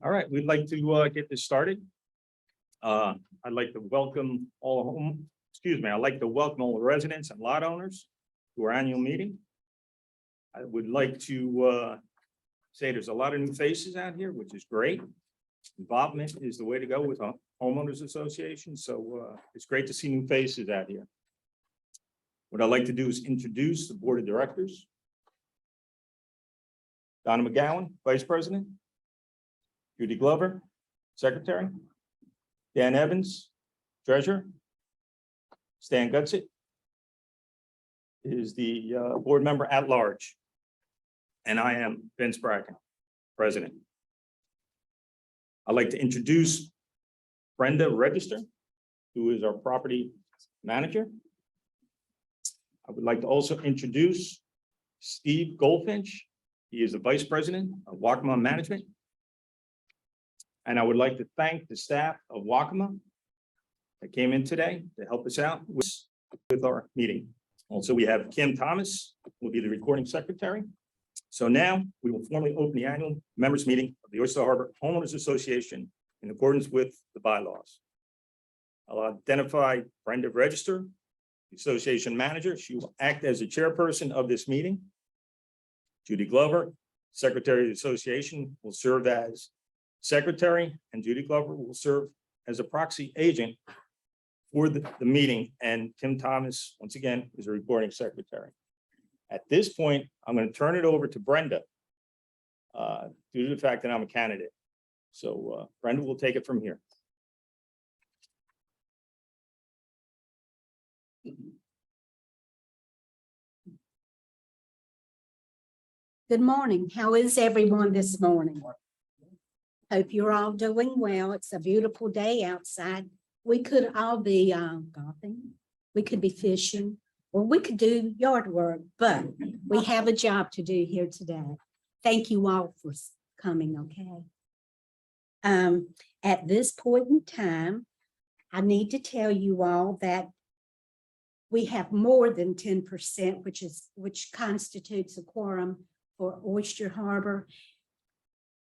All right, we'd like to get this started. I'd like to welcome I'd like to welcome all the residents and lot owners to our annual meeting. I would like to say there's a lot of new faces out here, which is great. Involvement is the way to go with a homeowners association, so it's great to see new faces out here. What I'd like to do is introduce the board of directors. Donna McGowan, Vice President. Judy Glover, Secretary. Dan Evans, Treasurer. Stan Gutsit is the board member at large. And I am Vince Bracken, President. I'd like to introduce Brenda Register, who is our property manager. I would like to also introduce Steve Goldfinch. He is the Vice President of Waccamaw Management. And I would like to thank the staff of Waccamaw that came in today to help us out with our meeting. Also, we have Kim Thomas, who will be the recording secretary. So now we will formally open the annual members meeting of the Oyster Harbour Homeowners Association in accordance with the bylaws. I'll identify Brenda Register, the association manager. She will act as the chairperson of this meeting. Judy Glover, secretary of the association, will serve as secretary, and Judy Glover will serve as a proxy agent for the meeting. And Kim Thomas, once again, is a recording secretary. At this point, I'm going to turn it over to Brenda due to the fact that I'm a candidate. So Brenda will take it from here. Good morning. How is everyone this morning? Hope you're all doing well. It's a beautiful day outside. We could all be golfing. We could be fishing, or we could do yard work, but we have a job to do here today. Thank you all for coming, okay? At this point in time, I need to tell you all that we have more than 10%, which constitutes a quorum for Oyster Harbour.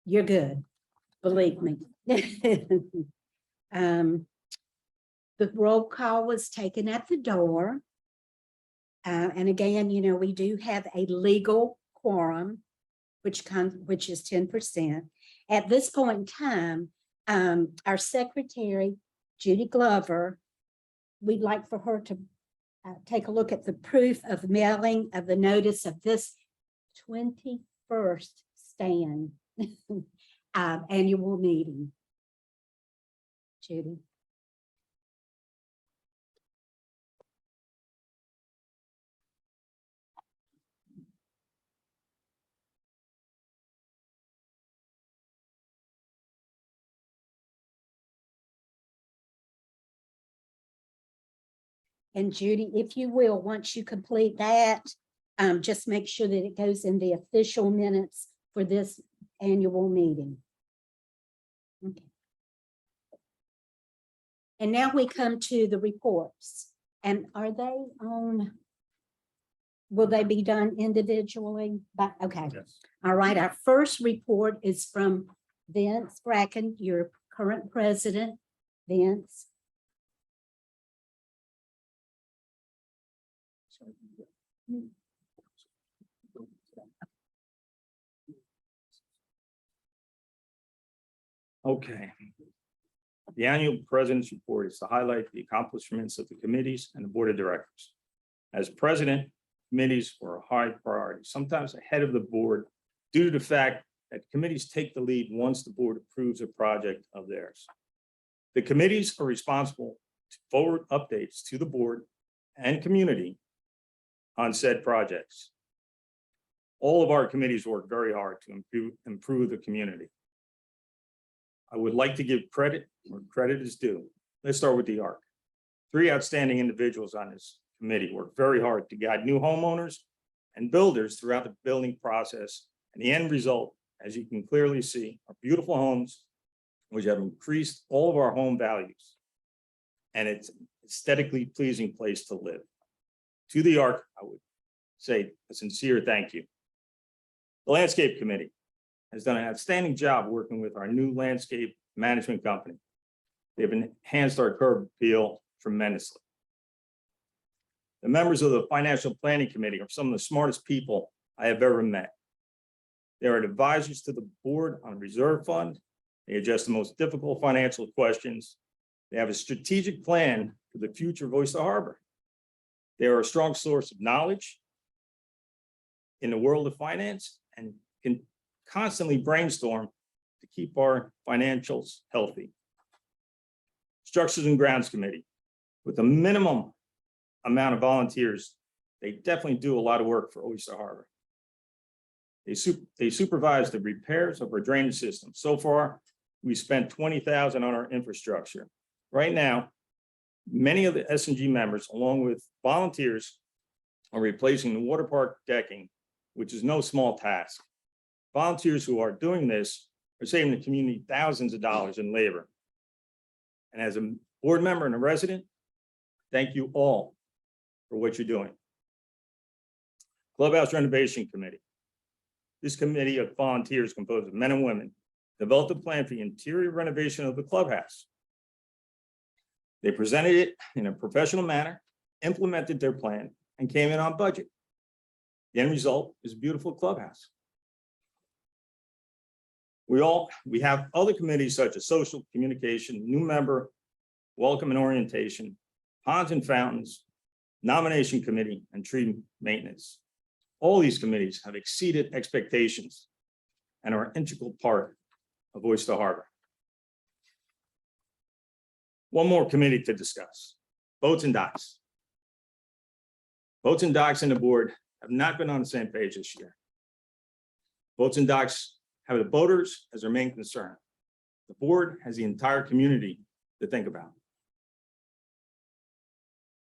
You're good, believe me. The roll call was taken at the door. And again, you know, we do have a legal quorum, which is 10%. At this point in time, our secretary, Judy Glover, we'd like for her to take a look at the proof of mailing of the notice of this 21st stand annual meeting. Judy. And Judy, if you will, once you complete that, just make sure that it goes in the official minutes for this annual meeting. Okay. And now we come to the reports. And are they on? Will they be done individually? Okay. Yes. All right. Our first report is from Vince Bracken, your current president. Vince. Okay. The annual president's report is to highlight the accomplishments of the committees and the board of directors. As president, committees were a high priority, sometimes ahead of the board, due to the fact that committees take the lead once the board approves a project of theirs. The committees are responsible to forward updates to the board and community on said projects. All of our committees work very hard to improve the community. I would like to give credit where credit is due. Let's start with the ARC. 3 outstanding individuals on this committee worked very hard to guide new homeowners and builders throughout the building process. And the end result, as you can clearly see, are beautiful homes, which have increased all of our home values. And it's an aesthetically pleasing place to live. To the ARC, I would say a sincere thank you. The Landscape Committee. has done an outstanding job working with our new landscape management company. They've enhanced our curb appeal tremendously. The members of the Financial Planning Committee are some of the smartest people I have ever met. They are advisors to the board on reserve fund. They address the most difficult financial questions. They have a strategic plan for the future of Oyster Harbour. They are a strong source of knowledge in the world of finance and can constantly brainstorm to keep our financials healthy. Structures and Grounds Committee, with a minimum amount of volunteers, they definitely do a lot of work for Oyster Harbour. They supervise the repairs of our drainage system. So far, we spent $20,000 on our infrastructure. Right now, many of the S&G members, along with volunteers, are replacing the water park decking, which is no small task. Volunteers who are doing this are saving the community thousands of dollars in labor. And as a board member and a resident, thank you all for what you're doing. Clubhouse Renovation Committee. This committee of volunteers composed of men and women developed a plan for the interior renovation of the clubhouse. They presented it in a professional manner, implemented their plan, and came in on budget. The end result is a beautiful clubhouse. We have other committees such as social communication, new member, welcome and orientation, ponds and fountains, nomination committee, and tree maintenance. All these committees have exceeded expectations and are an integral part of Oyster Harbour. One more committee to discuss, boats and docks. Boats and docks and the board have not been on the same page this year. Boats and docks have the boaters as their main concern. The board has the entire community to think about.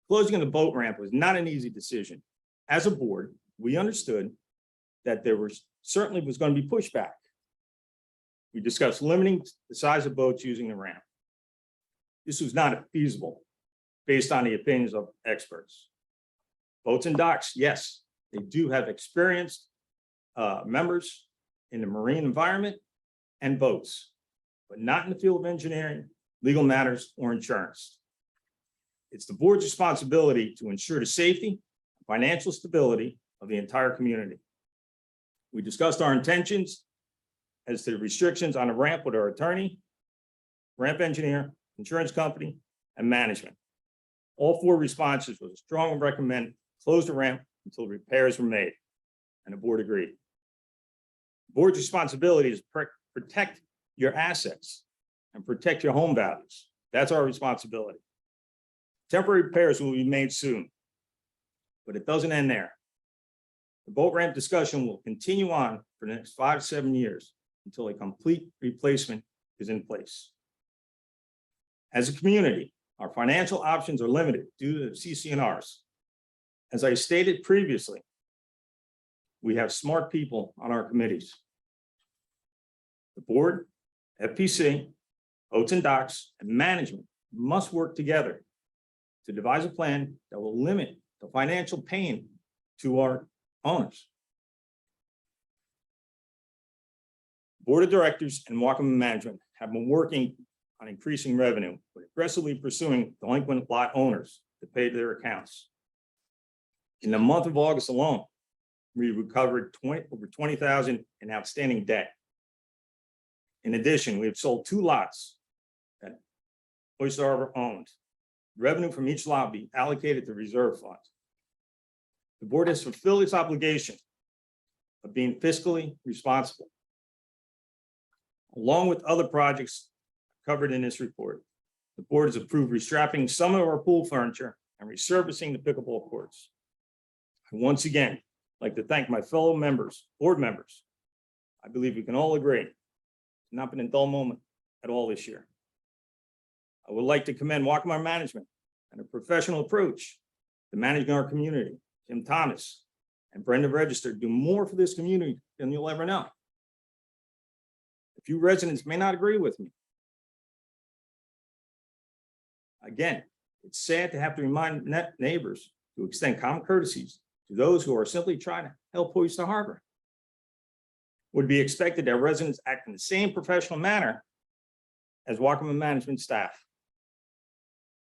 Closing of the boat ramp was not an easy decision. As a board, we understood that there certainly was going to be pushback. We discussed limiting the size of boats using the ramp. This was not feasible based on the opinions of experts. Boats and docks, yes, they do have experienced members in the marine environment and boats, but not in the field of engineering, legal matters, or insurance. It's the board's responsibility to ensure the safety and financial stability of the entire community. We discussed our intentions as to the restrictions on the ramp with our attorney, ramp engineer, insurance company, and management. All four responses was a strong recommend close the ramp until repairs were made, and the board agreed. The board's responsibility is to protect your assets and protect your home values. That's our responsibility. Temporary repairs will be made soon, but it doesn't end there. The boat ramp discussion will continue on for the next 5 to 7 years until a complete replacement is in place. As a community, our financial options are limited due to CC&Rs. As I stated previously, we have smart people on our committees. The board, FPC, boats and docks, and management must work together to devise a plan that will limit the financial pain to our owners. Board of Directors and Wacom Management have been working on increasing revenue, but aggressively pursuing delinquent lot owners to pay their accounts. In the month of August alone, we recovered over $20,000 in outstanding debt. In addition, we have sold 2 lots that Oyster Harbour owned. Revenue from each lot will be allocated to reserve funds. The board has fulfilled its obligation of being fiscally responsible. Along with other projects covered in this report, the board has approved restrapping some of our pool furniture and resurfacing the pickleball courts. I once again like to thank my fellow members, board members. I believe we can all agree it's not been a dull moment at all this year. I would like to commend Wacom Management and a professional approach to managing our community. Tim Thomas and Brenda Register do more for this community than you'll ever know. A few residents may not agree with me. Again, it's sad to have to remind neighbors to extend common courtesies to those who are simply trying to help Oyster Harbour. would be expected that residents act in the same professional manner as Wacoma management staff.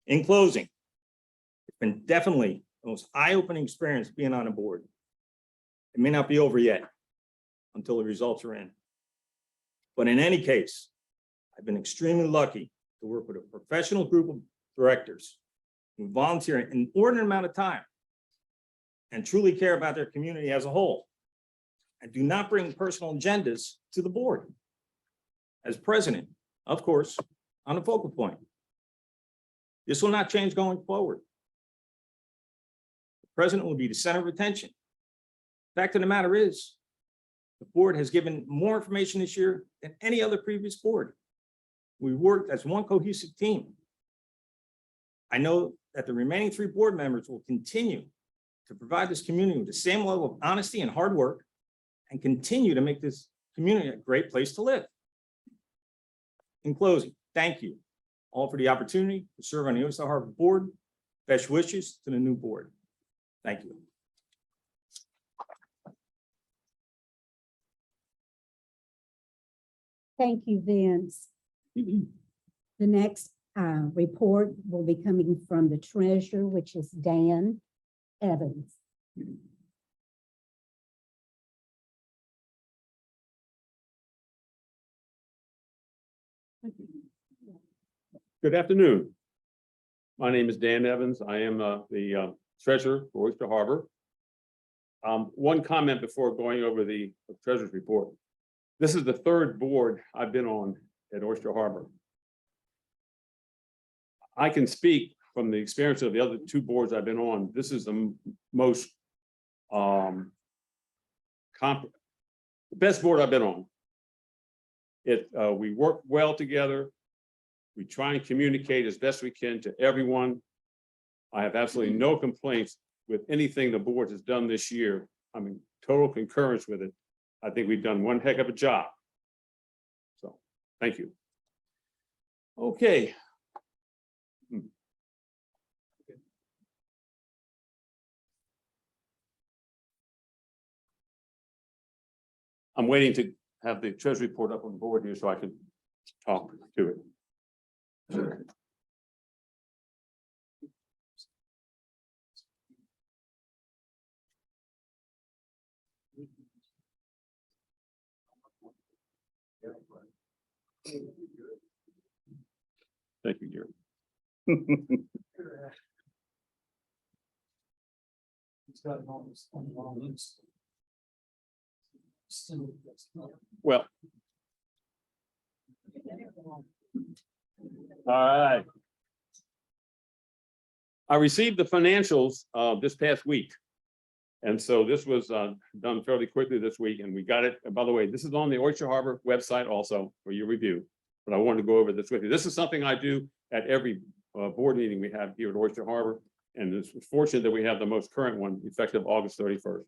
In closing, it's been definitely the most eye-opening experience being on a board. It may not be over yet until the results are in. But in any case, I've been extremely lucky to work with a professional group of directors who volunteer an inordinate amount of time and truly care about their community as a whole, and do not bring personal agendas to the board. As president, of course, on a focal point. This will not change going forward. The president will be the center of attention. Fact of the matter is, the board has given more information this year than any other previous board. We worked as one cohesive team. I know that the remaining 3 board members will continue to provide this community with the same level of honesty and hard work, and continue to make this community a great place to live. In closing, thank you all for the opportunity to serve on the Oyster Harbour board. Best wishes to the new board. Thank you. Thank you, Vince. The next report will be coming from the treasurer, which is Dan Evans. Good afternoon. My name is Dan Evans. I am the treasurer for Oyster Harbour. One comment before going over the treasurer's report. This is the 3rd board I've been on at Oyster Harbour. I can speak from the experience of the other 2 boards I've been on. This is the most the best board I've been on. We work well together. We try and communicate as best we can to everyone. I have absolutely no complaints with anything the board has done this year. I'm in total concurrence with it. I think we've done one heck of a job. So, thank you. Okay. I'm waiting to have the treasury report up on the board here so I can talk to it. Thank you, Gary. Well. All right. I received the financials this past week. And so this was done fairly quickly this week, and we got it. And by the way, this is on the Oyster Harbour website also for your review, but I wanted to go over this with you. This is something I do at every board meeting we have here at Oyster Harbour, and it's fortunate that we have the most current one effective August 31st.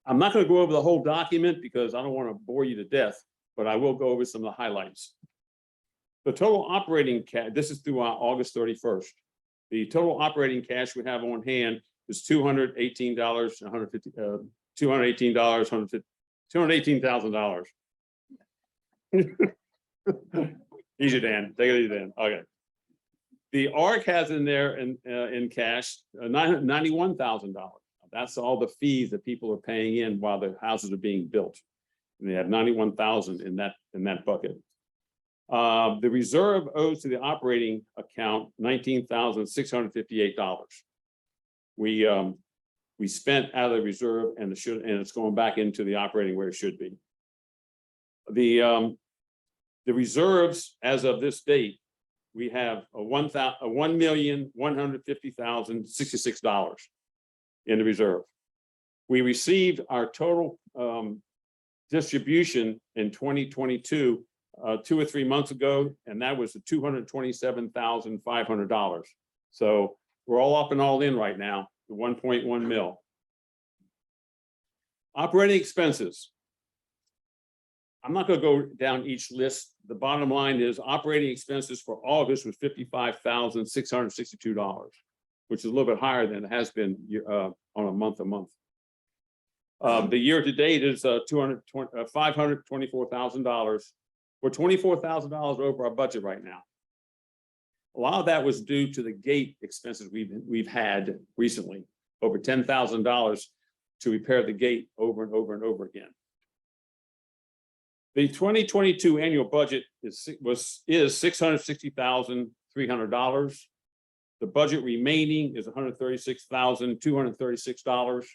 I'm not going to go over the whole document because I don't want to bore you to death, but I will go over some of the highlights. The total operating cash, this is through August 31st. The total operating cash we have on hand is $218,000. Easy, Dan. Take it easy, Dan. Okay. The ARC has in there in cash $91,000. That's all the fees that people are paying in while the houses are being built. And they have $91,000 in that bucket. The reserve owes to the operating account $19,658. We spent out of the reserve and it's going back into the operating where it should be. The reserves as of this date, we have $1,150,066 in the reserve. We received our total distribution in 2022 2 or 3 months ago, and that was $227,500. So we're all up and all in right now, the 1.1 mil. Operating expenses. I'm not going to go down each list. The bottom line is operating expenses for August was $55,662, which is a little bit higher than it has been on a month-to-month. The year to date is $524,000. We're $24,000 over our budget right now. A lot of that was due to the gate expenses we've had recently, over $10,000 to repair the gate over and over and over again. The 2022 annual budget is $660,300. The budget remaining is $136,236.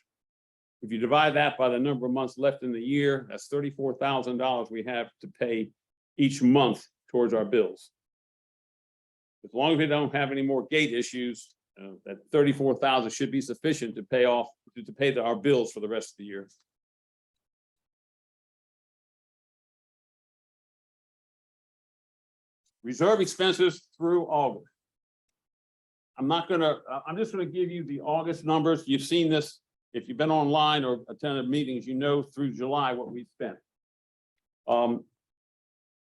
If you divide that by the number of months left in the year, that's $34,000 we have to pay each month towards our bills. As long as we don't have any more gate issues, that $34,000 should be sufficient to pay our bills for the rest of the year. Reserve expenses through August. I'm just gonna give you the August numbers. You've seen this. If you've been online or attended meetings, you know through July what we spent.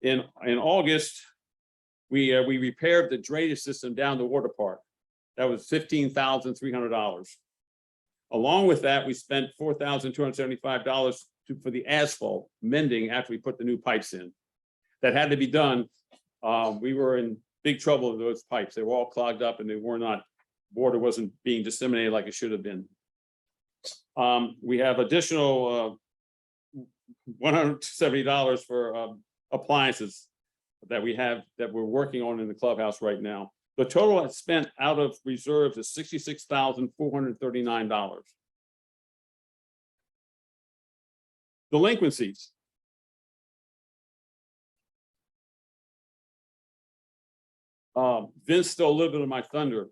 In August, we repaired the drainage system down the water park. That was $15,300. Along with that, we spent $4,275 for the asphalt mending after we put the new pipes in. That had to be done. We were in big trouble with those pipes. They were all clogged up and water wasn't being disseminated like it should have been. We have additional $170 for appliances that we're working on in the clubhouse right now. The total that's spent out of reserves is $66,439. Delinquencies. Vince stole a little bit of my thunder.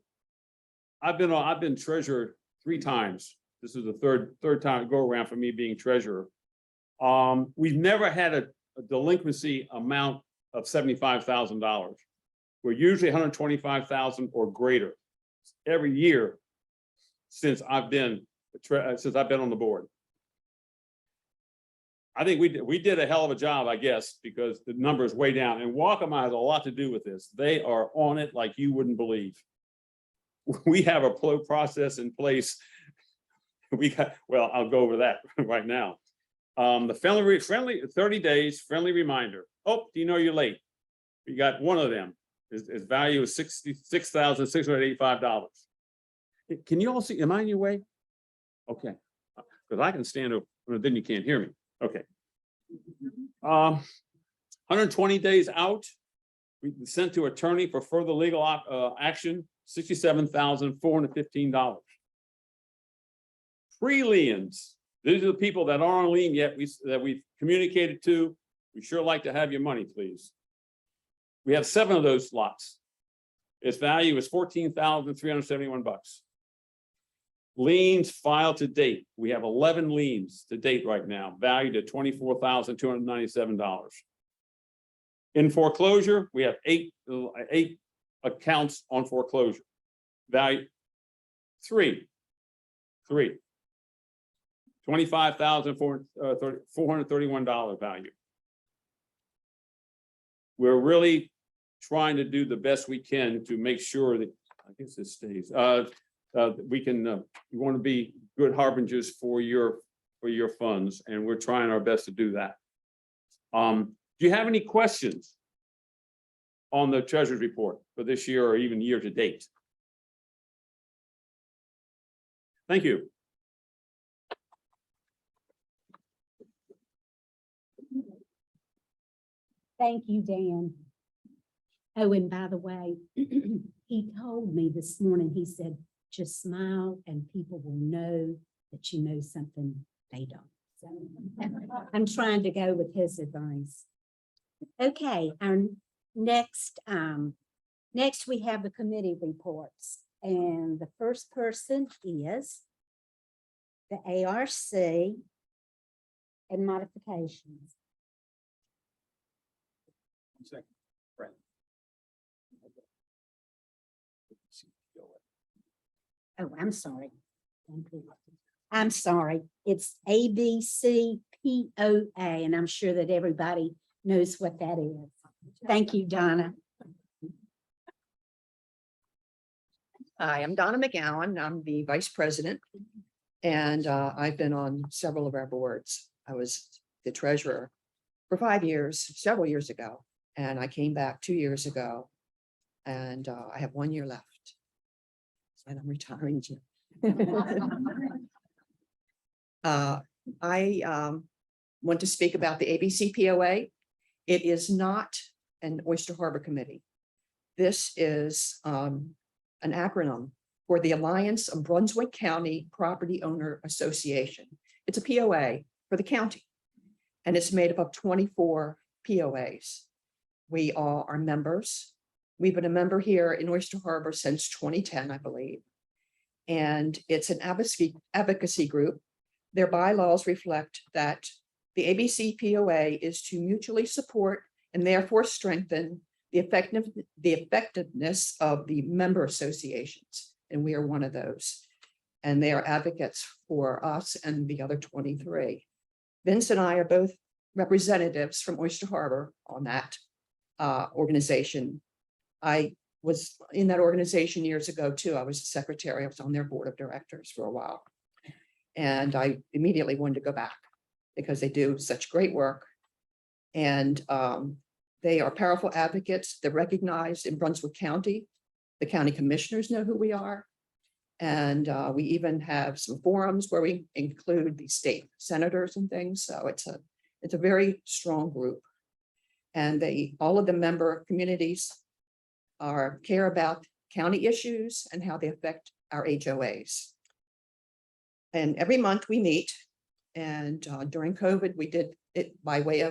I've been treasurer 3 times. This is the third time go around for me being treasurer. We've never had a delinquency amount of $75,000. We're usually $125,000 or greater every year since I've been on the board. I think we did a hell of a job, I guess, because the number is way down. And Waccamaw has a lot to do with this. They are on it like you wouldn't believe. We have a process in place. Well, I'll go over that right now. The friendly 30 days friendly reminder. Oh, do you know you're late? You got one of them. His value is $66,685. Can you all see? Am I in your way? Okay, because I can stand up. Then you can't hear me. Okay. 120 days out. We sent to attorney for further legal action. $67,415. Pre-liens. These are the people that aren't on lien yet. That we've communicated to. We sure like to have your money, please. We have 7 of those slots. Its value is $14,371. Liens filed to date. We have 11 liens to date right now, valued at $24,297. In foreclosure, we have 8 accounts on foreclosure. Value 3. $25,431 value. We're really trying to do the best we can to make sure that, I guess this stays, we want to be good harbingers for your funds, and we're trying our best to do that. Do you have any questions on the treasurer's report for this year or even year to date? Thank you. Thank you, Dan. Oh, and by the way, he told me this morning, he said, just smile and people will know that you know something they don't. So I'm trying to go with his advice. Okay, our next we have the committee reports. And the first person is the ARC and modifications. Second, Brent. Oh, I'm sorry. I'm sorry. It's ABCPOA, and I'm sure that everybody knows what that is. Thank you, Donna. Hi, I'm Donna McGowan. I'm the Vice President. And I've been on several of our boards. I was the treasurer for 5 years, several years ago, and I came back 2 years ago. And I have 1 year left. And I'm retiring. I want to speak about the ABC POA. It is not an Oyster Harbor Committee. This is an acronym for the Alliance of Brunswick County Property Owner Association. It's a POA for the county, and it's made up of 24 POAs. We all are members. We've been a member here in Oyster Harbor since 2010, I believe. And it's an advocacy group. Their bylaws reflect that the ABC POA is to mutually support and therefore strengthen the effectiveness of the member associations. And we are one of those. And they are advocates for us and the other 23. Vince and I are both representatives from Oyster Harbor on that organization. I was in that organization years ago too. I was the secretary. I was on their board of directors for a while. And I immediately wanted to go back because they do such great work. And they are powerful advocates. They're recognized in Brunswick County. The county commissioners know who we are. And we even have some forums where we include the state senators and things. So it's a very strong group. And all of the member communities care about county issues and how they affect our HOAs. And every month we meet, and during COVID, we did it by way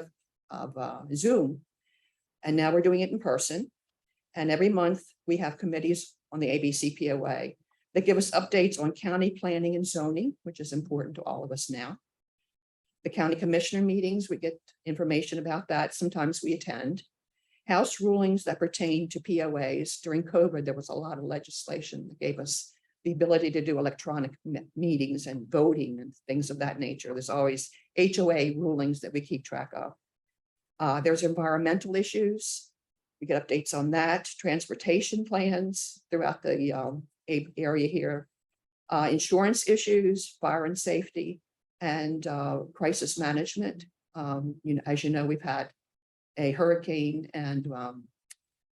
of Zoom. And now we're doing it in person. And every month we have committees on the ABC POA that give us updates on county planning and zoning, which is important to all of us now. The county commissioner meetings, we get information about that. Sometimes we attend. House rulings that pertain to POAs. During COVID, there was a lot of legislation that gave us the ability to do electronic meetings and voting and things of that nature. There's always HOA rulings that we keep track of. There's environmental issues. We get updates on that, transportation plans throughout the area here, insurance issues, fire and safety, and crisis management. As you know, we've had a hurricane and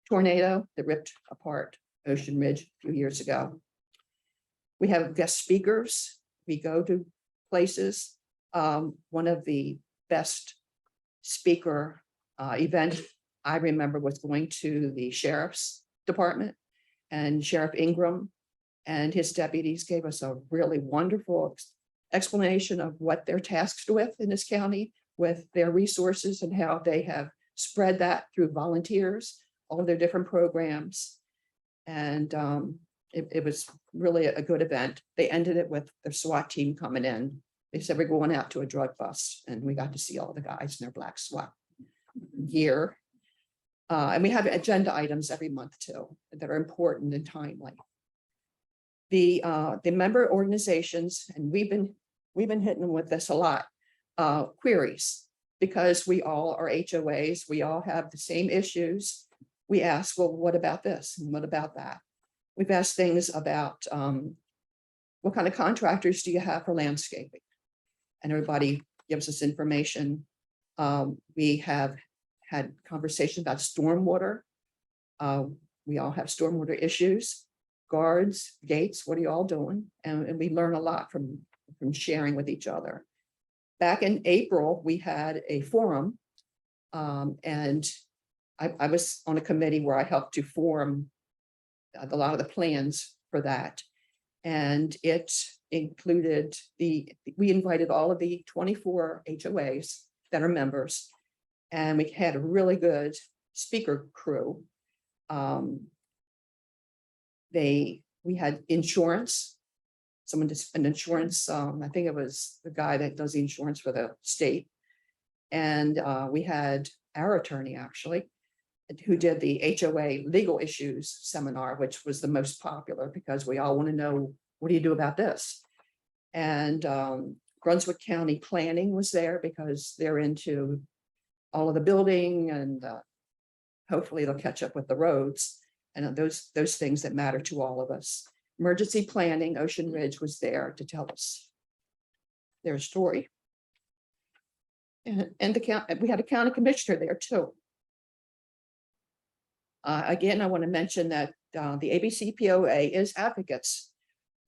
tornado that ripped apart Ocean Ridge a few years ago. We have guest speakers. We go to places. One of the best speaker event I remember was going to the sheriff's department, and Sheriff Ingram and his deputies gave us a really wonderful explanation of what they're tasked with in this county, with their resources and how they have spread that through volunteers, all of their different programs. And it was really a good event. They ended it with their SWAT team coming in. They said, we're going out to a drug bust, and we got to see all the guys in their black SWAT gear. And we have agenda items every month too, that are important and timely. The member organizations, and we've been hitting them with this a lot, queries, because we all are HOAs, we all have the same issues. We ask, well, what about this? And what about that? We've asked things about what kind of contractors do you have for landscaping? And everybody gives us information. We have had conversations about stormwater. We all have stormwater issues, guards, gates, what are you all doing? And we learn a lot from sharing with each other. Back in April, we had a forum, and I was on a committee where I helped to form a lot of the plans for that. And it included we invited all of the 24 HOAs that are members, and we had a really good speaker crew. We had insurance, an insurance, I think it was the guy that does the insurance for the state. And we had our attorney actually, who did the HOA legal issues seminar, which was the most popular because we all want to know, what do you do about this? And Brunswick County Planning was there because they're into all of the building, and hopefully they'll catch up with the roads and those things that matter to all of us. Emergency planning, Ocean Ridge was there to tell us their story. And we had a county commissioner there too. Again, I want to mention that the ABCPOA is advocates.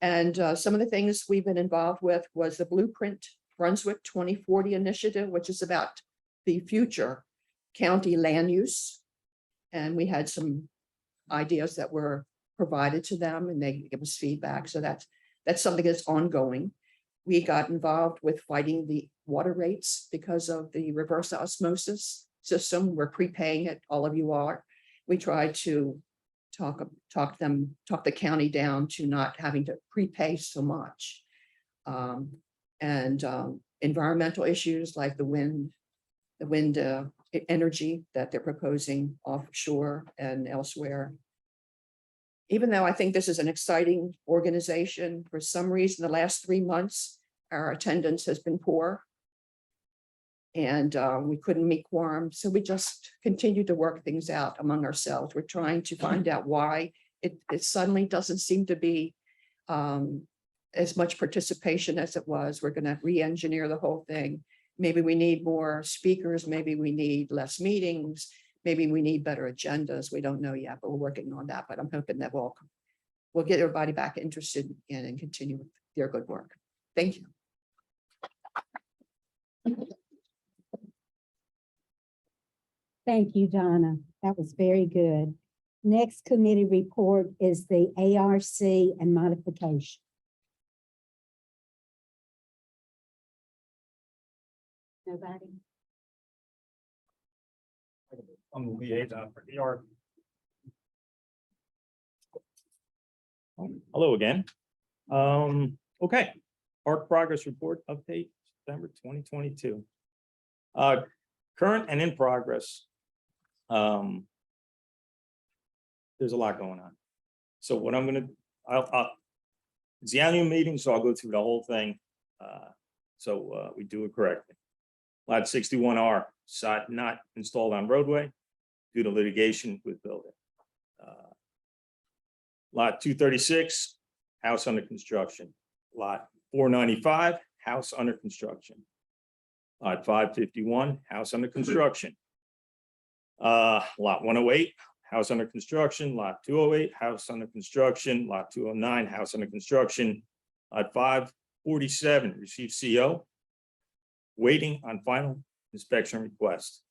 And some of the things we've been involved with was the Blueprint Brunswick 2040 initiative, which is about the future county land use. And we had some ideas that were provided to them and they give us feedback. So that's something that's ongoing. We got involved with fighting the water rates because of the reverse osmosis system. We're prepaying it, all of you are. We tried to talk the county down to not having to prepay so much. Environmental issues like the wind energy that they're proposing offshore and elsewhere. Even though I think this is an exciting organization, for some reason, the last 3 months, our attendance has been poor. And we couldn't meet quorum, so we just continued to work things out among ourselves. We're trying to find out why it suddenly doesn't seem to be as much participation as it was. We're going to re-engineer the whole thing. Maybe we need more speakers, maybe we need less meetings, maybe we need better agendas. We don't know yet, but we're working on that. But I'm hoping that we'll get everybody back interested in and continue with their good work. Thank you. Thank you, Donna. That was very good. Next committee report is the ARC and modification. Nobody? I'm the liaison for the ARC. Hello again. Okay, ARC progress report update, September 2022. Current and in progress. There's a lot going on. So what I'm gonna, it's the annual meeting, so I'll go through the whole thing. We do it correctly. Lot 61R, site not installed on roadway due to litigation with builder. Lot 236, house under construction. Lot 495, house under construction. Lot 551, house under construction. Lot 108, house under construction. Lot 208, house under construction. Lot 209, house under construction. Lot 547, received CO. Waiting on final inspection request.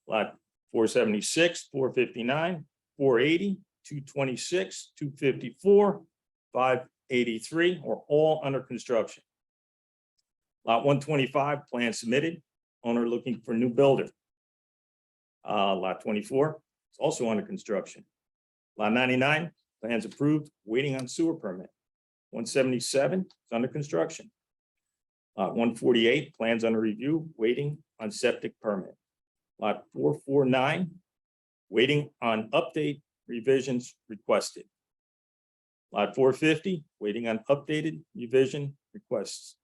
Lot 476, 459, 480, 226, 254, 583 are all under construction. Lot 125, plan submitted, owner looking for new builder. Lot 24 is also under construction. Lot 99, plans approved, waiting on sewer permit. 177 is under construction. 148, plans under review, waiting on septic permit. Lot 449, waiting on update revisions requested. Lot 450, waiting on updated revision requests.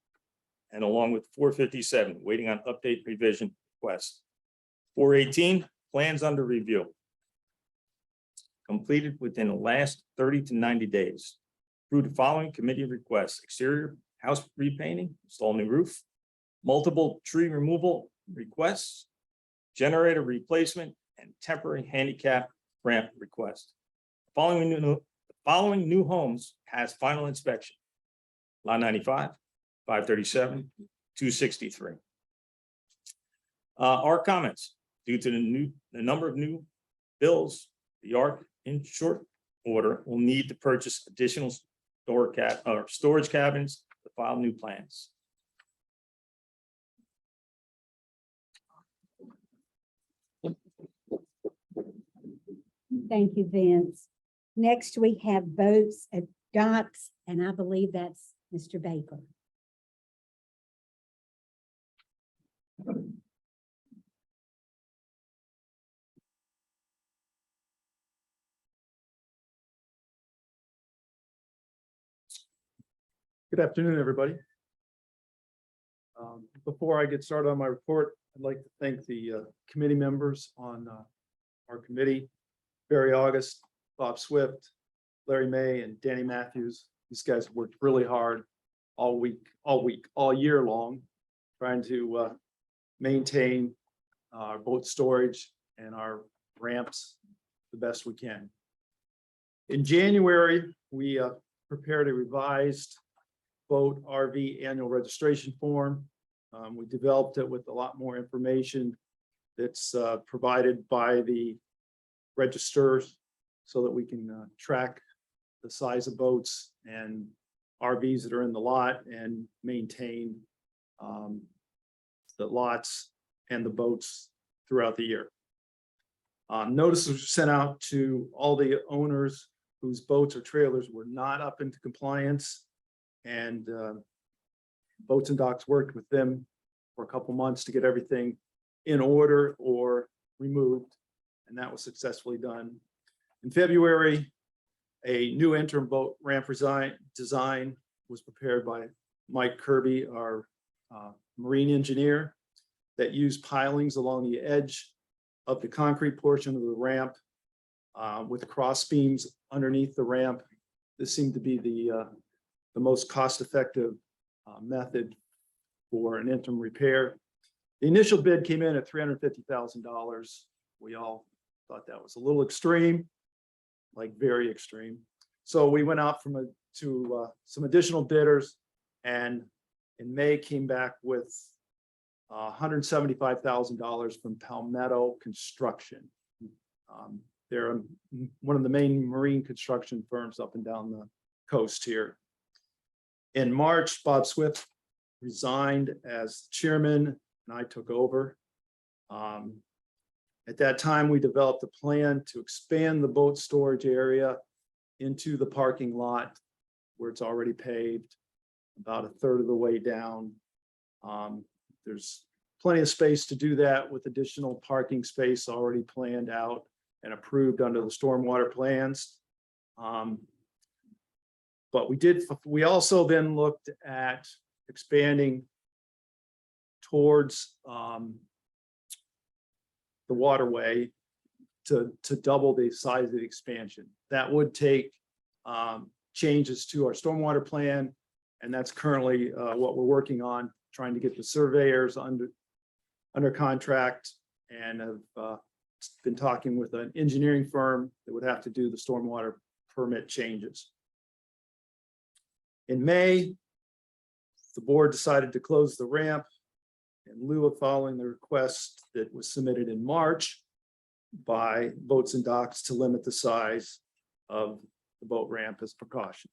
And along with 457, waiting on update revision request. 418, plans under review. Completed within the last 30 to 90 days. Through the following committee requests: exterior house repainting, install new roof, multiple tree removal requests, generator replacement, and temporary handicap ramp request. Following new homes has final inspection. Lot 95, 537, 263. Our comments: due to the number of new bills, the ARC in short order will need to purchase additional storage cabins to file new plans. Thank you, Vince. Next, we have boats at docks, and I believe that's Mr. Baker. Good afternoon, everybody. Before I get started on my report, I'd like to thank the committee members on our committee, Barry August, Bob Swift, Larry May, and Danny Matthews. These guys worked really hard all year long, trying to maintain our boat storage and our ramps the best we can. In January, we prepared a revised boat RV annual registration form. We developed it with a lot more information that's provided by the registers so that we can track the size of boats and RVs that are in the lot and maintain the lots and the boats throughout the year. Notices were sent out to all the owners whose boats or trailers were not up into compliance, and Boats and Docks worked with them for a couple months to get everything in order or removed, and that was successfully done. In February, a new interim boat ramp design was prepared by Mike Kirby, our marine engineer, that used pilings along the edge of the concrete portion of the ramp with cross beams underneath the ramp. This seemed to be the most cost-effective method for an interim repair. The initial bid came in at $350,000. We all thought that was a little extreme, like very extreme. So we went out to some additional bidders, and in May came back with $175,000 from Palmetto Construction. They're one of the main marine construction firms up and down the coast here. In March, Bob Swift resigned as chairman, and I took over. At that time, we developed a plan to expand the boat storage area into the parking lot where it's already paved, about a third of the way down. There's plenty of space to do that with additional parking space already planned out and approved under the stormwater plans. But we also then looked at expanding towards the waterway to double the size of the expansion. That would take changes to our stormwater plan, and that's currently what we're working on, trying to get the surveyors under contract, and have been talking with an engineering firm that would have to do the stormwater permit changes. In May, the board decided to close the ramp in lieu of following the request that was submitted in March by Boats and Docks to limit the size of the boat ramp as precaution.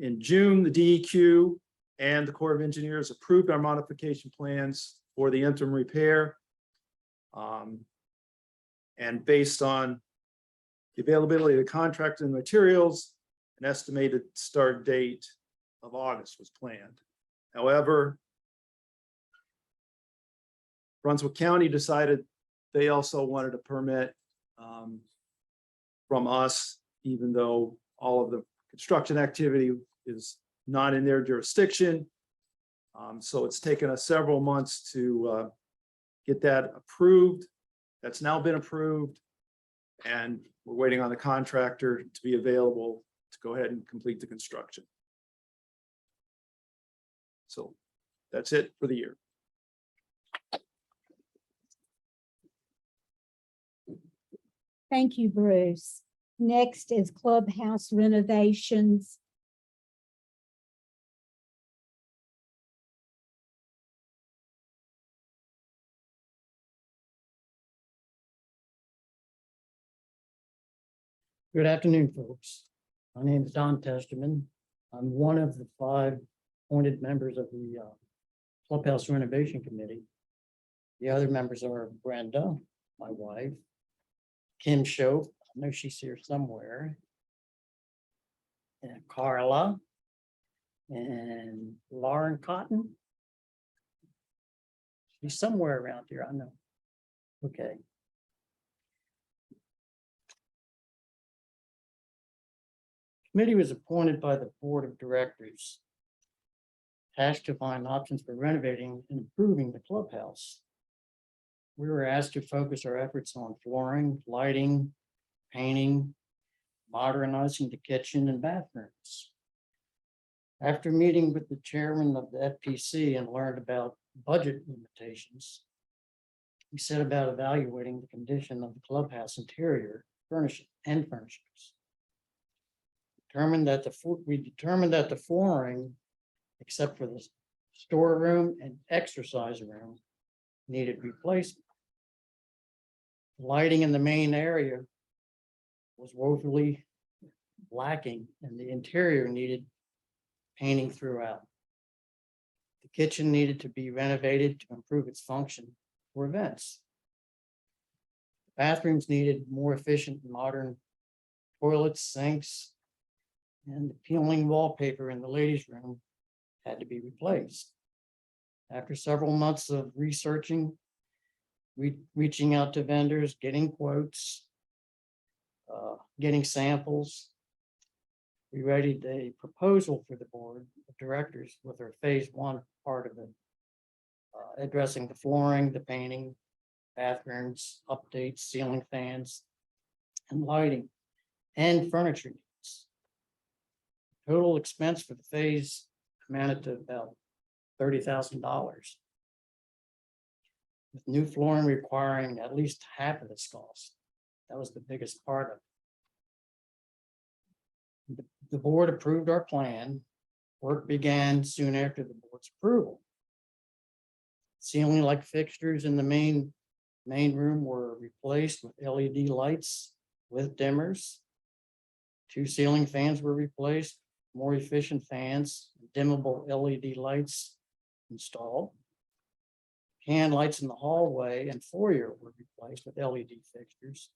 In June, the DEQ and the Corps of Engineers approved our modification plans for the interim repair. And based on the availability of the contract and materials, an estimated start date of August was planned. However, Brunswick County decided they also wanted a permit from us, even though all of the construction activity is not in their jurisdiction. So it's taken us several months to get that approved. That's now been approved, and we're waiting on the contractor to be available to go ahead and complete the construction. So that's it for the year. Thank you, Bruce. Next is clubhouse renovations. Good afternoon, folks. My name is Don Testerman. I'm one of the 5 appointed members of the Clubhouse Renovation Committee. The other members are Brenda, my wife, Kim Shope, I know she's here somewhere, and Carla, and Lauren Cotton. She's somewhere around here, I know. Okay. Committee was appointed by the Board of Directors, tasked to find options for renovating and improving the clubhouse. We were asked to focus our efforts on flooring, lighting, painting, modernizing the kitchen and bathrooms. After meeting with the chairman of the FPC and learned about budget limitations, we set about evaluating the condition of the clubhouse interior furnishings. We determined that the flooring, except for the storeroom and exercise room, needed replacement. Lighting in the main area was woefully lacking, and the interior needed painting throughout. The kitchen needed to be renovated to improve its function for events. Bathrooms needed more efficient modern toilets, sinks, and the peeling wallpaper in the ladies' room had to be replaced. After several months of researching, reaching out to vendors, getting quotes, getting samples, we readied a proposal for the board of directors with our phase one part of it, addressing the flooring, the painting, bathrooms, updates, ceiling fans, and lighting, and furniture needs. Total expense for the phase amounted to about $30,000. With new flooring requiring at least half of this cost. That was the biggest part of it. The board approved our plan. Work began soon after the board's approval. Ceiling light fixtures in the main room were replaced with LED lights with dimmers. 2 ceiling fans were replaced, more efficient fans, dimmable LED lights installed. Can lights in the hallway and foyer were replaced with LED fixtures.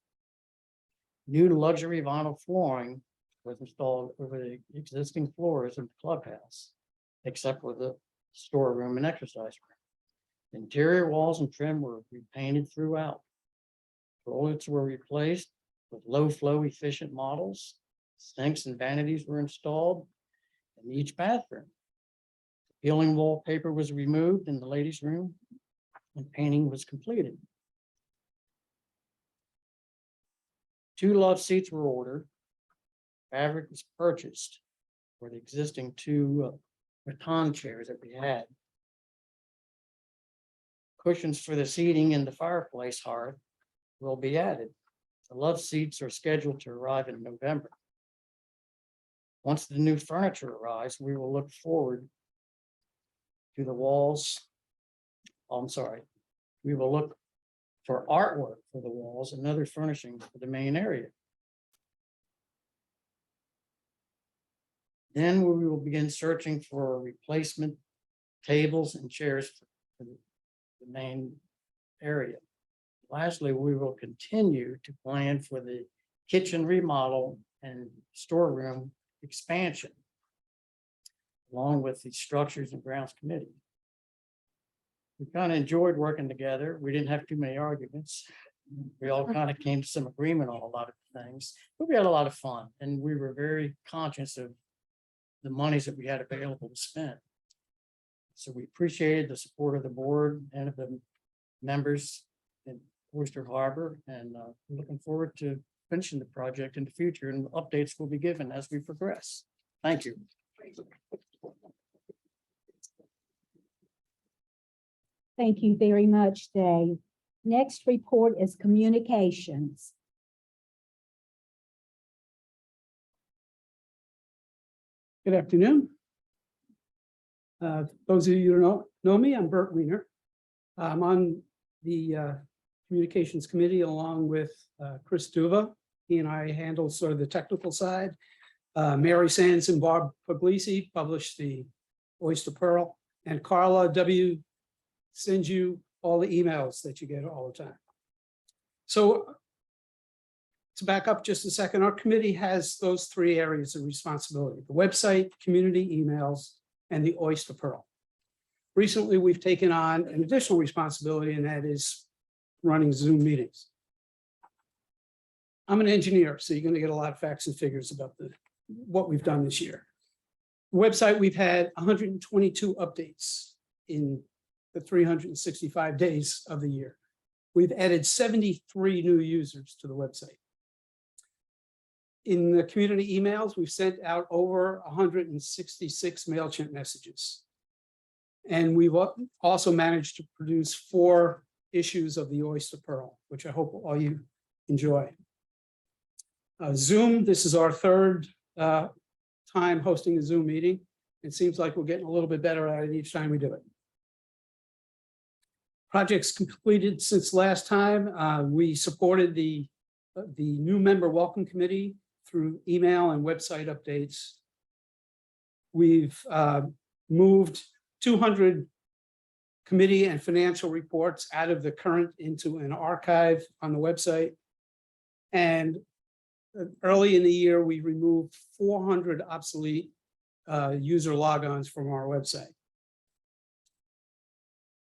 New luxury vinyl flooring was installed over the existing floors of the clubhouse, except for the storeroom and exercise room. Interior walls and trim were repainted throughout. Toilets were replaced with low flow efficient models. Sinks and vanities were installed in each bathroom. Peeling wallpaper was removed in the ladies' room and painting was completed. 2 love seats were ordered. Fabric was purchased for the existing 2 rattan chairs that we had. Cushions for the seating in the fireplace hearth will be added. The love seats are scheduled to arrive in November. Once the new furniture arrives, we will look forward to the walls. Oh, I'm sorry. We will look for artwork for the walls and other furnishings for the main area. Then we will begin searching for replacement tables and chairs for the main area. Lastly, we will continue to plan for the kitchen remodel and storeroom expansion, along with the structures and grounds committee. We kind of enjoyed working together. We didn't have too many arguments. We all kind of came to some agreement on a lot of things, but we had a lot of fun and we were very conscious of the monies that we had available to spend. So we appreciated the support of the board and of the members in Oyster Harbour, and looking forward to finishing the project in the future, and updates will be given as we progress. Thank you. Thank you very much, Dave. Next report is communications. Good afternoon. Those of you who know me, I'm Bert Wiener. I'm on the Communications Committee along with Chris Duva. He and I handle sort of the technical side. Mary Sands and Bob Puglisi publish the Oyster Pearl, and Carla W. sends you all the emails that you get all the time. So to back up just a second, our committee has those 3 areas of responsibility: the website, community emails, and the Oyster Pearl. Recently, we've taken on an additional responsibility, and that is running Zoom meetings. I'm an engineer, so you're going to get a lot of facts and figures about what we've done this year. The website, we've had 122 updates in the 365 days of the year. We've added 73 new users to the website. In the community emails, we've sent out over 166 MailChimp messages. And we've also managed to produce 4 issues of the Oyster Pearl, which I hope all you enjoy. Zoom, this is our 3rd time hosting a Zoom meeting. It seems like we're getting a little bit better at it each time we do it. Projects completed since last time. We supported the new member welcome committee through email and website updates. We've moved 200 committee and financial reports out of the current into an archive on the website. And early in the year, we removed 400 obsolete user logons from our website.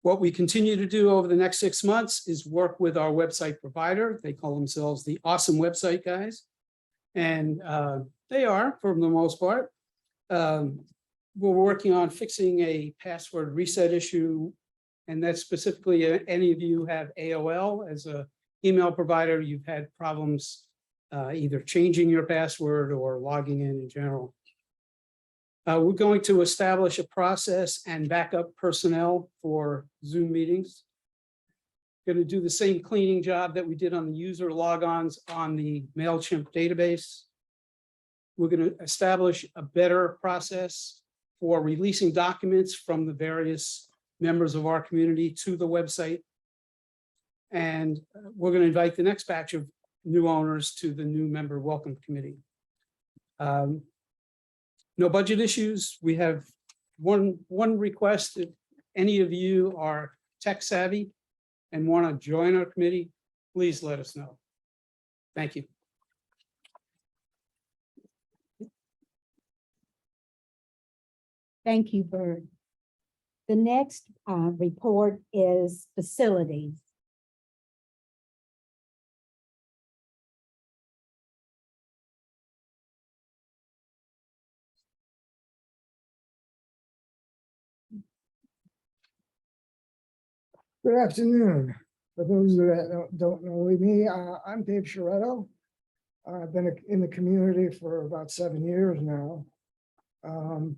What we continue to do over the next 6 months is work with our website provider. They call themselves the Awesome Website Guys. And they are, for the most part. We're working on fixing a password reset issue. And that's specifically, any of you have AOL as an email provider, you've had problems either changing your password or logging in general. We're going to establish a process and backup personnel for Zoom meetings. Going to do the same cleaning job that we did on the user logons on the MailChimp database. We're going to establish a better process for releasing documents from the various members of our community to the website. And we're going to invite the next batch of new owners to the new member welcome committee. No budget issues. We have one request. If any of you are tech savvy and want to join our committee, please let us know. Thank you. Thank you, Bert. The next report is facilities. Good afternoon. For those that don't know me, I'm Dave Sharetto. I've been in the community for about 7 years now. And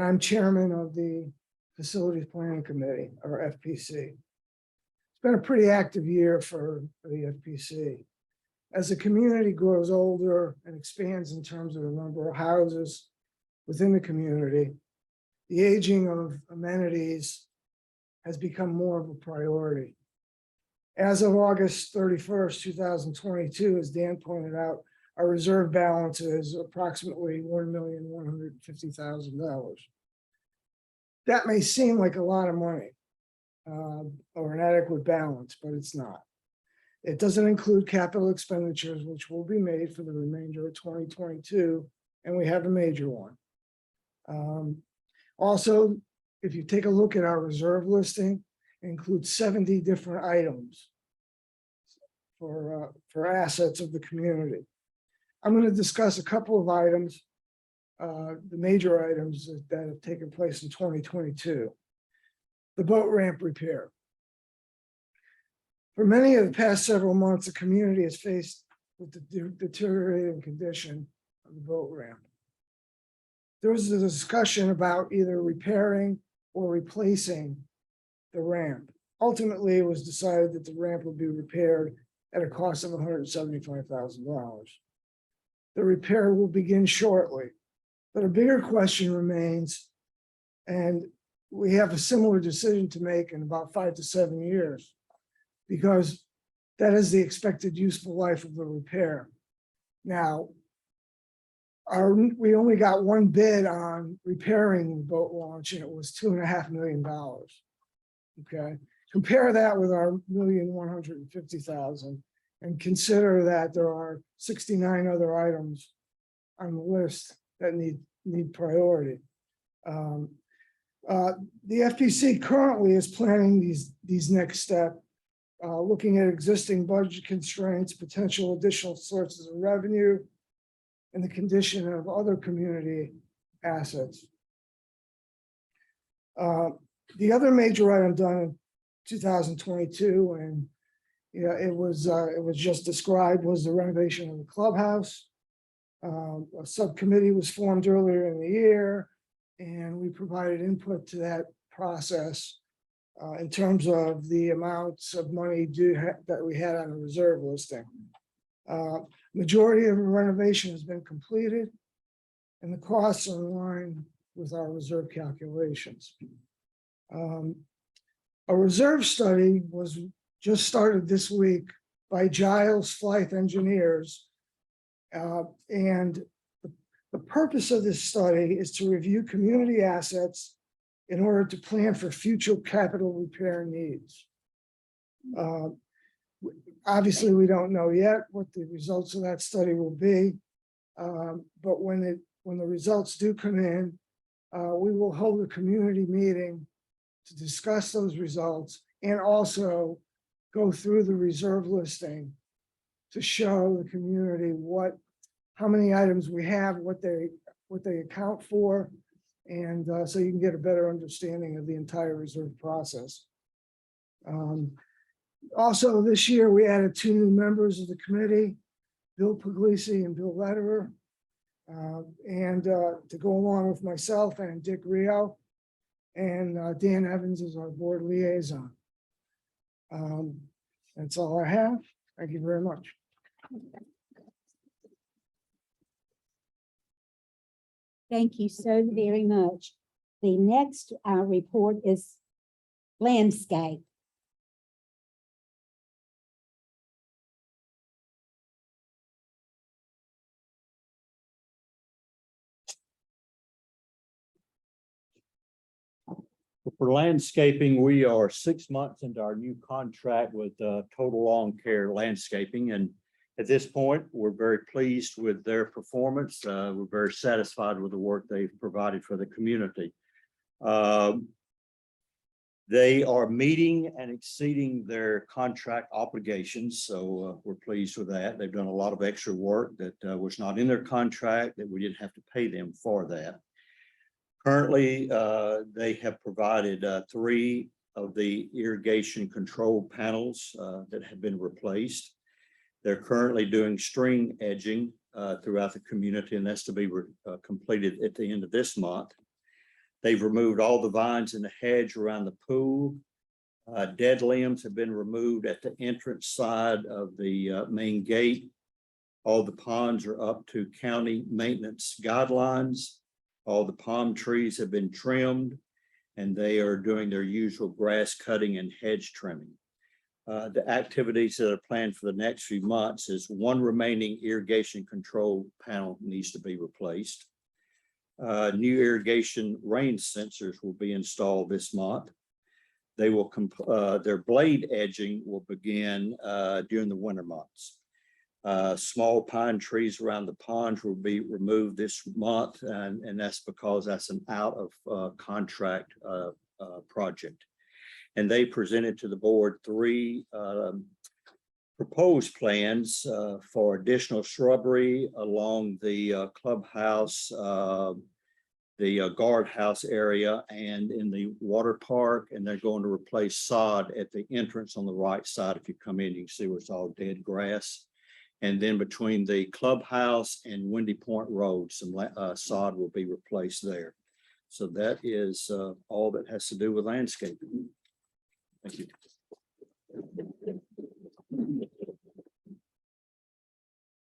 I'm chairman of the Facilities Planning Committee, or FPC. It's been a pretty active year for the FPC. As the community grows older and expands in terms of the number of houses within the community, the aging of amenities has become more of a priority. As of August 31st, 2022, as Dan pointed out, our reserve balance is approximately $1,150,000. That may seem like a lot of money or an adequate balance, but it's not. It doesn't include capital expenditures, which will be made for the remainder of 2022, and we have a major one. Also, if you take a look at our reserve listing, it includes 70 different items for assets of the community. I'm going to discuss a couple of items, the major items that have taken place in 2022. The boat ramp repair. For many of the past several months, the community has faced with the deteriorating condition of the boat ramp. There was a discussion about either repairing or replacing the ramp. Ultimately, it was decided that the ramp would be repaired at a cost of $175,000. The repair will begin shortly, but a bigger question remains, and we have a similar decision to make in about 5 to 7 years, because that is the expected useful life of the repair. Now, we only got one bid on repairing the boat launch, and it was $2.5 million. Okay, compare that with our $1,150,000, and consider that there are 69 other items on the list that need priority. The FPC currently is planning these next steps, looking at existing budget constraints, potential additional sources of revenue, and the condition of other community assets. The other major item done in 2022, and it was just described, was the renovation of the clubhouse. A subcommittee was formed earlier in the year, and we provided input to that process in terms of the amounts of money that we had on the reserve listing. Majority of the renovation has been completed, and the costs are in line with our reserve calculations. A reserve study was just started this week by Giles Flight Engineers. And the purpose of this study is to review community assets in order to plan for future capital repair needs. Obviously, we don't know yet what the results of that study will be. But when the results do come in, we will hold a community meeting to discuss those results and also go through the reserve listing to show the community how many items we have, what they account for, and so you can get a better understanding of the entire reserve process. Also, this year, we added 2 new members of the committee, Bill Puglisi and Bill Lederer, and to go along with myself and Dick Rio, and Dan Evans is our board liaison. That's all I have. Thank you very much. Thank you so very much. The next report is landscape. For landscaping, we are 6 months into our new contract with Total Lawn Care Landscaping. And at this point, we're very pleased with their performance. We're very satisfied with the work they've provided for the community. They are meeting and exceeding their contract obligations. So we're pleased with that. They've done a lot of extra work that was not in their contract, that we didn't have to pay them for that. Currently, they have provided 3 of the irrigation control panels that have been replaced. They're currently doing string edging throughout the community, and that's to be completed at the end of this month. They've removed all the vines in the hedge around the pool. Dead limbs have been removed at the entrance side of the main gate. All the ponds are up to county maintenance guidelines. All the palm trees have been trimmed, and they are doing their usual grass cutting and hedge trimming. The activities that are planned for the next few months is 1 remaining irrigation control panel needs to be replaced. New irrigation rain sensors will be installed this month. They will their blade edging will begin during the winter months. Small pine trees around the ponds will be removed this month, and that's because that's an out of contract project. And they presented to the board 3 proposed plans for additional shrubbery along the clubhouse, the guardhouse area, and in the water park. And they're going to replace sod at the entrance on the right side. If you come in, you can see where it's all dead grass. And then between the clubhouse and Windy Point Road, some sod will be replaced there. So that is all that has to do with landscaping. Thank you.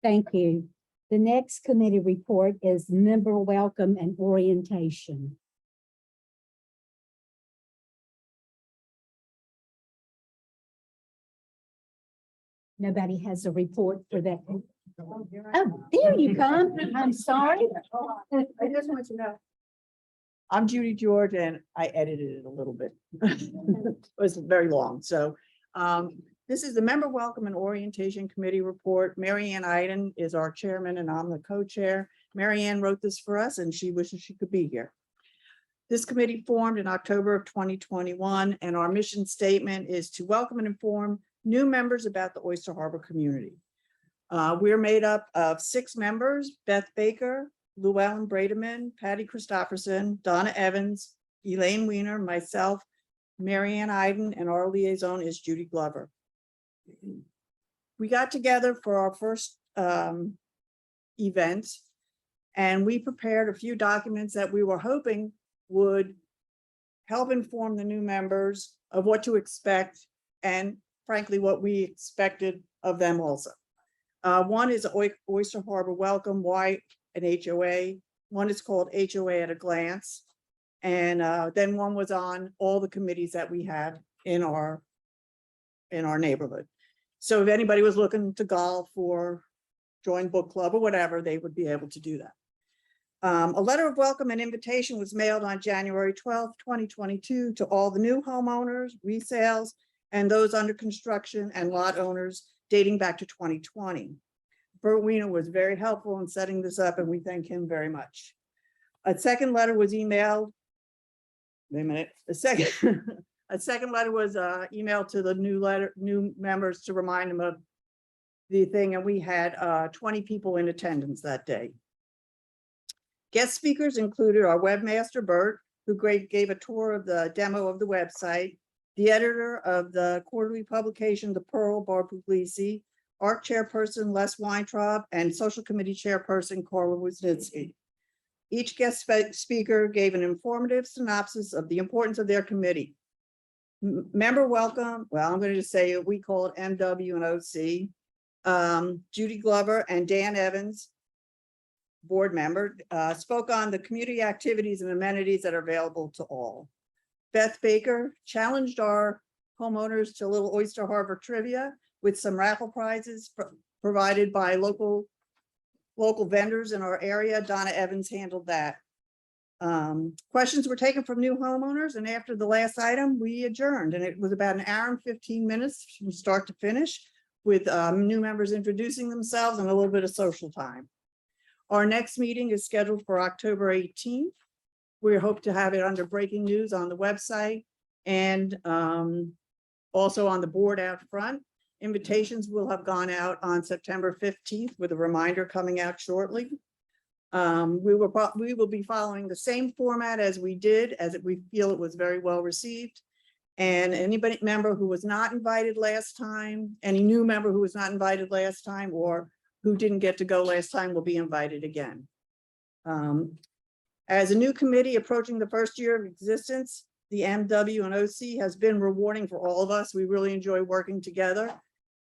Thank you. The next committee report is member welcome and orientation. Nobody has a report for that. Oh, there you come. I'm sorry. I just want to know. I'm Judy George, and I edited it a little bit. It was very long. So this is the Member Welcome and Orientation Committee report. Mary Ann Iden is our chairman, and I'm the co-chair. Mary Ann wrote this for us, and she wishes she could be here. This committee formed in October of 2021, and our mission statement is to welcome and inform new members about the Oyster Harbour community. We're made up of 6 members: Beth Baker, Llewellyn Brademan, Patty Christopherson, Donna Evans, Elaine Weiner, myself, Mary Ann Iden, and our liaison is Judy Glover. We got together for our first event. And we prepared a few documents that we were hoping would help inform the new members of what to expect and frankly, what we expected of them also. One is Oyster Harbour Welcome, why an HOA. One is called HOA at a Glance. And then one was on all the committees that we have in our neighborhood. So if anybody was looking to golf or join book club or whatever, they would be able to do that. A letter of welcome and invitation was mailed on January 12th, 2022 to all the new homeowners, resales, and those under construction and lot owners dating back to 2020. Bert Weiner was very helpful in setting this up and we thank him very much. A second letter was emailed. Wait a minute, a second letter was emailed to the new members to remind them of the thing, and we had 20 people in attendance that day. Guest speakers included our webmaster, Bert, who gave a tour of the demo of the website, the editor of the quarterly publication, The Pearl, Barb Puglisi, ARC chairperson, Les Weintraub, and social committee chairperson, Carla Wisniewski. Each guest speaker gave an informative synopsis of the importance of their committee. Member welcome, well, I'm going to just say we call it MW and OC. Judy Glover and Dan Evans, board member, spoke on the community activities and amenities that are available to all. Beth Baker challenged our homeowners to a little Oyster Harbour trivia with some raffle prizes provided by local vendors in our area. Donna Evans handled that. Questions were taken from new homeowners, and after the last item, we adjourned, and it was about an hour and 15 minutes from start to finish with new members introducing themselves and a little bit of social time. Our next meeting is scheduled for October 18th. We hope to have it under breaking news on the website and also on the board out front. Invitations will have gone out on September 15th with a reminder coming out shortly. We will be following the same format as we did, we feel it was very well received. And anybody member who was not invited last time, any new member who was not invited last time or who didn't get to go last time will be invited again. As a new committee approaching the first year of existence, the MW and OC has been rewarding for all of us. We really enjoy working together.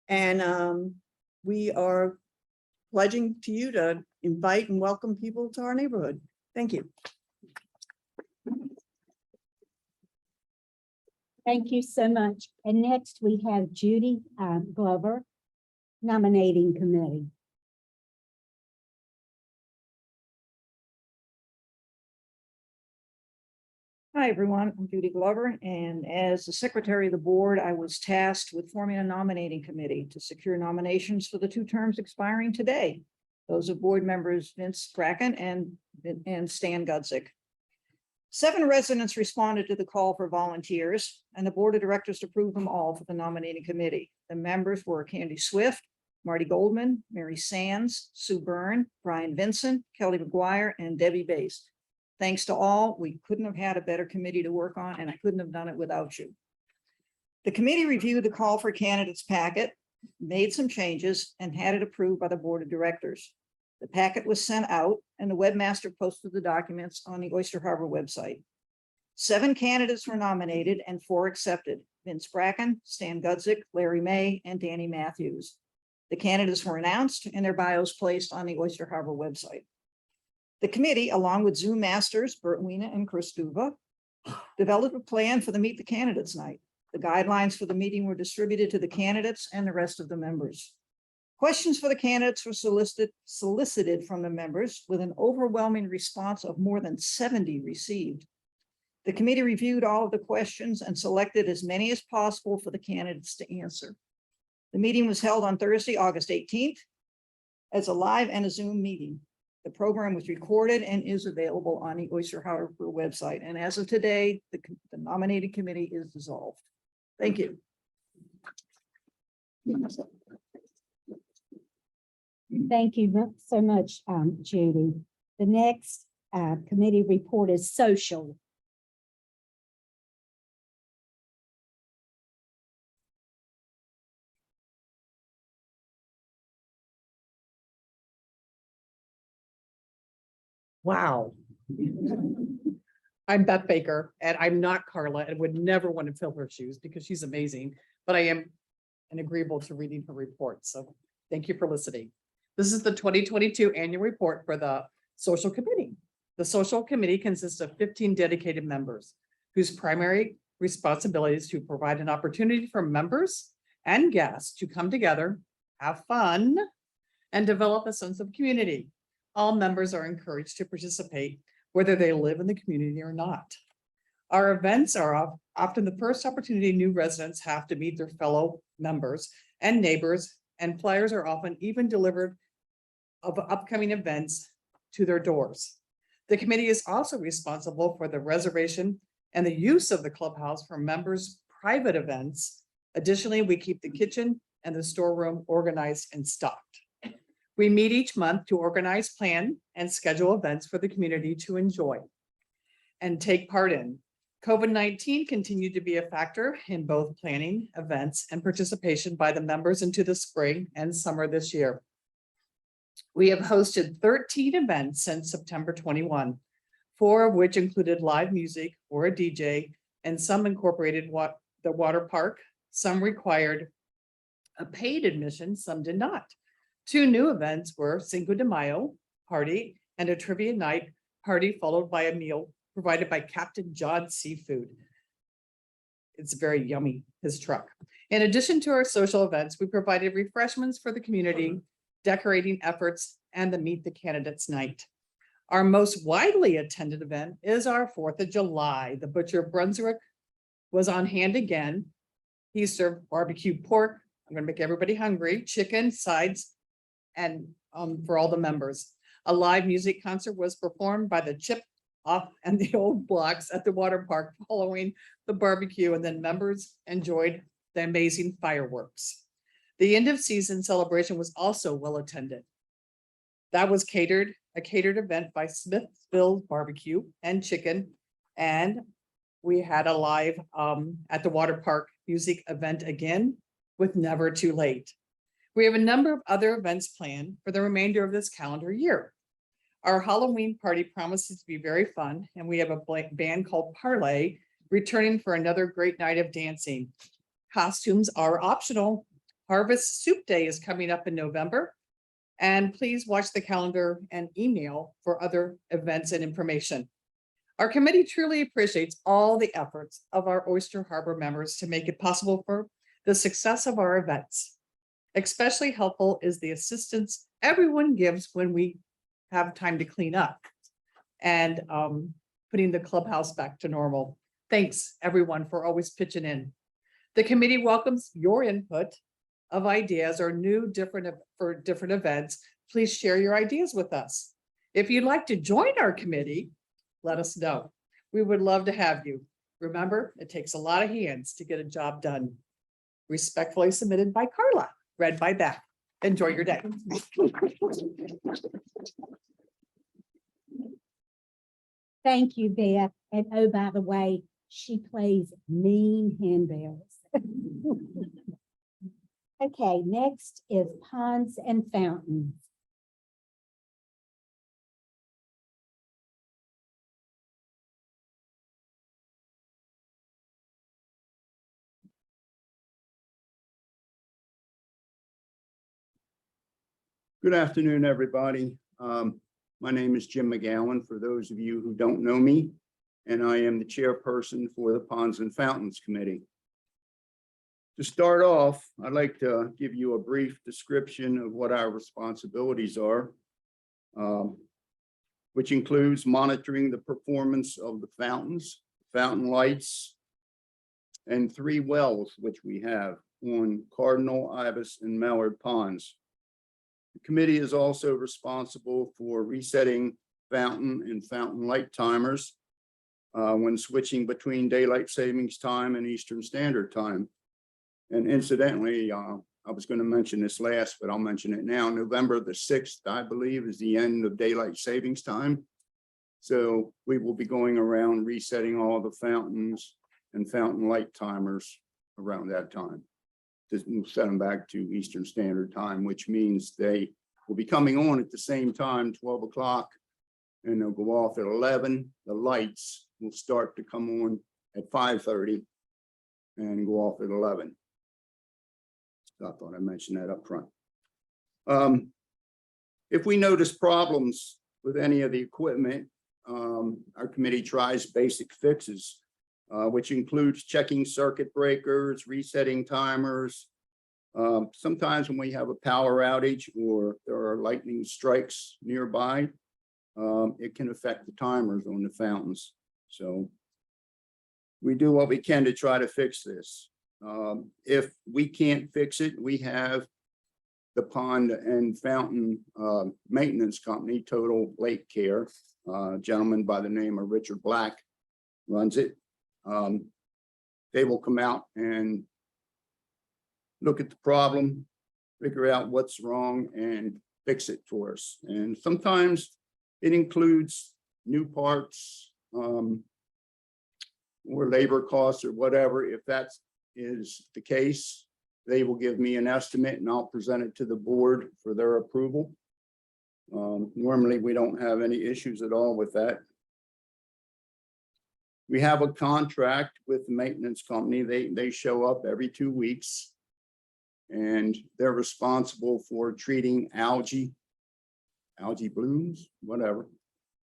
And we are pledging to you to invite and welcome people to our neighborhood. Thank you. Thank you so much. And next we have Judy Glover, nominating committee. Hi, everyone. I'm Judy Glover, and as the secretary of the board, I was tasked with forming a nominating committee to secure nominations for the 2 terms expiring today. Those are board members Vince Bracken and Stan Gudzik. 7 residents responded to the call for volunteers, and the board of directors approved them all for the nominating committee. The members were Candy Swift, Marty Goldman, Mary Sands, Sue Byrne, Brian Vincent, Kelly McGuire, and Debbie Bass. Thanks to all, we couldn't have had a better committee to work on, and I couldn't have done it without you. The committee reviewed the call for candidates packet, made some changes, and had it approved by the board of directors. The packet was sent out, and the webmaster posted the documents on the Oyster Harbour website. 7 candidates were nominated and 4 accepted: Vince Bracken, Stan Gudzik, Larry May, and Danny Matthews. The candidates were announced and their bios placed on the Oyster Harbour website. The committee, along with Zoom masters Bert Weiner and Chris Duva, developed a plan for the Meet the Candidates night. The guidelines for the meeting were distributed to the candidates and the rest of the members. Questions for the candidates were solicited from the members, with an overwhelming response of more than 70 received. The committee reviewed all of the questions and selected as many as possible for the candidates to answer. The meeting was held on Thursday, August 18th, as a live and a Zoom meeting. The program was recorded and is available on the Oyster Harbour website. And as of today, the nominating committee is dissolved. Thank you. Thank you so much, Judy. The next committee report is social. Wow. I'm Beth Baker and I'm not Carla and would never want to fill her shoes because she's amazing, but I am and agreeable to reading her report. So thank you for listening. This is the 2022 annual report for the Social Committee. The Social Committee consists of 15 dedicated members whose primary responsibility is to provide an opportunity for members and guests to come together, have fun, and develop a sense of community. All members are encouraged to participate, whether they live in the community or not. Our events are often the first opportunity new residents have to meet their fellow members and neighbors, and flyers are often even delivered of upcoming events to their doors. The committee is also responsible for the reservation and the use of the clubhouse for members' private events. Additionally, we keep the kitchen and the storeroom organized and stocked. We meet each month to organize, plan, and schedule events for the community to enjoy and take part in. COVID-19 continued to be a factor in both planning, events, and participation by the members into the spring and summer this year. We have hosted 13 events since September 21, 4 of which included live music or a DJ, and some incorporated the water park. Some required a paid admission, some did not. 2 new events were Cinco de Mayo party and a trivia night party, followed by a meal provided by Captain John Seafood. It's very yummy, his truck. In addition to our social events, we provided refreshments for the community, decorating efforts, and the Meet the Candidates night. Our most widely attended event is our 4th of July. The Butcher of Brunswick was on hand again. He served barbecue pork. I'm gonna make everybody hungry, chicken, sides, and for all the members. A live music concert was performed by the Chip Off and the Old Blocks at the water park following the barbecue, and then members enjoyed the amazing fireworks. The end of season celebration was also well attended. That was a catered event by Smithville Barbecue and Chicken. And we had a live at the water park music event again with Never Too Late. We have a number of other events planned for the remainder of this calendar year. Our Halloween party promises to be very fun, and we have a band called Parlay returning for another great night of dancing. Costumes are optional. Harvest Soup Day is coming up in November, and please watch the calendar and email for other events and information. Our committee truly appreciates all the efforts of our Oyster Harbour members to make it possible for the success of our events. Especially helpful is the assistance everyone gives when we have time to clean up and putting the clubhouse back to normal. Thanks everyone for always pitching in. The committee welcomes your input of ideas or different events. Please share your ideas with us. If you'd like to join our committee, let us know. We would love to have you. Remember, it takes a lot of hands to get a job done. Respectfully submitted by Carla, read by Beth. Enjoy your day. Thank you, Beth. And oh, by the way, she plays mean handbells. Okay, next is ponds and fountains. Good afternoon, everybody. My name is Jim McGowan, for those of you who don't know me, and I am the chairperson for the Ponds and Fountains Committee. To start off, I'd like to give you a brief description of what our responsibilities are, which includes monitoring the performance of the fountains, fountain lights, and 3 wells, which we have on Cardinal, Ibis, and Mallard Ponds. The committee is also responsible for resetting fountain and fountain light timers when switching between daylight savings time and Eastern Standard Time. And incidentally, I was going to mention this last, but I'll mention it now. November the 6th, I believe, is the end of daylight savings time. So we will be going around resetting all the fountains and fountain light timers around that time to set them back to Eastern Standard Time, which means they will be coming on at the same time, 12 o'clock and they'll go off at 11. The lights will start to come on at 5:30 and go off at 11. So I thought I mentioned that up front. If we notice problems with any of the equipment, our committee tries basic fixes, which includes checking circuit breakers, resetting timers. Sometimes when we have a power outage or there are lightning strikes nearby, it can affect the timers on the fountains. So we do what we can to try to fix this. If we can't fix it, we have the pond and fountain maintenance company, Total Lake Care. A gentleman by the name of Richard Black runs it. They will come out and look at the problem, figure out what's wrong, and fix it for us. And sometimes it includes new parts or labor costs or whatever. If that is the case, they will give me an estimate and I'll present it to the board for their approval. Normally, we don't have any issues at all with that. We have a contract with the maintenance company. They show up every 2 weeks and they're responsible for treating algae blooms, whatever,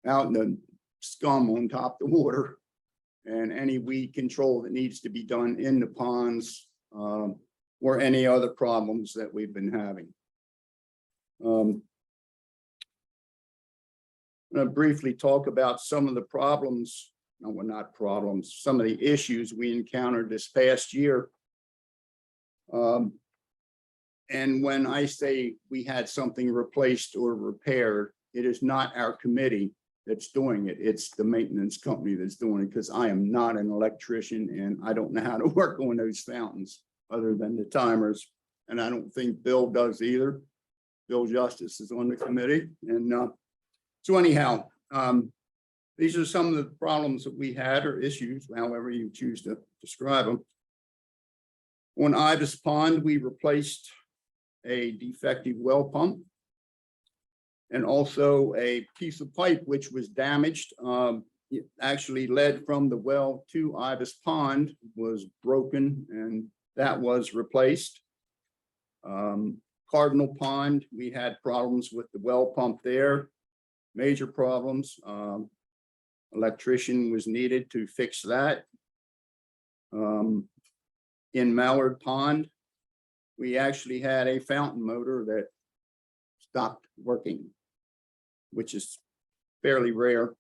out in the scum on top of the water, and any weed control that needs to be done in the ponds, or any other problems that we've been having. I'm going to briefly talk about some of the problems, no, well, not problems, some of the issues we encountered this past year. And when I say we had something replaced or repaired, it is not our committee that's doing it. It's the maintenance company that's doing it, because I am not an electrician and I don't know how to work on those fountains other than the timers. And I don't think Bill does either. Bill Justice is on the committee. And so anyhow, these are some of the problems that we had, or issues, however you choose to describe them. On Ibis Pond, we replaced a defective well pump and also a piece of pipe which was damaged. It actually led from the well to Ibis Pond, was broken, and that was replaced. Cardinal Pond, we had problems with the well pump there, major problems. Electrician was needed to fix that. In Mallard Pond, we actually had a fountain motor that stopped working, which is fairly rare.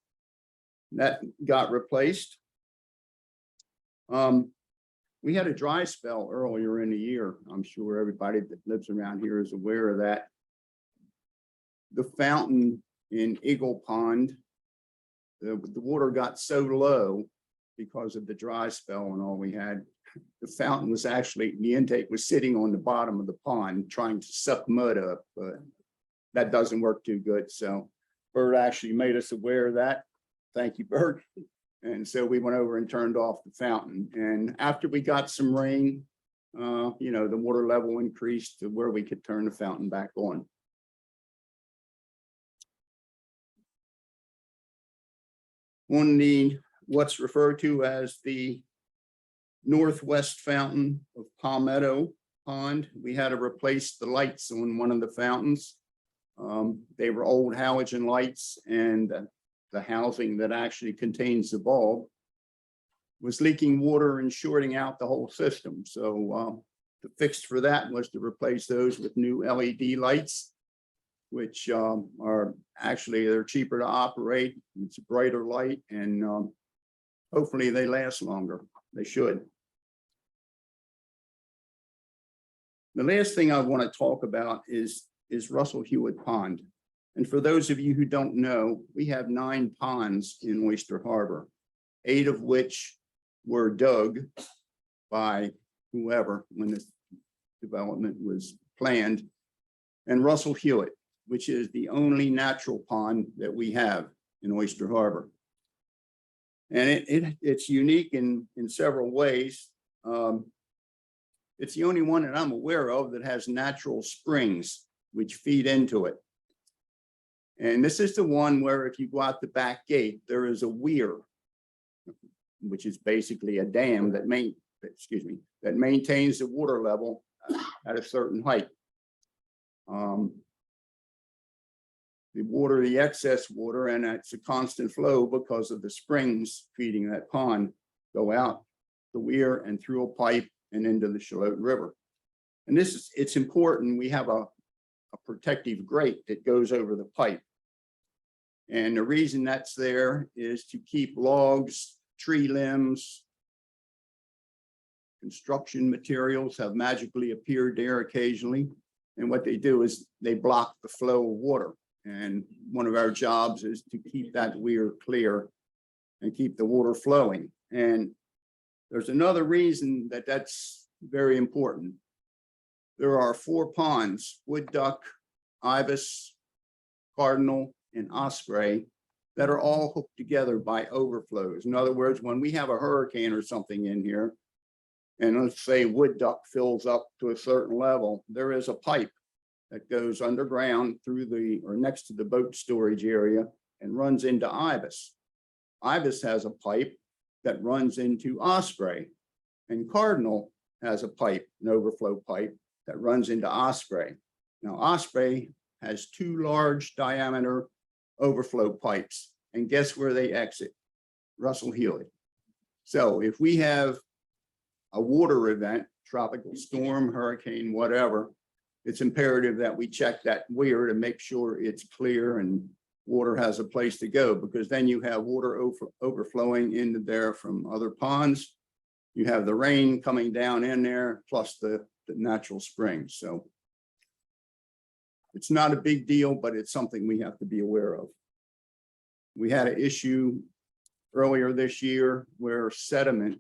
That got replaced. We had a dry spell earlier in the year. I'm sure everybody that lives around here is aware of that. The fountain in Eagle Pond, the water got so low because of the dry spell and all we had. The fountain was actually, the intake was sitting on the bottom of the pond trying to suck mud up, but that doesn't work too good. So Bert actually made us aware of that. Thank you, Bert. And so we went over and turned off the fountain. And after we got some rain, the water level increased to where we could turn the fountain back on. On the what's referred to as the northwest fountain of Palmetto Pond, we had to replace the lights on one of the fountains. They were old halogen lights, and the housing that actually contains the bulb was leaking water and shorting out the whole system. So the fix for that was to replace those with new LED lights, which are actually, they're cheaper to operate. It's a brighter light, and hopefully they last longer. They should. The last thing I want to talk about is Russell Hewitt Pond. And for those of you who don't know, we have 9 ponds in Oyster Harbour, 8 of which were dug by whoever when this development was planned, and Russell Hewitt, which is the only natural pond that we have in Oyster Harbour. And it's unique in several ways. It's the only one that I'm aware of that has natural springs which feed into it. And this is the one where if you go out the back gate, there is a weir, which is basically a dam that that maintains the water level at a certain height. The water, the excess water, and it's a constant flow because of the springs feeding that pond, go out the weir and through a pipe and into the Charlotte River. And it's important. We have a protective grate that goes over the pipe. And the reason that's there is to keep logs, tree limbs, construction materials have magically appeared there occasionally. And what they do is they block the flow of water. And one of our jobs is to keep that weir clear and keep the water flowing. And there's another reason that that's very important. There are 4 ponds, wood duck, ibis, cardinal, and osprey, that are all hooked together by overflows. In other words, when we have a hurricane or something in here, and let's say wood duck fills up to a certain level, there is a pipe that goes underground through or next to the boat storage area and runs into ibis. Ibis has a pipe that runs into osprey, and cardinal has a pipe, an overflow pipe that runs into osprey. Now, osprey has 2 large diameter overflow pipes, and guess where they exit? Russell Hewitt. So if we have a water event, tropical storm, hurricane, whatever, it's imperative that we check that weir to make sure it's clear and water has a place to go, because then you have water overflowing into there from other ponds. You have the rain coming down in there, plus the natural springs. So it's not a big deal, but it's something we have to be aware of. We had an issue earlier this year where sediment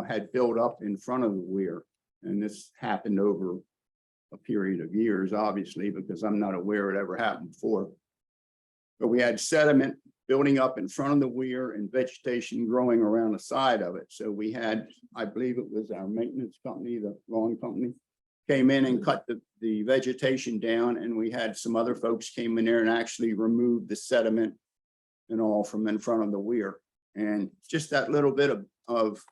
had built up in front of the weir. And this happened over a period of years, obviously, because I'm not aware it ever happened before. But we had sediment building up in front of the weir and vegetation growing around the side of it. So we had, I believe it was our maintenance company, the lawn company, came in and cut the vegetation down, and we had some other folks came in there and actually removed the sediment and all from in front of the weir. And just that little bit of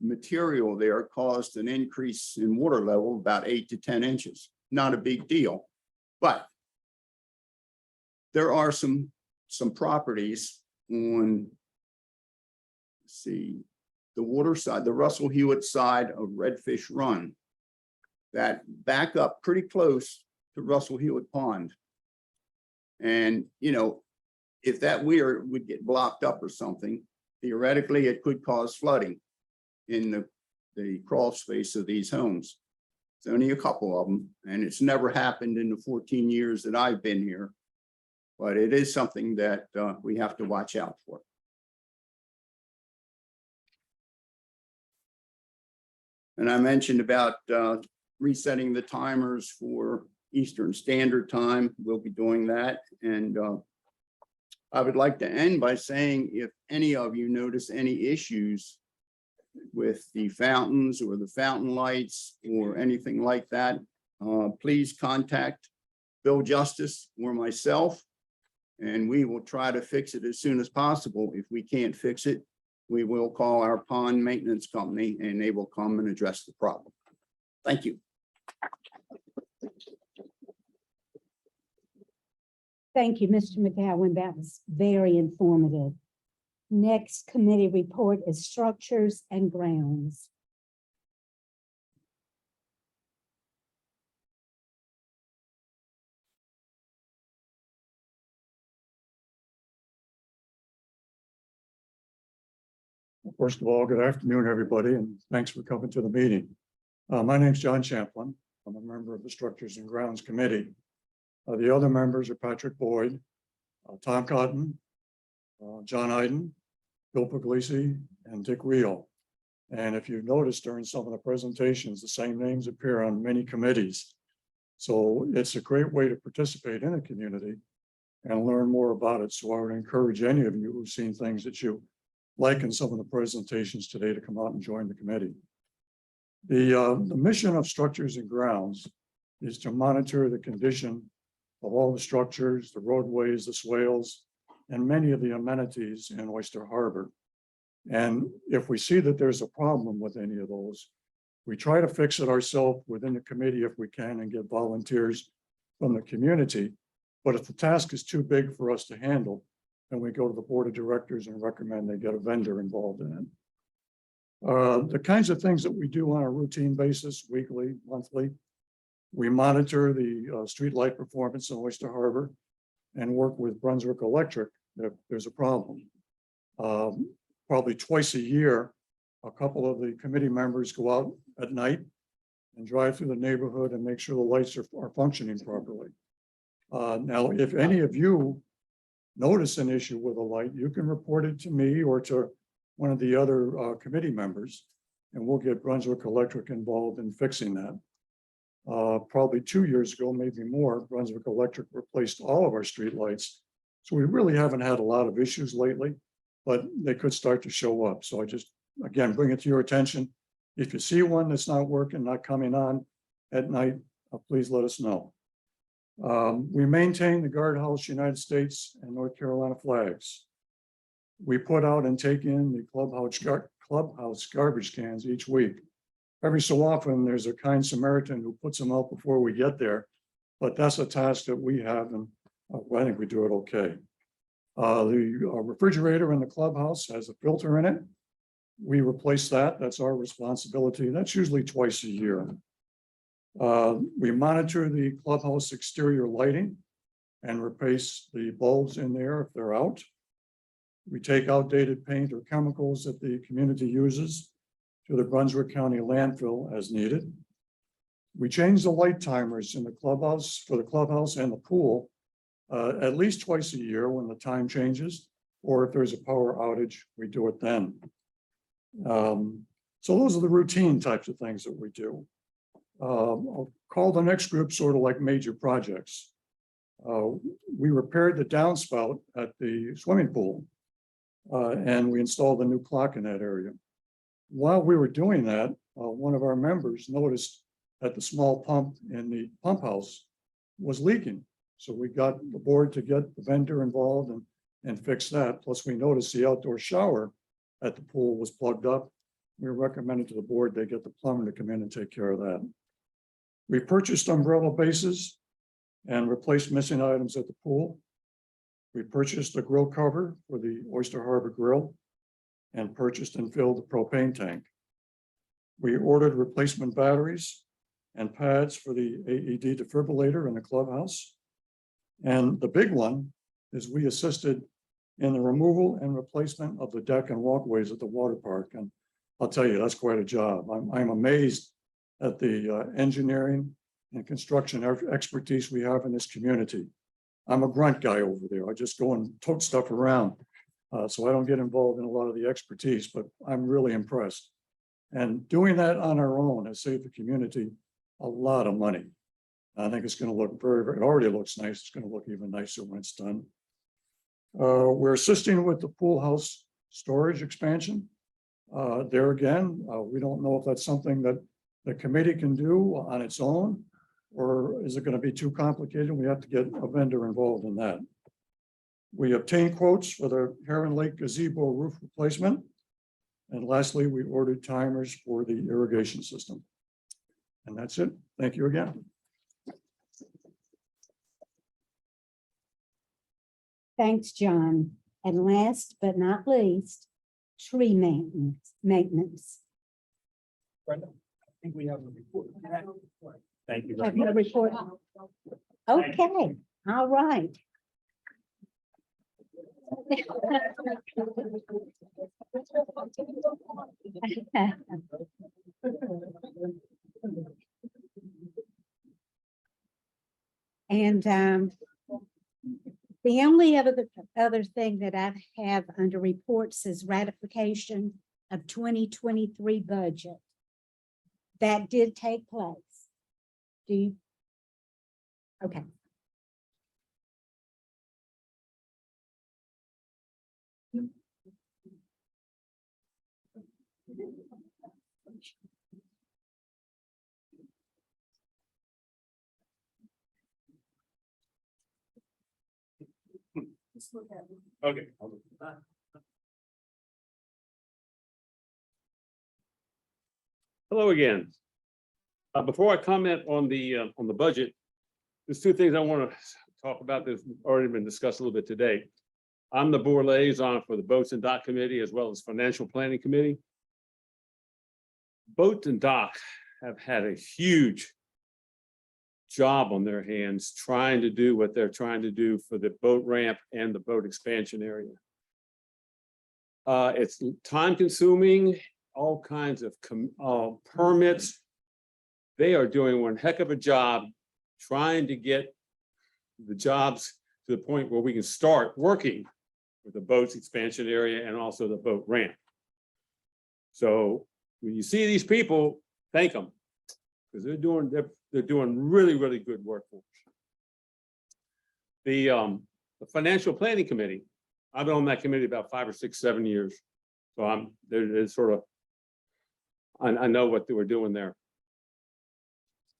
material there caused an increase in water level about 8 to 10 inches. Not a big deal, but there are some properties on, let's see, the water side, the Russell Hewitt side of Redfish Run, that back up pretty close to Russell Hewitt Pond. And, you know, if that weir would get blocked up or something, theoretically, it could cause flooding in the crawl space of these homes. It's only a couple of them, and it's never happened in the 14 years that I've been here. But it is something that we have to watch out for. And I mentioned about resetting the timers for Eastern Standard Time. We'll be doing that. And I would like to end by saying, if any of you notice any issues with the fountains or the fountain lights or anything like that, please contact Bill Justice or myself, and we will try to fix it as soon as possible. If we can't fix it, we will call our pond maintenance company and they will come and address the problem. Thank you. Thank you, Mr. McGowan. That was very informative. Next committee report is Structures and Grounds. First of all, good afternoon, everybody, and thanks for coming to the meeting. My name's John Champlin. I'm a member of the Structures and Grounds Committee. The other members are Patrick Boyd, Tom Cotton, John Iden, Bill Puglisi, and Dick Reel. And if you noticed during some of the presentations, the same names appear on many committees. So it's a great way to participate in a community and learn more about it. So I would encourage any of you who've seen things that you like in some of the presentations today to come out and join the committee. The mission of Structures and Grounds is to monitor the condition of all the structures, the roadways, the swales, and many of the amenities in Oyster Harbor. And if we see that there's a problem with any of those, we try to fix it ourselves within the committee if we can and get volunteers from the community. But if the task is too big for us to handle, then we go to the board of directors and recommend they get a vendor involved in it. The kinds of things that we do on a routine basis, weekly, monthly, we monitor the street light performance in Oyster Harbor and work with Brunswick Electric if there's a problem. Probably twice a year, a couple of the committee members go out at night and drive through the neighborhood and make sure the lights are functioning properly. Now, if any of you notice an issue with a light, you can report it to me or to one of the other committee members, and we'll get Brunswick Electric involved in fixing that. Probably 2 years ago, maybe more, Brunswick Electric replaced all of our streetlights. So we really haven't had a lot of issues lately, but they could start to show up. So I just, again, bring it to your attention. If you see one that's not working, not coming on at night, please let us know. We maintain the Guardhouse United States and North Carolina flags. We put out and take in the clubhouse garbage cans each week. Every so often, there's a kind Samaritan who puts them out before we get there, but that's a task that we have, and I think we do it okay. The refrigerator in the clubhouse has a filter in it. We replace that. That's our responsibility. That's usually twice a year. We monitor the clubhouse exterior lighting and replace the bulbs in there if they're out. We take outdated paint or chemicals that the community uses to the Brunswick County landfill as needed. We change the light timers in the clubhouse for the clubhouse and the pool at least twice a year when the time changes, or if there's a power outage, we do it then. So those are the routine types of things that we do. I'll call the next group sort of like major projects. We repaired the downspout at the swimming pool, and we installed a new clock in that area. While we were doing that, one of our members noticed that the small pump in the pump house was leaking. So we got the board to get the vendor involved and fix that. Plus, we noticed the outdoor shower at the pool was plugged up. We recommended to the board they get the plumber to come in and take care of that. We purchased umbrella bases and replaced missing items at the pool. We purchased a grill cover for the Oyster Harbor Grill and purchased and filled the propane tank. We ordered replacement batteries and pads for the AED defibrillator in the clubhouse. And the big one is we assisted in the removal and replacement of the deck and walkways at the water park. And I'll tell you, that's quite a job. I'm amazed at the engineering and construction expertise we have in this community. I'm a grunt guy over there. I just go and tote stuff around. So I don't get involved in a lot of the expertise, but I'm really impressed. And doing that on our own has saved the community a lot of money. I think it's going to look it already looks nice. It's going to look even nicer when it's done. We're assisting with the pool house storage expansion. There again, we don't know if that's something that the committee can do on its own, or is it going to be too complicated? We have to get a vendor involved in that. We obtained quotes for the Heron Lake gazebo roof replacement. And lastly, we ordered timers for the irrigation system. And that's it. Thank you again. Thanks, John. And last but not least, tree maintenance. Brenda, I think we have a report. Thank you. Have you a report? Okay, all right. And the only other thing that I have under reports is ratification of 2023 budget. That did take place. Do you? Okay. Okay. Hello again. Before I comment on the budget, there's two things I want to talk about that's already been discussed a little bit today. I'm the board liaison for the Boats and Dock Committee as well as Financial Planning Committee. Boat and Dock have had a huge job on their hands trying to do what they're trying to do for the boat ramp and the boat expansion area. It's time consuming, all kinds of permits. They are doing one heck of a job trying to get the jobs to the point where we can start working with the boats expansion area and also the boat ramp. So when you see these people, thank them, because they're doing really, really good work for us. The Financial Planning Committee, I've been on that committee about 5 or 6, 7 years. So there's sort of, I know what they were doing there.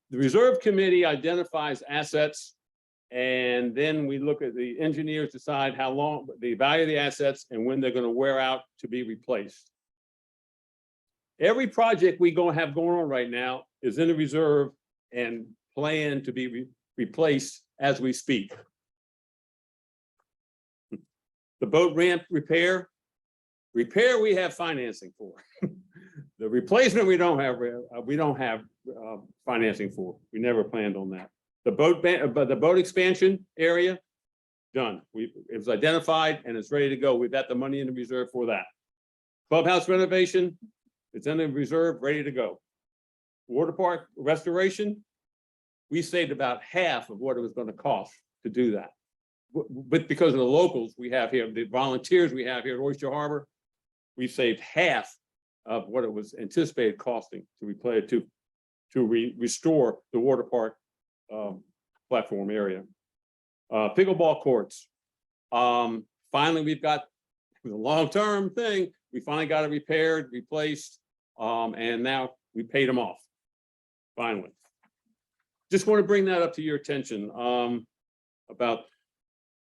The Reserve Committee identifies assets, and then we look at the engineers decide how long, the value of the assets and when they're going to wear out to be replaced. Every project we have going on right now is in the reserve and planned to be replaced as we speak. The boat ramp repair we have financing for. The replacement we don't have financing for. We never planned on that. The boat expansion area, done. It was identified and it's ready to go. We've got the money in the reserve for that. Clubhouse renovation, it's in the reserve, ready to go. Water park restoration, we saved about half of what it was going to cost to do that. But because of the locals we have here, the volunteers we have here at Oyster Harbor, we saved half of what it was anticipated costing to replace to restore the water park platform area. Pickleball courts. Finally, we've got the long-term thing. We finally got it repaired, replaced, and now we paid them off. Finally. Just want to bring that up to your attention about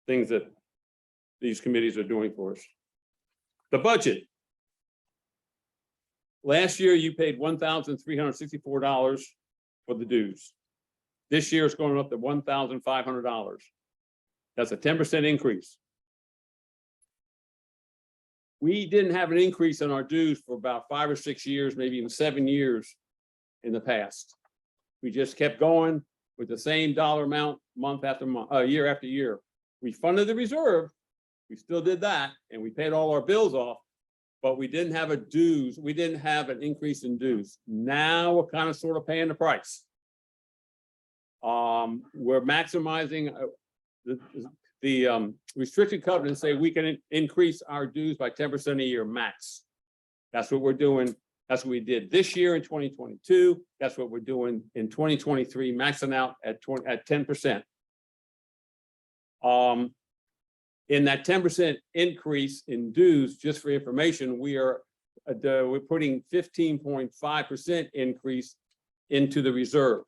things that these committees are doing for us. The budget. Last year, you paid $1,364 for the dues. This year, it's going up to $1,500. That's a 10% increase. We didn't have an increase in our dues for about 5 or 6 years, maybe even 7 years in the past. We just kept going with the same dollar amount month after month, year after year. We funded the reserve, we still did that, and we paid all our bills off, but we didn't have we didn't have an increase in dues. Now we're kind of sort of paying the price. We're maximizing the restricted covenants say we can increase our dues by 10% a year max. That's what we're doing. That's what we did this year in 2022. That's what we're doing in 2023, maxing out at 10%. In that 10% increase in dues, just for information, we're putting 15.5% increase into the reserve.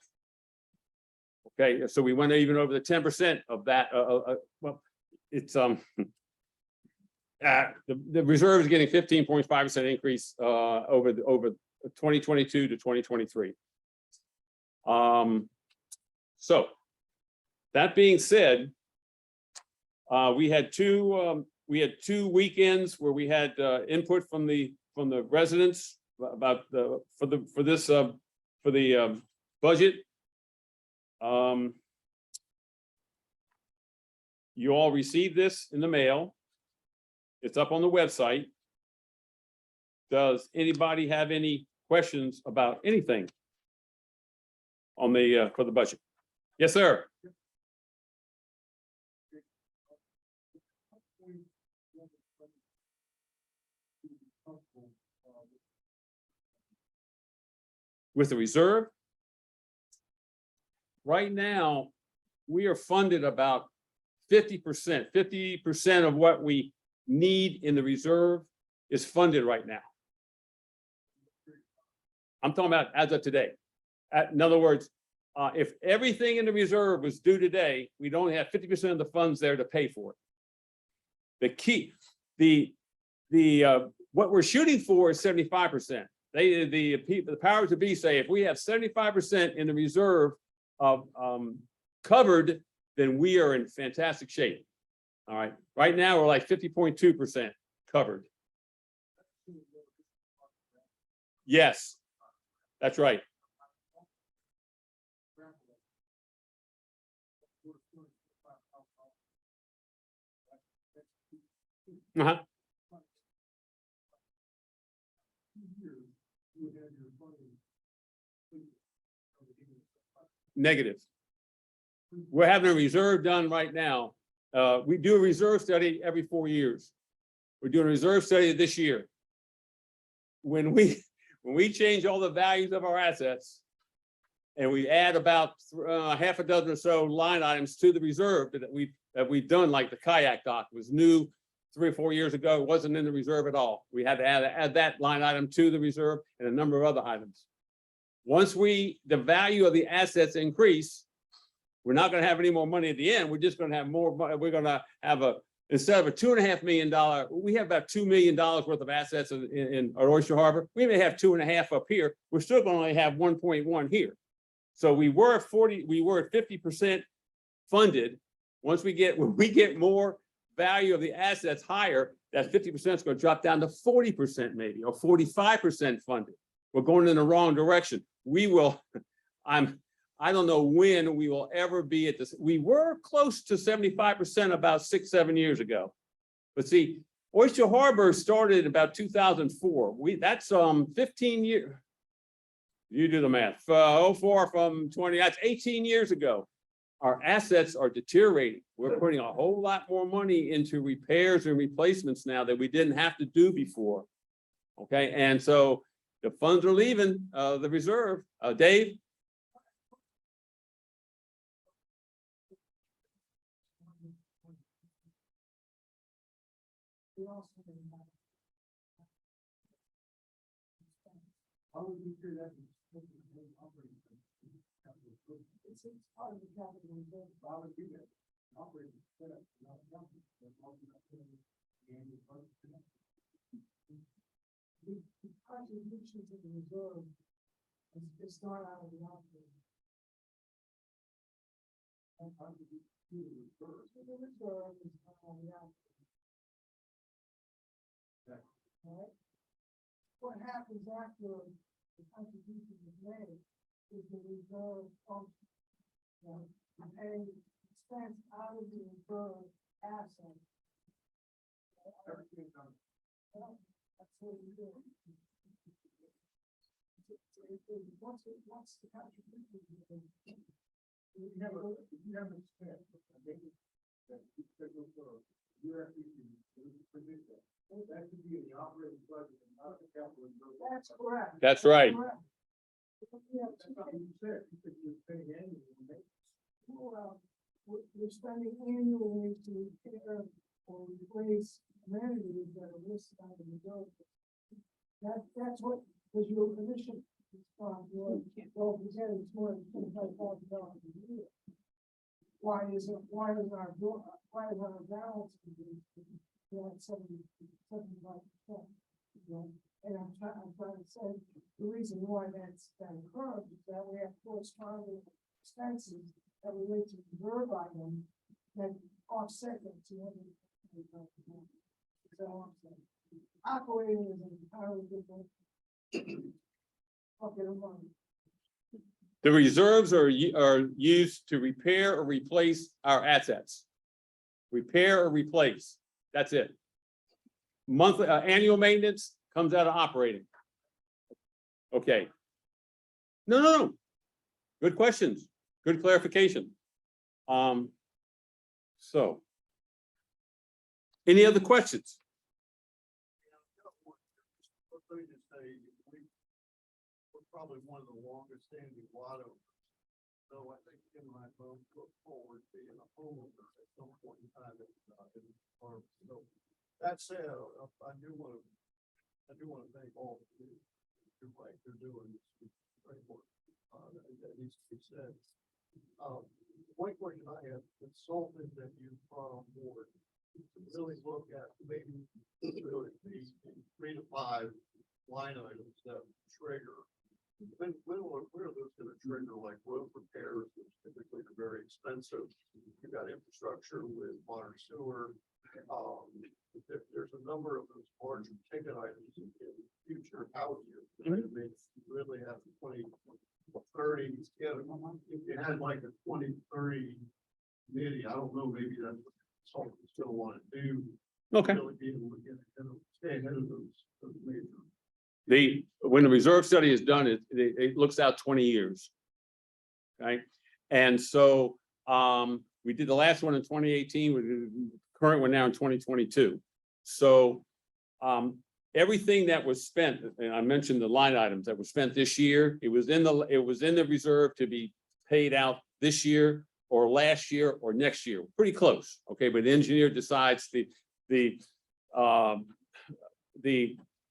Okay, so we went even over the 10% of that. Well, it's the reserve is getting 15.5% increase over 2022 to 2023. So that being said, we had two weekends where we had input from the residents about the budget. You all received this in the mail. It's up on the website. Does anybody have any questions about anything on the for the budget? Yes, sir. With the reserve, right now, we are funded about 50%. 50% of what we need in the reserve is funded right now. I'm talking about as of today. In other words, if everything in the reserve was due today, we'd only have 50% of the funds there to pay for it. The key, what we're shooting for is 75%. The powers to be say, if we have 75% in the reserve of covered, then we are in fantastic shape. All right, right now, we're like 50.2% covered. Yes, that's right. Uh-huh. Negative. We're having a reserve done right now. We do a reserve study every 4 years. We're doing a reserve study this year. When we change all the values of our assets and we add about half a dozen or so line items to the reserve that we've done, like the kayak dock was new 3 or 4 years ago, it wasn't in the reserve at all. We had to add that line item to the reserve and a number of other items. Once the value of the assets increase, we're not going to have any more money at the end. We're just going to have more. We're going to have instead of a $2.5 million, we have about $2 million worth of assets in Oyster Harbour. We may have 2.5 up here. We're still going to only have 1.1 here. So we were at 50% funded. When we get more value of the assets higher, that 50% is going to drop down to 40% maybe, or 45% funded. We're going in the wrong direction. We will, I don't know when we will ever be at this. We were close to 75% about 6-7 years ago. But see, Oyster Harbour started in about 2004. That's 15 years. You do the math. 04 from 20, that's 18 years ago. Our assets are deteriorating. We're putting a whole lot more money into repairs and replacements now that we didn't have to do before. Okay, and so the funds are leaving the reserve. Dave? Contributions to the reserve is not out of the operating. The reserve is not out of the operating. Right? What happens after the contribution is made is the reserve function. And expense out of the reserve asset. Everything's done. That's what we do. What's the contribution? You have a spend. That could be in the operating budget and not the capital. That's correct. That's right. Well, we're spending annually to repair or replace amenities that are listed on the reserve. That's what was your initial response. Well, we said it's more than $25,000 a year. Why is our balance at 75%? And I'm trying to say the reason why that occurs is that we have corresponding expenses that relate to reserve items that offset that $225,000. So operating is an entirely different. Okay, The reserves are used to repair or replace our assets. Repair or replace. That's it. Monthly, annual maintenance comes out of operating. Okay. No. Good questions. Good clarification. So. Any other questions? We're probably one of the longest standing lotto. So I think Tim and I both look forward to being a homeowner at some point in time. So that said, I do want to thank all of you. Like they're doing this great work. That needs to be said. One question I have, consultant that you brought on board, really look at maybe really the 3 to 5 line items that trigger. When are those gonna trigger, like road repairs, which typically are very expensive? You've got infrastructure with water, sewer. There's a number of those larger ticket items in future out here. That makes you really have 2030. If you had like a 2030 committee, I don't know, maybe that's what consultants still want to do. Okay. Really be able to get ahead of, stay ahead of those major. When the reserve study is done, it looks out 20 years. Okay, and so we did the last one in 2018, we did the current one now in 2022. So everything that was spent, and I mentioned the line items that were spent this year, it was in the reserve to be paid out this year or last year or next year, pretty close. Okay, but the engineer decides the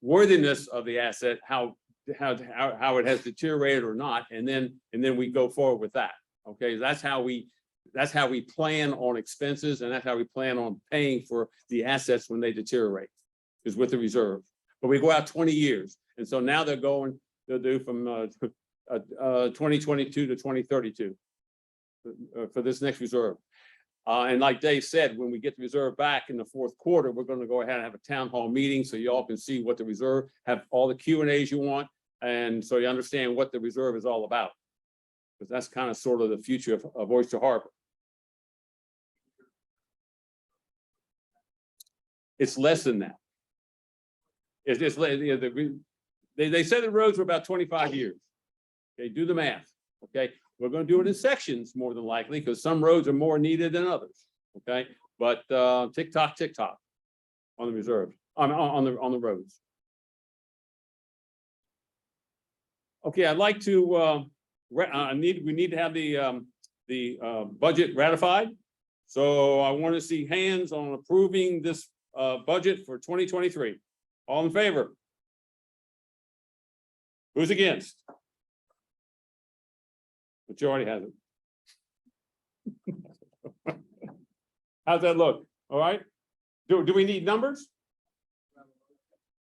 worthiness of the asset, how it has deteriorated or not, and then we go forward with that. Okay, that's how we plan on expenses, and that's how we plan on paying for the assets when they deteriorate, is with the reserve. But we go out 20 years, and so now they'll do from 2022 to 2032 for this next reserve. And like Dave said, when we get the reserve back in the fourth quarter, we're going to go ahead and have a town hall meeting so you all can see what the reserve, have all the Q&As you want, and so you understand what the reserve is all about. Because that's kind of sort of the future of Oyster Harbour. It's less than that. It's just, they said the roads were about 25 years. Okay, do the math. Okay, we're going to do it in sections more than likely because some roads are more needed than others. Okay, but tick tock on the reserve, on the roads. Okay, I'd like to we need to have the budget ratified. So I want to see hands on approving this budget for 2023. All in favor? Who's against? Majority has it. How's that look? All right. Do we need numbers?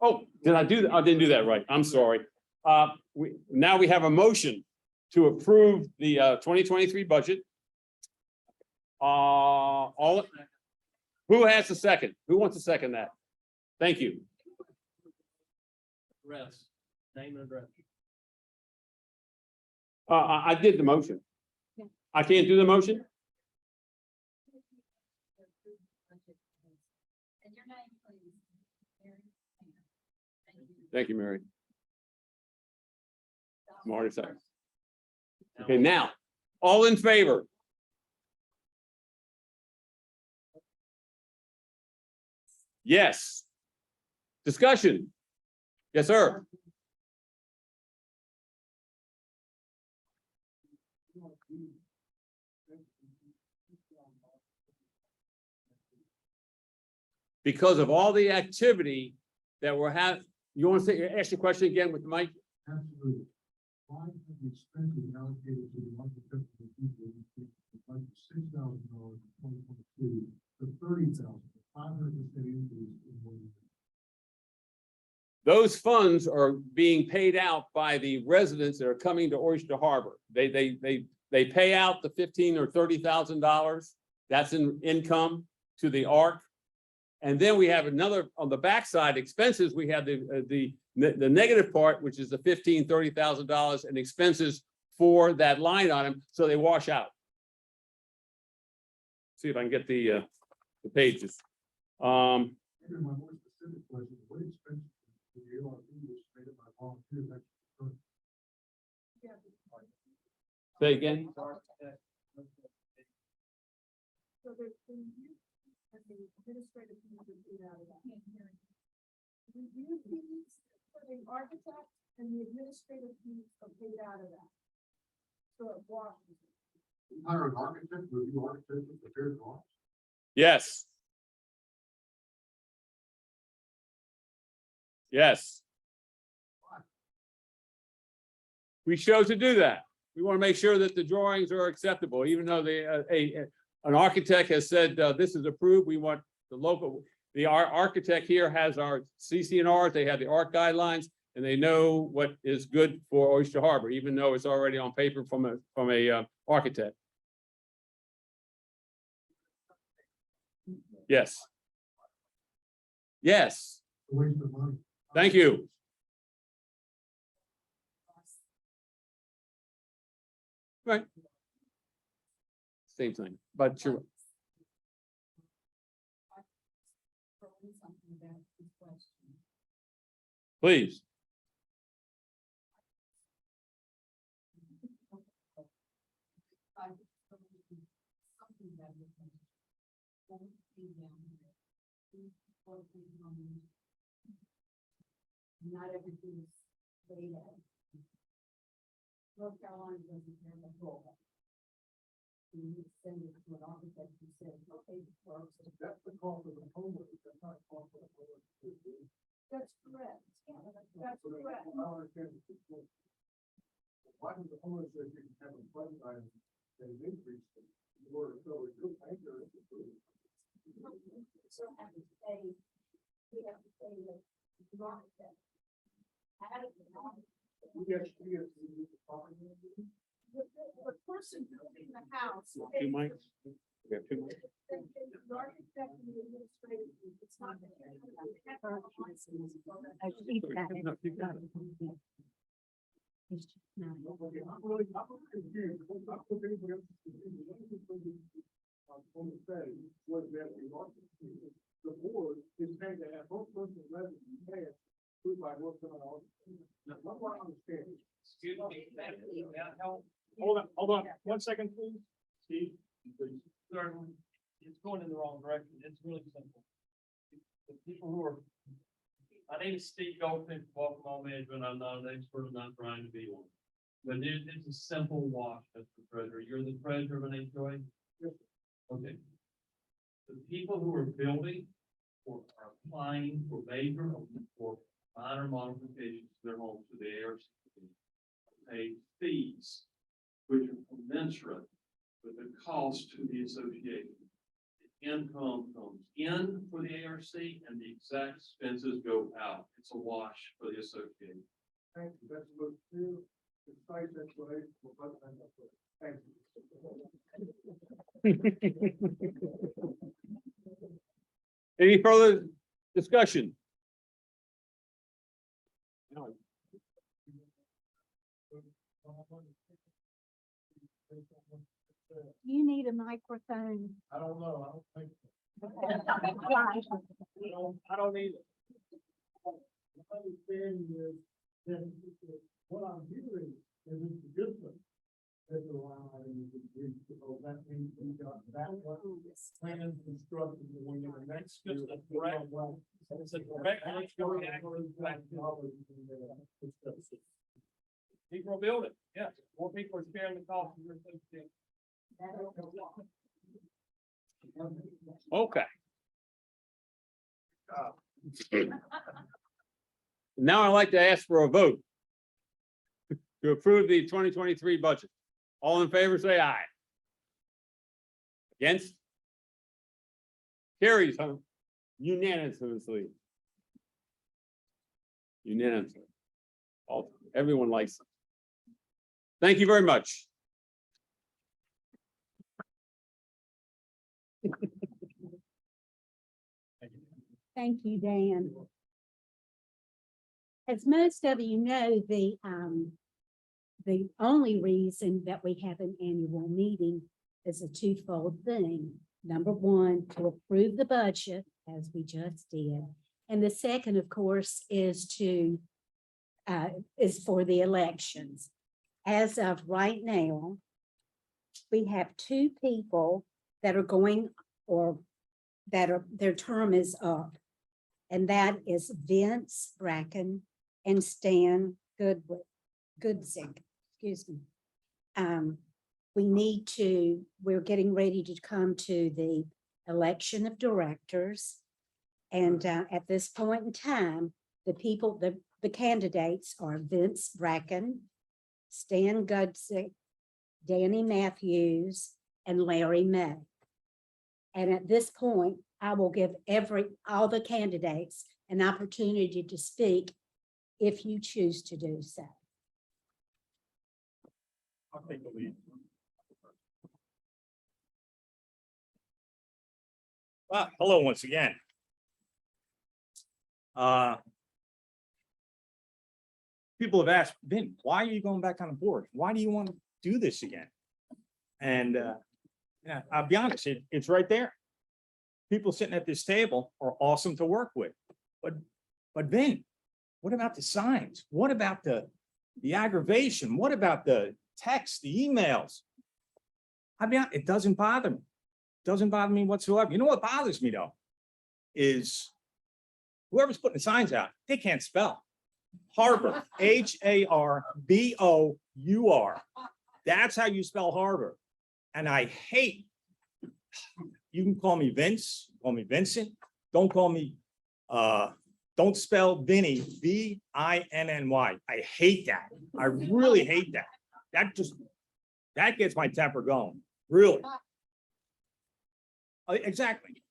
Oh, did I do that? I didn't do that right. I'm sorry. Now we have a motion to approve the 2023 budget. Who has a second? Who wants to second that? Thank you. Name and address. I did the motion. I can't do the motion? Thank you, Mary. Marty, second. Okay, now, all in favor? Yes. Discussion? Yes, sir. Because of all the activity that we're having, you want to say, ask your question again with the mic? Absolutely. Why have the expenses allocated to the architect of the future from $6,000 in 2022 to $30,000, 500% increase in 1 year? Those funds are being paid out by the residents that are coming to Oyster Harbour. They pay out the $15,000 or $30,000. That's in income to the ARC. And then we have another on the backside expenses. We have the negative part, which is the $15,000, $30,000 in expenses for that line item. So they wash out. See if I can get the pages. My more specific question, what expenses do the ARP made up by volunteers? Say again. Administrative fees are paid out of that. Review fees for the architect and the administrative fees are paid out of that. So it washes. Hire an architect, review architecture, prepare drawings. Yes. Yes. We chose to do that. We want to make sure that the drawings are acceptable, even though an architect has said this is approved. We want the local, the architect here has our CCNRs, they have the art guidelines, and they know what is good for Oyster Harbor, even though it's already on paper from a architect. Yes. Yes. Thank you. Right. Same thing, but you're. Please. Not everything is laid out. North Carolina doesn't have a role. You send it to an architect who says, okay, that's the call for the homework. That's not a call for the homework. That's correct. Yeah, that's correct. Why does the homeowner association have a budget item that is increased? In order to cover your anchor. So have to say, we have to say that the architect. The person building the house. Two mics. We have two mics. The architect and the administrator, it's not. No, you got it. The board is saying to have both persons residents pay it. Excuse me. Hold on, 1 second, please. Steve. Sir, it's going in the wrong direction. It's really simple. The people who are, my name is Steve Goldfish, Welcome All Management. I'm not an expert. I'm not trying to be one. But it's a simple wash, Mr. Treasurer. You're the treasurer of an HOA? Okay. The people who are building or are applying for major or minor modifications to their homes to the ARC pay fees, which are commensurate with the cost to the association. The income comes in for the ARC and the exact expenses go out. It's a wash for the association. Thank you. That's what you. It's nice explanation. Thank you. Any further discussion? No. You need a microphone. I don't know. I don't think. I don't need it. My understanding is that what I'm hearing is it's a good thing. That the line item is increased, because that means we got that one plan constructed when the next. It's just a correct- It's a correct. People are building, yes. More people are sharing the cost of your association. Okay. Now I'd like to ask for a vote to approve the 2023 budget. All in favor, say aye. Against? Carries unanimously. Unanimously. Everyone likes them. Thank you very much. Thank you, Dan. As most of you know, the only reason that we have an annual meeting is a twofold thing. Number one, to approve the budget, as we just did. And the second, of course, is for the elections. As of right now, we have two people that are going, or their term is up. And that is Vince Bracken and Stan Goodzig, excuse me. We're getting ready to come to the election of directors. And at this point in time, the candidates are Vince Bracken, Stan Goodzig, Danny Matthews, and Larry May. And at this point, I will give all the candidates an opportunity to speak if you choose to do so. I'll take the lead. Well, hello once again. People have asked, Vin, why are you going back on the board? Why do you want to do this again? And yeah, I'll be honest, it's right there. People sitting at this table are awesome to work with. But Vin, what about the signs? What about the aggravation? What about the text, the emails? I mean, it doesn't bother me. Doesn't bother me whatsoever. You know what bothers me though? Is whoever's putting the signs out, they can't spell. Harbor, Harbor. That's how you spell harbor. And I hate, you can call me Vince, call me Vincent. Don't call me, don't spell Vinny, Vinny. I hate that. I really hate that. That gets my temper going, really. Exactly.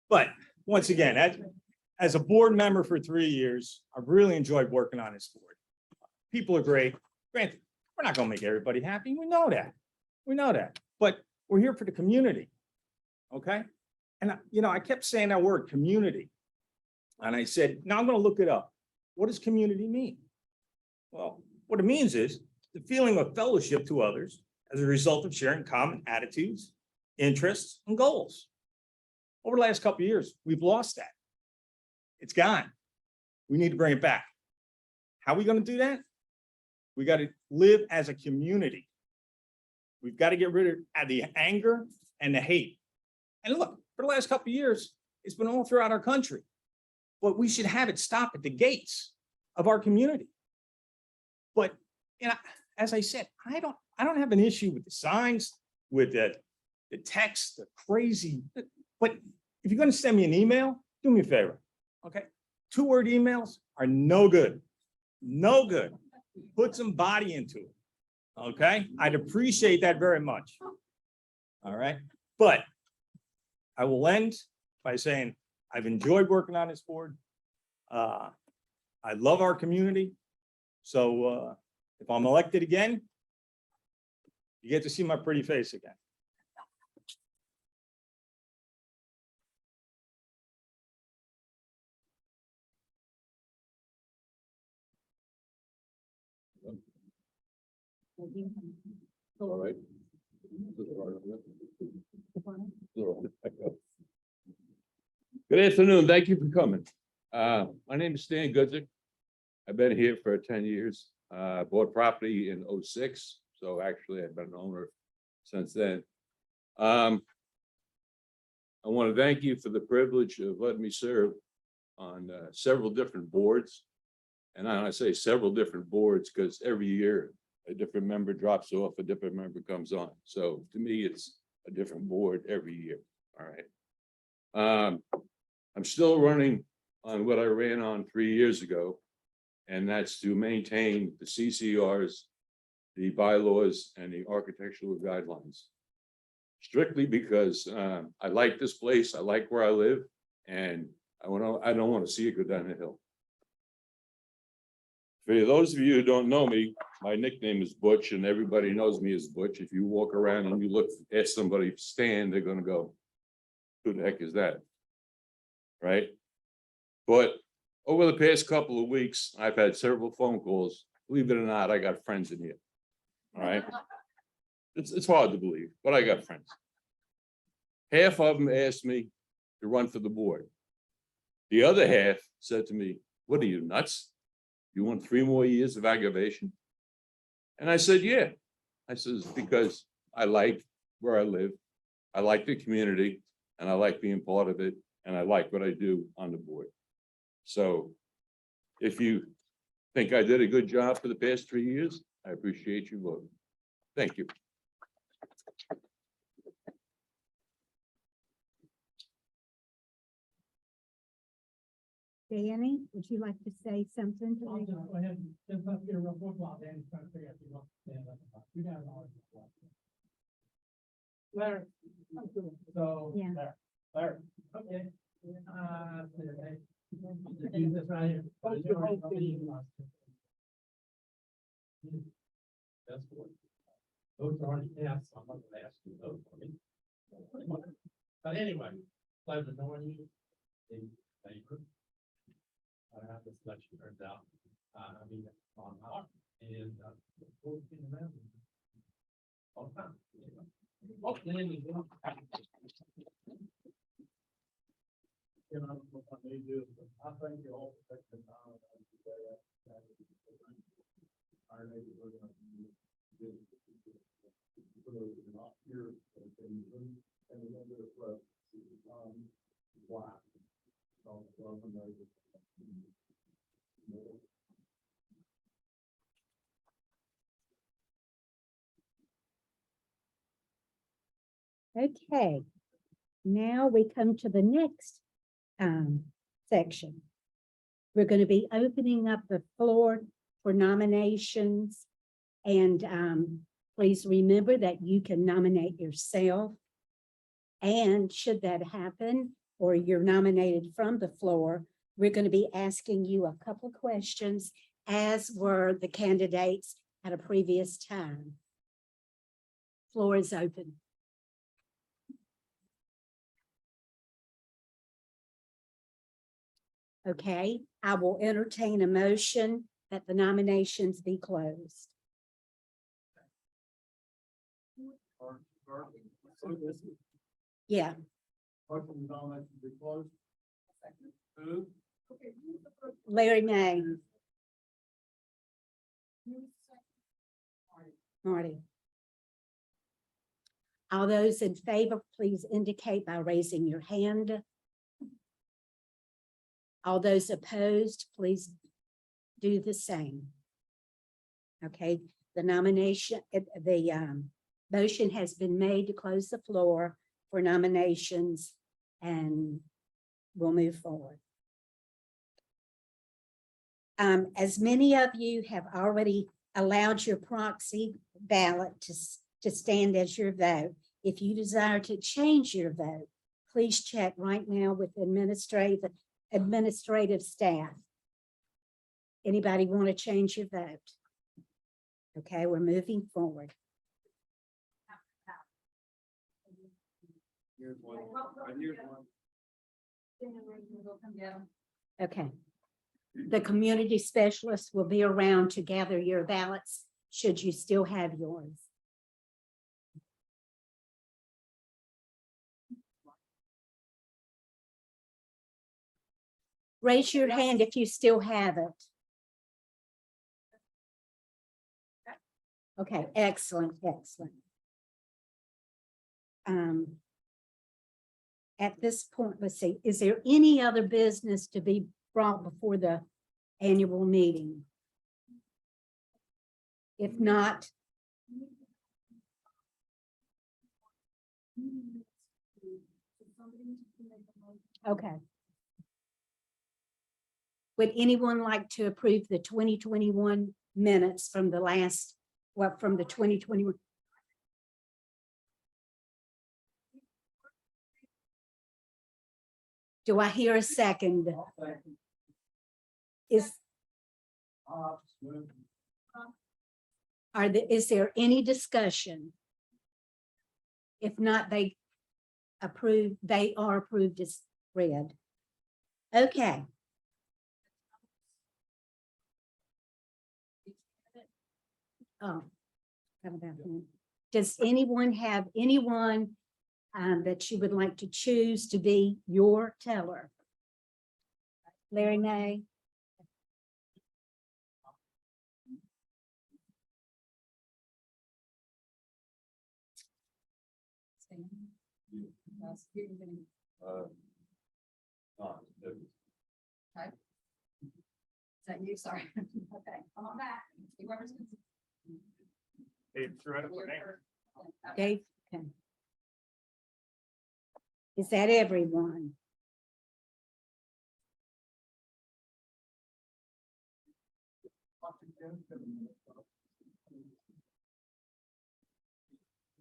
But once again, as a board member for 3 years, I've really enjoyed working on this board. People are great. Granted, we're not gonna make everybody happy. We know that. But we're here for the community. Okay? And I kept saying that word, community. And I said, now I'm gonna look it up. What does community mean? Well, what it means is the feeling of fellowship to others as a result of sharing common attitudes, interests, and goals. Over the last couple of years, we've lost that. It's gone. We need to bring it back. How are we going to do that? We got to live as a community. We've got to get rid of the anger and the hate. And look, for the last couple of years, it's been all throughout our country. But we should have it stop at the gates of our community. But as I said, I don't have an issue with the signs, with the text, the crazy. But if you're going to send me an email, do me a favor. Okay, 2-word emails are no good. No good. Put some body into it. Okay, I'd appreciate that very much. All right, but I will end by saying I've enjoyed working on this board. I love our community. So if I'm elected again, you get to see my pretty face again. All right. Good afternoon. Thank you for coming. My name is Stan Goodzik. I've been here for 10 years. Bought property in 2006. So actually I've been an owner since then. I want to thank you for the privilege of letting me serve on several different boards. And I say several different boards because every year a different member drops off, a different member comes on. So to me, it's a different board every year. All right. I'm still running on what I ran on 3 years ago, and that's to maintain the CCRs, the bylaws, and the architectural guidelines. Strictly because I like this place, I like where I live, and I don't want to see it go down the hill. For those of you who don't know me, my nickname is Butch, and everybody knows me as Butch. If you walk around and you look at somebody stand, they're going to go, "Who the heck is that?" Right? But over the past couple of weeks, I've had several phone calls. Believe it or not, I got friends in here. All right. It's hard to believe, but I got friends. Half of them asked me to run for the board. The other half said to me, "What are you, nuts? You want 3 more years of aggravation?" And I said, yeah. I says, because I like where I live, I like the community, and I like being part of it, and I like what I do on the board. So if you think I did a good job for the past 3 years, I appreciate you voting. Thank you. Danny, would you like to say something to me? Go ahead and jump up here real quick while Danny's trying to figure out if you want to stand up. You got it all. Larry. So. Yeah. Larry, okay. Do this right here. That's what. Those are already passed, so I'm not gonna ask you those for me. But anyway, pleasure knowing you. In favor. How this election turns out, I mean, on our, and, we'll be around. All the time. Okay. You know, what I may do, I thank you all for taking the time. Our neighborhood. For those who are not here, and a little bit of love, why? So, love and neighbor. Okay, now we come to the next section. We're going to be opening up the floor for nominations. And please remember that you can nominate yourself. And should that happen, or you're nominated from the floor, we're going to be asking you a couple of questions, as were the candidates at a previous time. Floor is open. Okay, I will entertain a motion that the nominations be closed. Yeah, Larry May. Marty. All those in favor, please indicate by raising your hand. All those opposed, please do the same. Okay, the nomination, the motion has been made to close the floor for nominations, and we'll move forward. As many of you have already allowed your proxy ballot to stand as your vote, if you desire to change your vote, please check right now with administrative staff. Anybody want to change your vote? Okay, we're moving forward. Here's one. Here's one. Okay. The community specialists will be around to gather your ballots, should you still have yours. Raise your hand if you still have it. Okay, excellent, excellent. At this point, let's see, is there any other business to be brought before the annual meeting? If not, okay. Would anyone like to approve the 2021 minutes from the last, from the 2021? Do I hear a second? Is there any discussion? If not, they are approved as read. Okay. Oh, does anyone have anyone that you would like to choose to be your teller? Larry May. Is that you? Sorry. Okay, come on back. Dave, okay. Is that everyone?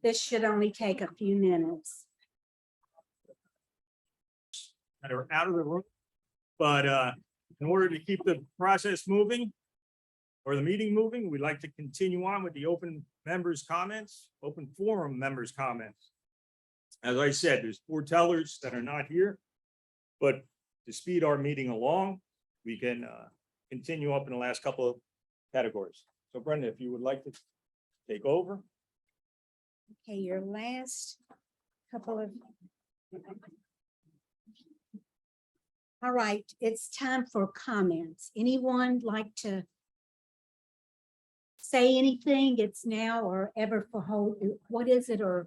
This should only take a few minutes. that are out of the room. But in order to keep the process moving or the meeting moving, we'd like to continue on with the open members' comments, open forum members' comments. As I said, there's 4 tellers that are not here, but to speed our meeting along, we can continue up in the last couple of categories. So Brenda, if you would like to take over. Okay, your last couple of. All right, it's time for comments. Anyone like to say anything? It's now or ever for hold, what is it, or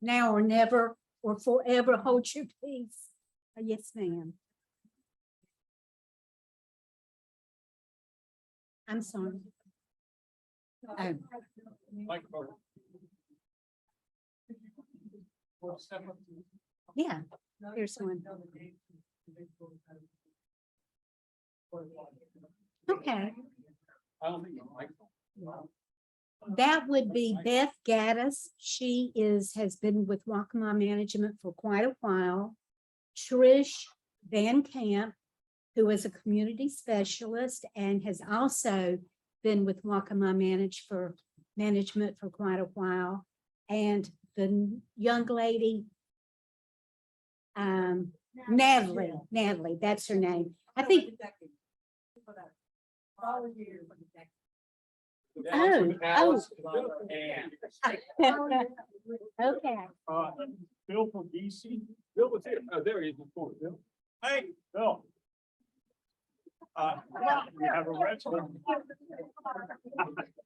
now or never, or forever hold your peace? Yes, ma'am. I'm sorry. Oh. Yeah, here's one. Okay. That would be Beth Gaddis. She has been with Waccamaw Management for quite a while. Trish Van Camp, who is a community specialist and has also been with Waccamaw Management for quite a while. And the young lady, Natalie, that's her name. I think. Oh. Okay. Bill from DC. Bill was here. Oh, there he is before, Bill. Hey, Bill. We have a resident.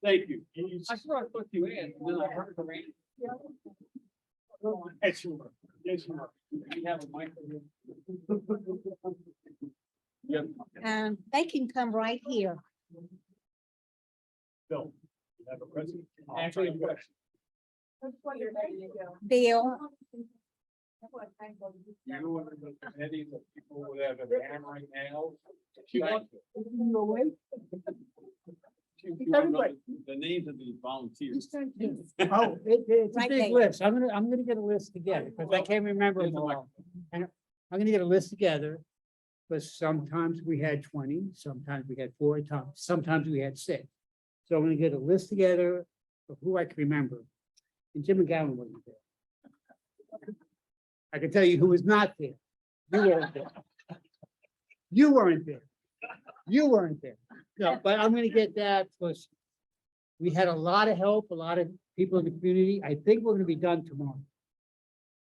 Thank you. I swear I put you in, and then I heard the rain. Yes, you were. Yes, you are. You have a microphone. They can come right here. Bill, you have a resident. Answer your question. Bill, You and the committee, the people who have a hammering nails. The names of these volunteers. Oh, it's a Right big there. list. I'm gonna get a list together because I can't remember them all. And I'm gonna get a list together. But sometimes we had 20, sometimes we had 4 times, sometimes we had 6. So I'm gonna get a list together of who I can remember. And Jim McGowan wasn't there. I can tell you who was not there. You weren't there. You weren't there. You weren't there. No, but I'm gonna get that plus. We had a lot of help, a lot of people in the community. I think we're gonna be done tomorrow.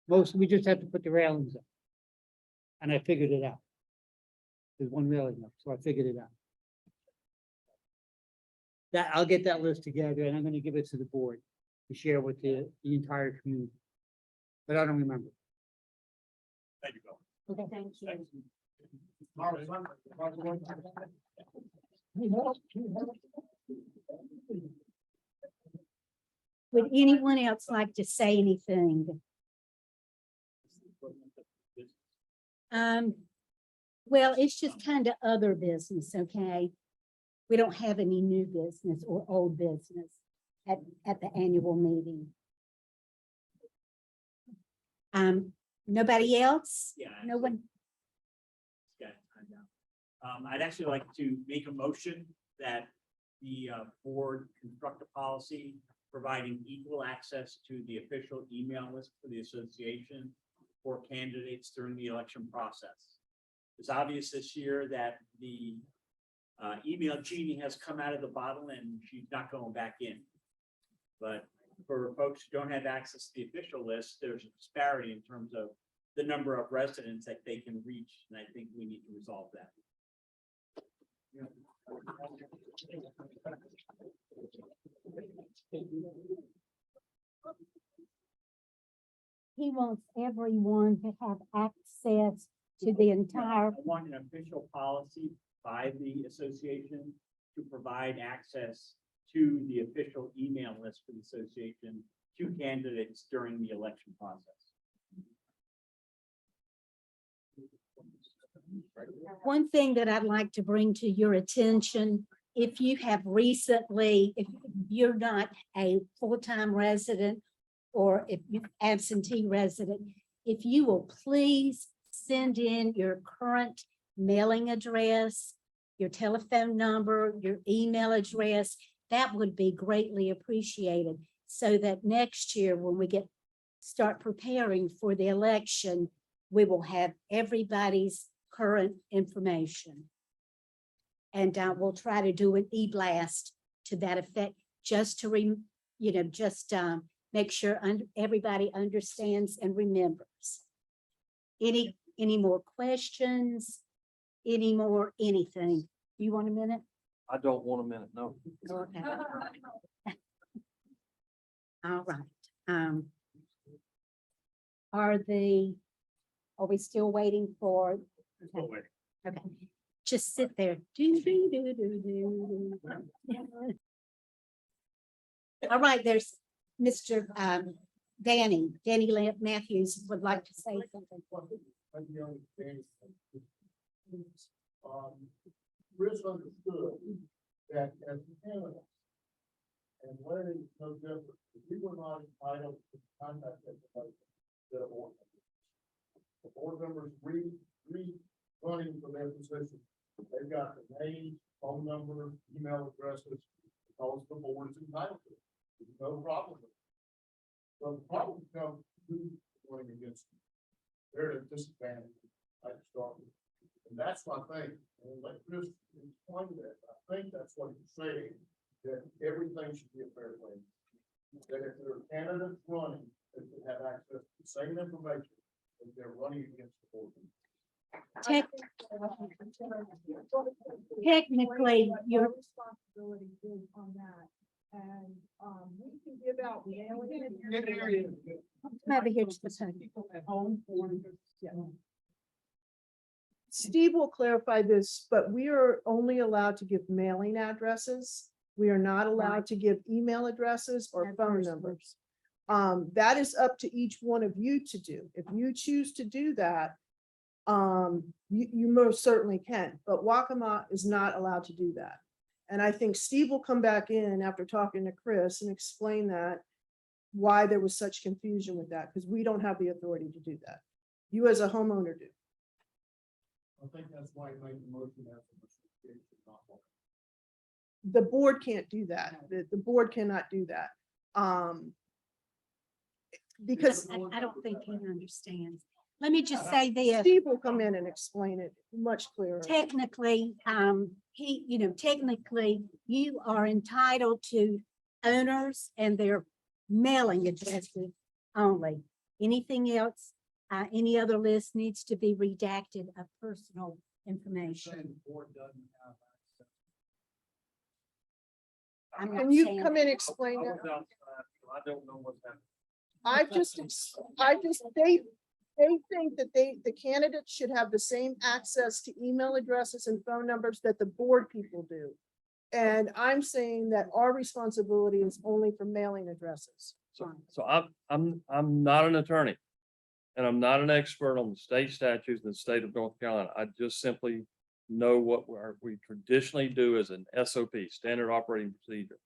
We just have to put the railings up. And I figured it out. There's one railing up, so I figured it out. I'll get that list together and I'm gonna give it to the board to share with the entire community. But I don't remember. Thank you, Bill. okay, thank you. Would anyone else like to say anything? Well, it's just kind of other business, okay? We don't have any new business or old business at the annual meeting. Nobody else? Yeah. No one? Yeah, I know. I'd actually like to make a motion that the board construct a policy providing equal access to the official email list for the association for candidates during the election process. It's obvious this year that the email genie has come out of the bottle and she's not going back in. But for folks who don't have access to the official list, there's a disparity in terms of the number of residents that they can reach, and I think we need to resolve that. He wants everyone to have access to the entire. I want an official policy by the association to provide access to the official email list for the association to candidates during the election process. One thing that I'd like to bring to your attention, if you have recently, if you're not a full-time resident or if you absentee resident, if you will please send in your current mailing address, your telephone number, your email address, that would be greatly appreciated. So that next year, when we start preparing for the election, we will have everybody's current information. And we'll try to do an e-blast to that effect, just to make sure everybody understands and remembers. Any more questions? Any more anything? Do you want a minute? I don't want a minute, no. Okay. All right. Are we still waiting for? Okay, just sit there. All right, there's Mr. Danny Matthews would like to say something. Chris understood that as a candidate, and Larry is no different, we were not entitled to contact information that a board member. The board members running for their position, they've got the name, phone number, email addresses, because the board is entitled to it. There's no problem with it. So the problem comes who's going against them. They're at a disadvantage, I start with. And that's my thing, and let Chris explain that, I think that's what he's saying, that everything should be a fair play. That if there are candidates running, they should have access to the same information that they're running against the board. Technically, your responsibility is on that. And, we can give out mailing. come over here to the side. People at home. Steve will clarify this, but we are only allowed to give mailing addresses. We are not allowed to give email addresses or phone numbers. That is up to each one of you to do. If you choose to do that, you most certainly can, but Waccamaw is not allowed to do that. And I think Steve will come back in after talking to Chris and explain that, why there was such confusion with that, because we don't have the authority to do that. You as a homeowner do. I think that's why he made the motion as a mistake, not one. The board can't do that. The board cannot do that. Because I don't think he understands. Let me just say this. Steve will come in and explain it much clearer. Technically, technically, you are entitled to owners and their mailing addresses only. Anything else, any other list needs to be redacted of personal information. I'm not Can you saying- come in and explain that? I don't know what's happening. They think that the candidates should have the same access to email addresses and phone numbers that the board people do. And I'm saying that our responsibility is only for mailing addresses. So I'm not an attorney. And I'm not an expert on the state statutes in the state of North Carolina. I just simply know what we traditionally do as an SOP, standard operating procedure.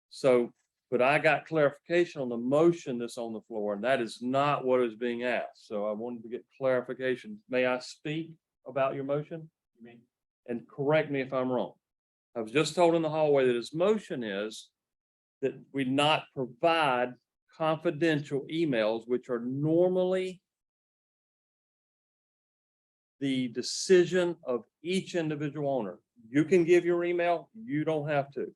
So, but I got clarification on the motion that's on the floor, and that is not what is being asked. So I wanted to get clarification. May I speak about your motion? You mean? And correct me if I'm wrong. I was just told in the hallway that his motion is that we not provide confidential emails, which are normally the decision of each individual owner. You can give your email, you don't have to.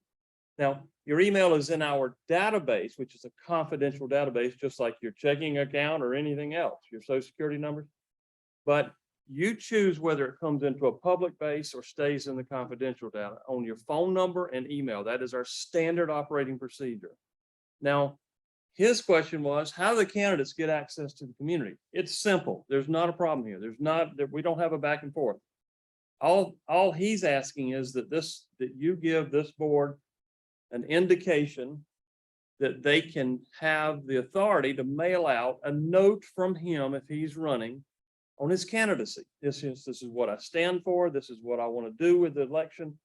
Now, your email is in our database, which is a confidential database, just like your checking account or anything else, your social security numbers. But you choose whether it comes into a public base or stays in the confidential data on your phone number and email. That is our standard operating procedure. Now, his question was, how do the candidates get access to the community? It's simple. There's not a problem here. We don't have a back and forth. All he's asking is that you give this board an indication that they can have the authority to mail out a note from him if he's running on his candidacy. This is what I stand for. This is what I want to do with the election.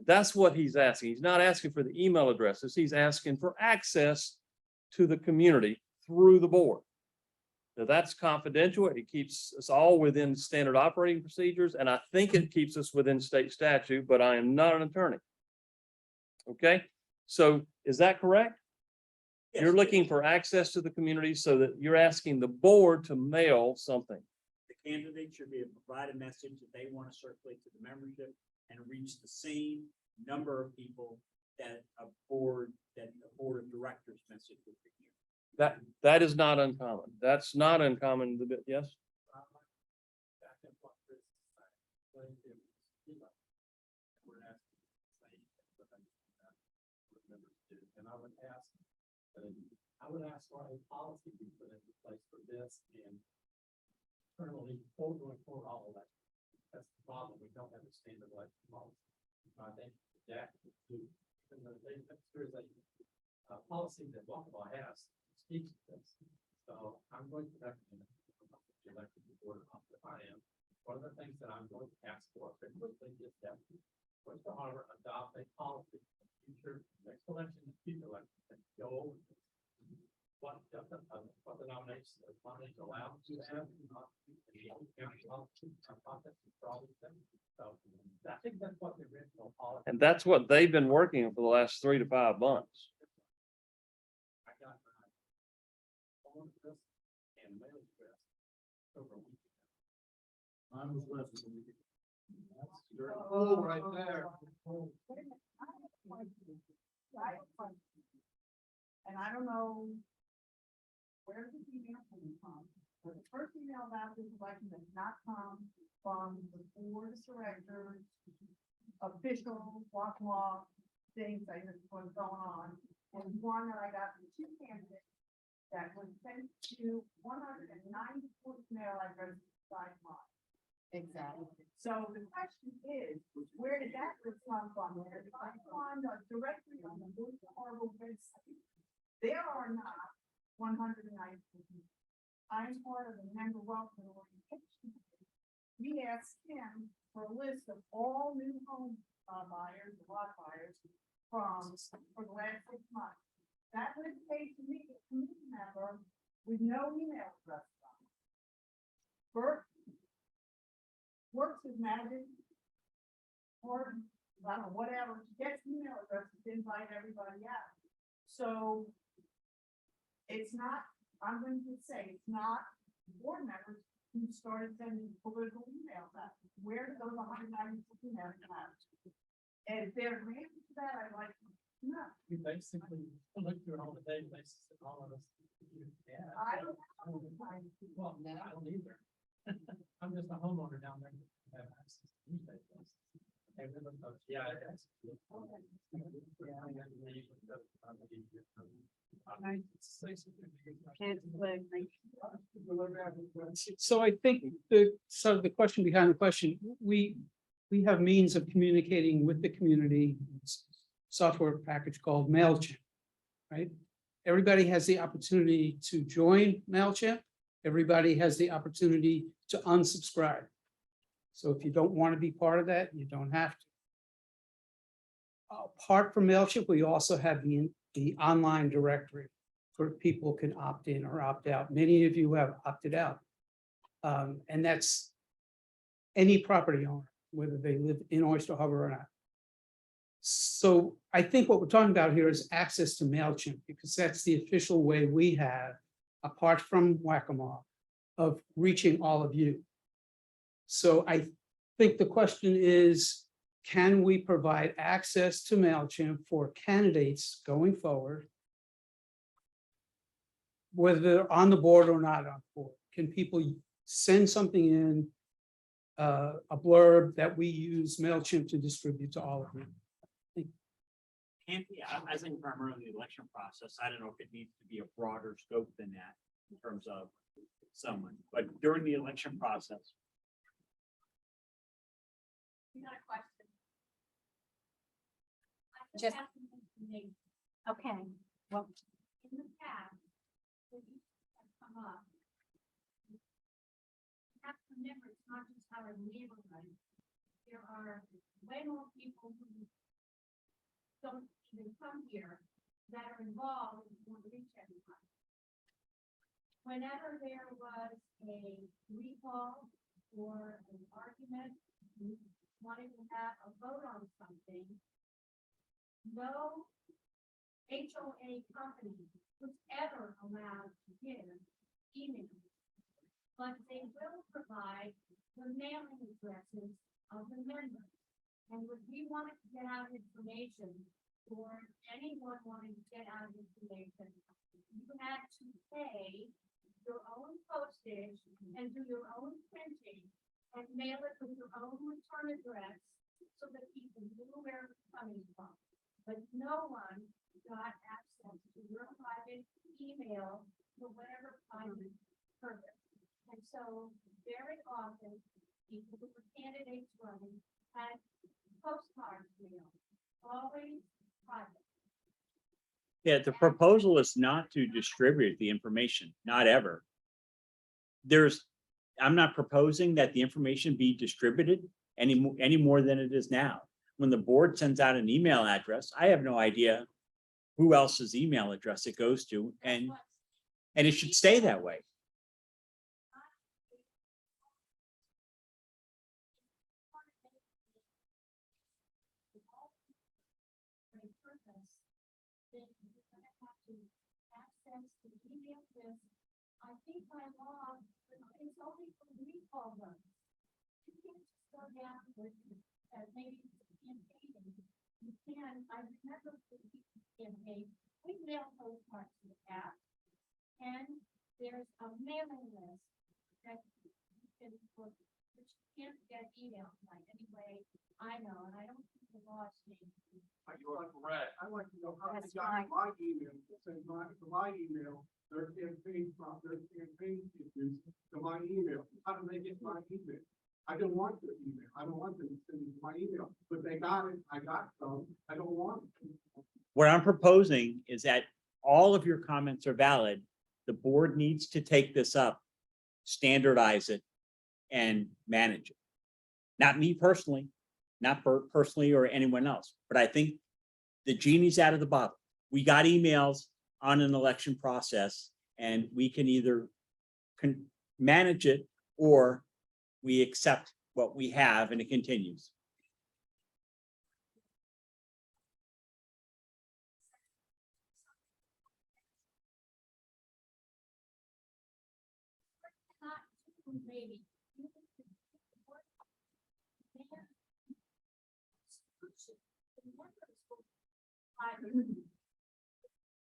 That's what he's asking. He's not asking for the email addresses. He's asking for access to the community through the board. Now, that's confidential. It keeps us all within standard operating procedures, and I think it keeps us within state statute, but I am not an attorney. Okay, so is that correct? You're looking for access to the community so that you're asking the board to mail something. The candidate should be able to provide a message that they want to circulate to the membership and reach the same number of people that a board of directors message would be. That is not uncommon. That's not uncommon. Yes. I would ask for a policy be put into place for this and internally going forward all of that. That's the problem. We don't have a standard election policy. I think Jack, even though there's a policy that Waccamaw has speaks to this. So I'm going to recommend the elected board of I am. One of the things that I'm going to ask for quickly is that Oyster Harbour adopt a policy for future next election, future election, and go over this. What the nominations allowed to have. So I think that's what the original policy. And that's what they've been working on for the last 3 to 5 months. I got all of this and mail address over a week ago. Mine was less than a week ago. Oh, right there. And I don't know where the email came from, but the first email about this election does not come from the board of directors, official Waccamaw things that is what's going on. And one that I got from 2 candidates that was sent to 194 email addresses besides mine. Exactly. So the question is, where did that come from? If I find a directory on the Oyster Harbour website, there are not 190. I'm part of the member welfare orientation. We asked him for a list of all new home buyers, lot buyers for the last 6 months. That list came to me, a committee member with no email address. Bert works with magic, or I don't know, whatever, gets email addresses to invite everybody out. So it's not, I'm going to say, it's not board members who started sending political emails out. Where did those 196 emails come out? And if there's an answer to that, I'd like to know. We basically look through all the databases that all of us. Yeah. I don't know. Well, no, I don't either. I'm just a homeowner down there. I have access to these databases. Yeah. So I think the question behind the question, we have means of communicating with the community, software package called MailChimp, right? Everybody has the opportunity to join MailChimp. Everybody has the opportunity to unsubscribe. So if you don't want to be part of that, you don't have to. Apart from MailChimp, we also have the online directory where people can opt in or opt out. Many of you have opted out. And that's any property owner, whether they live in Oyster Harbour or not. So I think what we're talking about here is access to MailChimp, because that's the official way we have, apart from Waccamaw, of reaching all of you. So I think the question is, can we provide access to MailChimp for candidates going forward, whether they're on the board or not on board? Can people send something in, a blurb that we use MailChimp to distribute to all of you? I think primarily the election process, I don't know if it needs to be a broader scope than that in terms of someone, but during the election process. You got a question? Just- Okay, well, In the past, when you have come up, you have to remember, it's not just our neighborhood. There are way more people who don't even come here that are involved and want to reach everyone. whenever there was a recall or an argument, wanting to have a vote on something, no HOA company was ever allowed to give email. But they will provide the mailing addresses of the members. And if we wanted to get out information, or anyone wanting to get out information, you had to pay your own postage and do your own printing and mail it with your own return address so that people knew where it was coming from. But no one got access to your private email for whatever private purpose. And so very often, people who were candidates running had postcards mailed, always private. Yeah, the proposal is not to distribute the information, not ever. I'm not proposing that the information be distributed any more than it is now. When the board sends out an email address, I have no idea who else's email address it goes to, and it should stay that way. I think by law, it's only for recall runs. You can't just go down with, maybe campaigning. You can, I remember the campaign, we mail postcards to the app. And there's a mailing list that you can, which you can't get email like anyway, I know, and I don't think the law changed. You are correct. I'd like to know how they That's got fine. my email, send my email, their campaign issues to my email. How do they get my email? I don't want their email. I don't want them to send my email, but they got it. I got some. I don't want it. What I'm proposing is that all of your comments are valid. The board needs to take this up, standardize it, and manage it. Not me personally, not Bert personally or anyone else, but I think the genie's out of the bottle. We got emails on an election process, and we can either manage it or we accept what we have and it continues. Not maybe.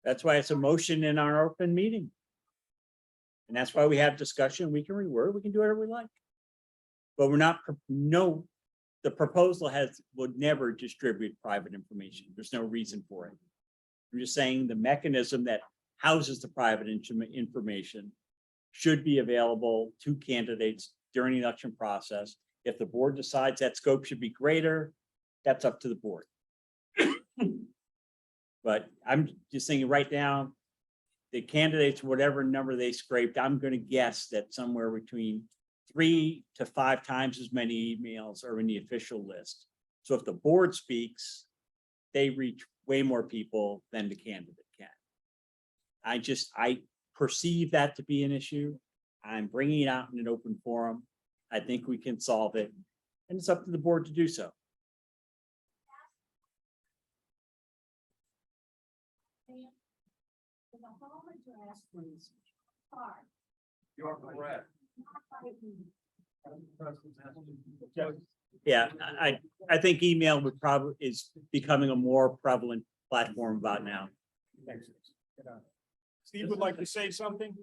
That's why it's a motion in our open meeting. And that's why we have discussion. We can reword, we can do whatever we like. But we're not, the proposal would never distribute private information. There's no reason for it. I'm just saying the mechanism that houses the private information should be available to candidates during the election process. If the board decides that scope should be greater, that's up to the board. But I'm just thinking right now, the candidates, whatever number they scraped, I'm going to guess that somewhere between 3 to 5 times as many emails are in the official list. So if the board speaks, they reach way more people than the candidate can. I perceive that to be an issue. I'm bringing it out in an open forum. I think we can solve it, and it's up to the board to do so. The home address was card. You're correct. Yeah, I think email would probably is becoming a more prevalent platform about now. Steve would like to say something?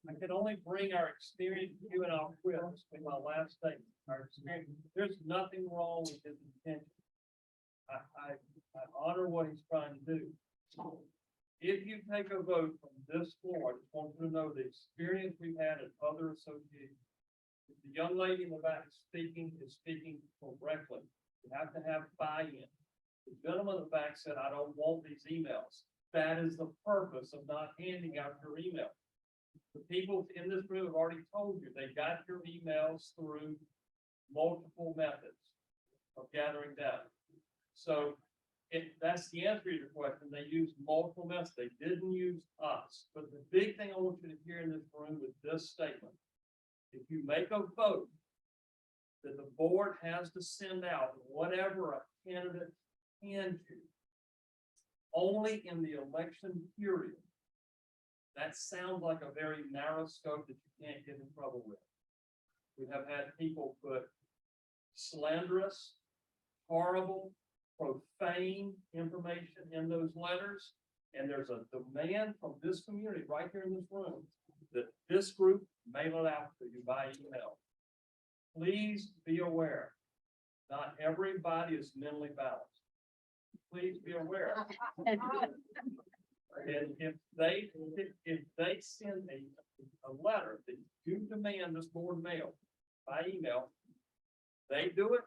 I can only bring our experience to you, and I'll quit. This will be my last statement. Our experience, there's nothing wrong with his intention. I honor what he's trying to do. If you take a vote from this floor, I just want you to know the experience we've had at other associations. If the young lady in the back is speaking correctly, you have to have buy-in. The gentleman in the back said, I don't want these emails. That is the purpose of not handing out your email. The people in this room have already told you, they got your emails through multiple methods of gathering data. So that's the answer to your question. They used multiple methods. They didn't use us. But the big thing I want you to hear in this room is this statement. If you make a vote that the board has to send out whatever a candidate can do, only in the election period. That sounds like a very narrow scope that you can't get in trouble with. We have had people put slanderous, horrible, profane information in those letters. And there's a demand from this community right here in this room that this group mail it out to you by email. Please be aware, not everybody is mentally balanced. Please be aware. And if they send a letter that you demand this board mail by email, they do it,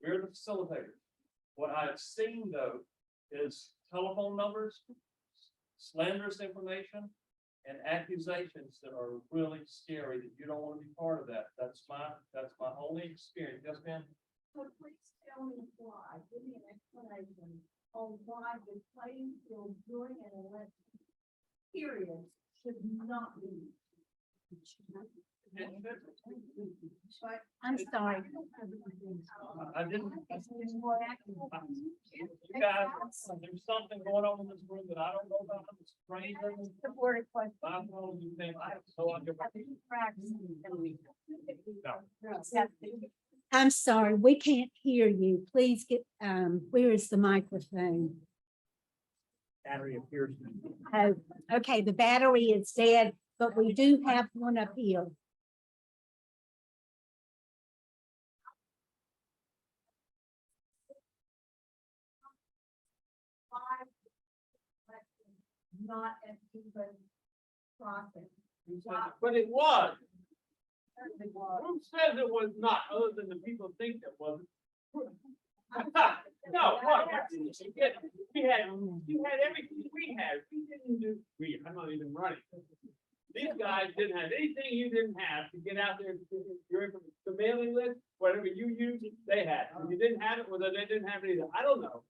we're the facilitators. What I've seen though is telephone numbers, slanderous information, and accusations that are really scary that you don't want to be part of that. That's my only experience. Yes, ma'am? So please tell me why, give me an explanation on why the playing field during an election period should not be. I'm sorry. I didn't. You guys, there's something going on in this room that I don't know about. It's strange. The board question. My phone, you think I have no idea. I'm sorry, we can't hear you. Please get, where is the microphone? Battery appears. Oh, okay, the battery is dead, but we do have one up here. Not an even process. But it was. Who says it was not, other than the people think it wasn't? No, what? You had everything we had. We didn't do, I'm not even running. These guys didn't have anything you didn't have to get out there. The mailing list, whatever you used, they had. If you didn't have it, whether they didn't have it either. I don't know.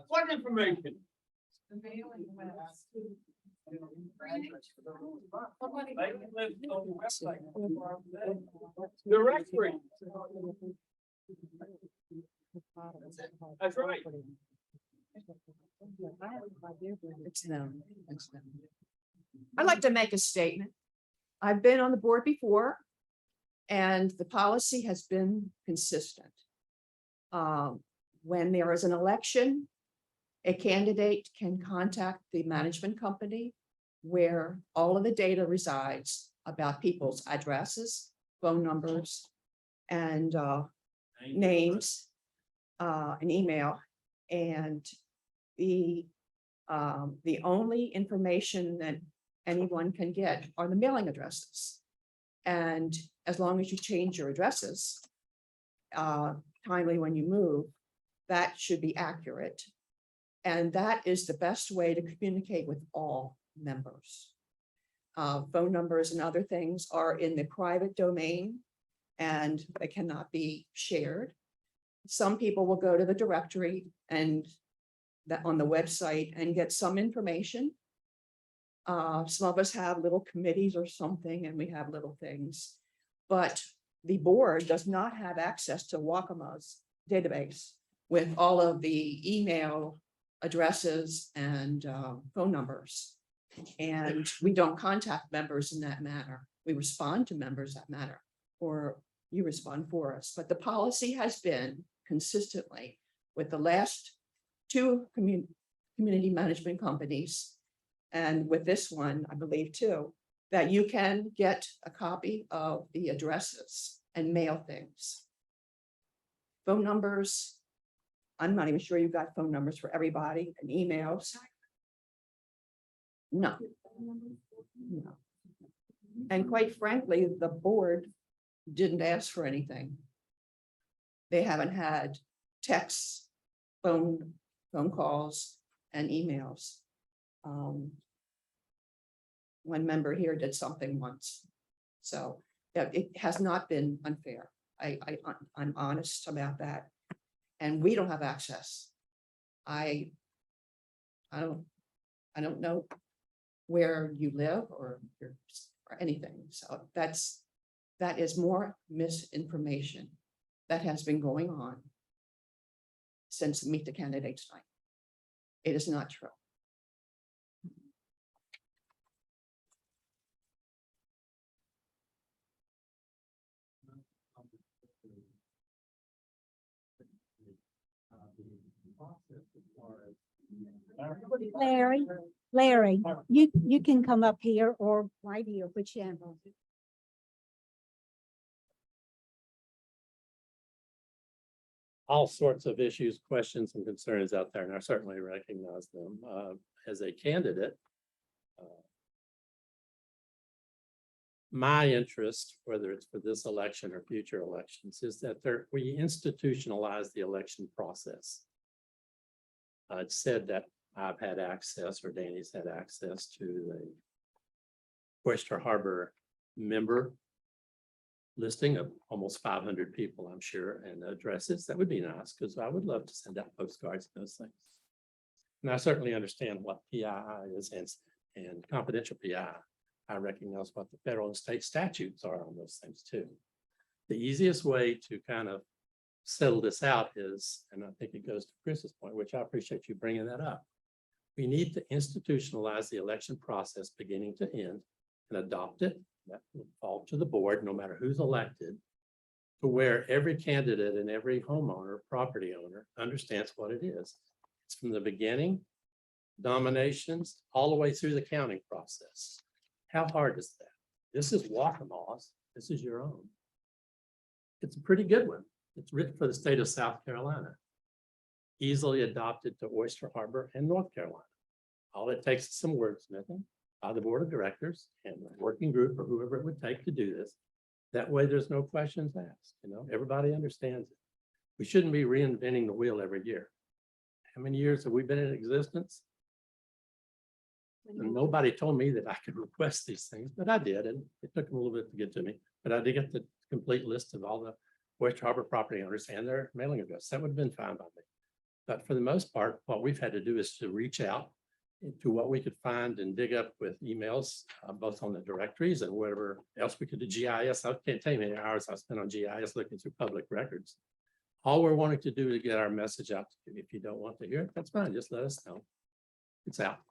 What information? The mailing list. Directory. That's right. It's them. It's them. I'd like to make a statement. I've been on the board before, and the policy has been consistent. When there is an election, a candidate can contact the management company where all of the data resides about people's addresses, phone numbers, and names, an email, and the only information that anyone can get are the mailing addresses. And as long as you change your addresses timely when you move, that should be accurate. And that is the best way to communicate with all members. Phone numbers and other things are in the private domain and they cannot be shared. Some people will go to the directory and that on the website and get some information. Some of us have little committees or something and we have little things, but the board does not have access to Waccama's database with all of the email addresses and phone numbers. And we don't contact members in that manner. We respond to members that matter, or you respond for us. But the policy has been consistently with the last two community management companies, and with this one, I believe too, that you can get a copy of the addresses and mail things. Phone numbers, I'm not even sure you got phone numbers for everybody and emails. No. No. And quite frankly, the board didn't ask for anything. They haven't had texts, phone calls, and emails. One member here did something once. So yeah, it has not been unfair. I'm honest about that. and we don't have access. I don't know where you live or anything. So that is more misinformation that has been going on since Meet the Candidates night. It is not true. Larry, you can come up here or right here, whichever. All sorts of issues, questions and concerns out there, and I certainly recognize them. As a candidate, my interest, whether it's for this election or future elections, is that we institutionalize the election process. It's said that I've had access, or Danny's had access to the Oyster Harbour member listing of almost 500 people, I'm sure, and addresses. That would be nice, because I would love to send out postcards and those things. And I certainly understand what PII is and confidential PII. I recognize what the federal and state statutes are on those things too. The easiest way to kind of settle this out is, and I think it goes to Chris's point, which I appreciate you bringing that up. We need to institutionalize the election process beginning to end and adopt it. That will fall to the board, no matter who's elected, to where every candidate and every homeowner, property owner understands what it is. It's from the beginning, nominations, all the way through the counting process. How hard is that? This is Waccama's. This is your own. It's a pretty good one. It's written for the state of South Carolina, easily adopted to Oyster Harbour and North Carolina. All it takes is some wordsmithing by the board of directors and the working group or whoever it would take to do this. That way there's no questions asked, everybody understands it. We shouldn't be reinventing the wheel every year. How many years have we been in existence? And nobody told me that I could request these things, but I did, and it took them a little bit to get to me. But I did get the complete list of all the Oyster Harbour property owners and their mailing address. That would have been fine by me. But for the most part, what we've had to do is to reach out to what we could find and dig up with emails, both on the directories and whatever else we could do. GIS, I can't tell you how many hours I spent on GIS looking through public records. All we're wanting to do to get our message out to you. If you don't want to hear it, that's fine. Just let us know. It's out.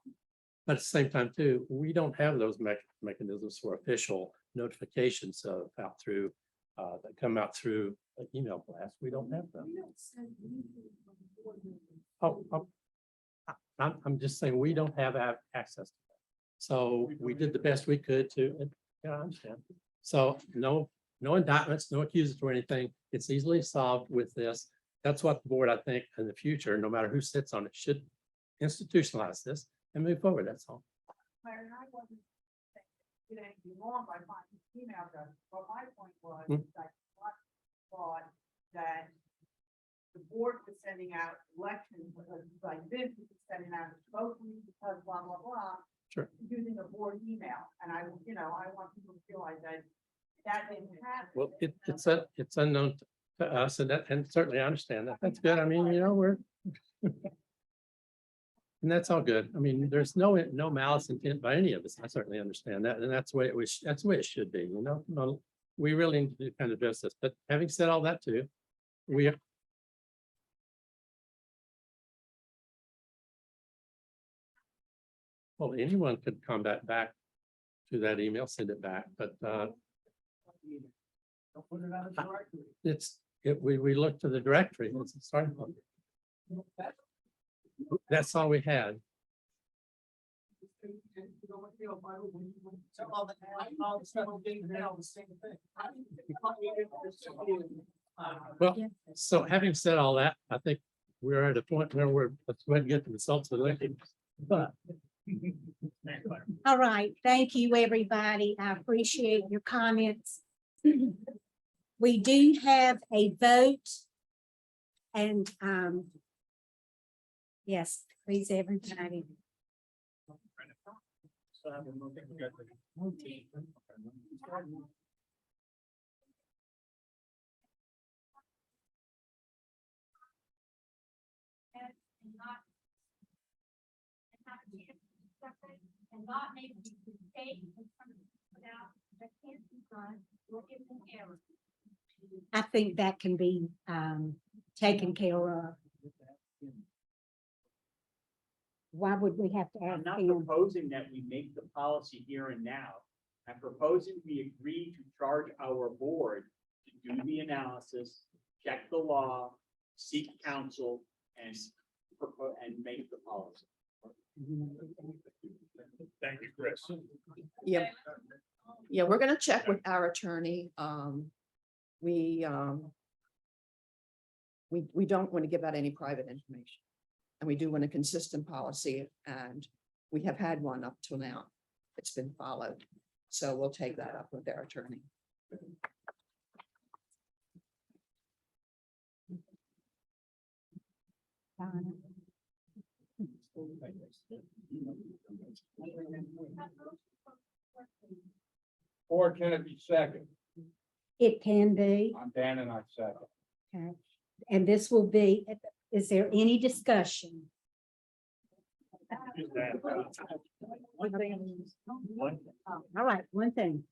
But at the same time, too, we don't have those mechanisms for official notifications out through that come out through an email blast. We don't have them. I'm just saying we don't have access to that. So we did the best we could to, yeah, I understand. So no indictments, no accusatory or anything. It's easily solved with this. That's what the board, I think, in the future, no matter who sits on it, should institutionalize this and move forward. That's all. Larry, I wasn't saying anything wrong by finding email address, but my point was that I thought that the board was sending out elections like this, is sending out supposedly because blah, blah, blah. Sure. Using a board email. And I want people to realize that didn't happen. Well, it's unknown to us, and certainly I understand that. That's good. I mean, we're and that's all good. I mean, there's no malice intent by any of us. I certainly understand that, and that's the way it should be. We really need to do kind of justice. But having said all that too, well, anyone could come back to that email, send it back, but we look to the directory. It's a starting point. That's all we had. Well, so having said all that, I think we're at a point where let's go ahead and get the results of the election. But All right, thank you, everybody. I appreciate your comments. We do have a vote. And yes, please, everybody. and not make a mistake that can't be done or is an error. I think that can be taken care of. Why would we have to I'm ask not him? proposing that we make the policy here and now. I'm proposing we agree to charge our board to do the analysis, check the law, seek counsel, and make the policy. Thank you, Chris. Yeah. Yeah, we're gonna check with our attorney. We don't want to give out any private information. And we do want a consistent policy, and we have had one up till now. It's been followed. So we'll take that up with their attorney. Or can it be second? It can be, I'm Dan and I second. okay, and this will be, is there any discussion? All right, one thing.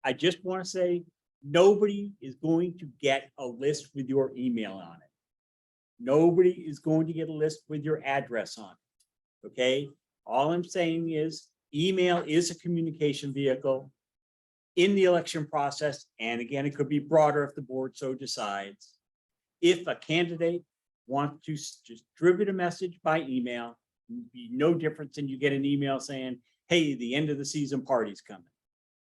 I just want to say, nobody is going to get a list with your email on it. Nobody is going to get a list with your address on it. Okay? All I'm saying is, email is a communication vehicle in the election process. And again, it could be broader if the board so decides. If a candidate wants to just distribute a message by email, it'd be no different than you get an email saying, hey, the end of the season party's coming.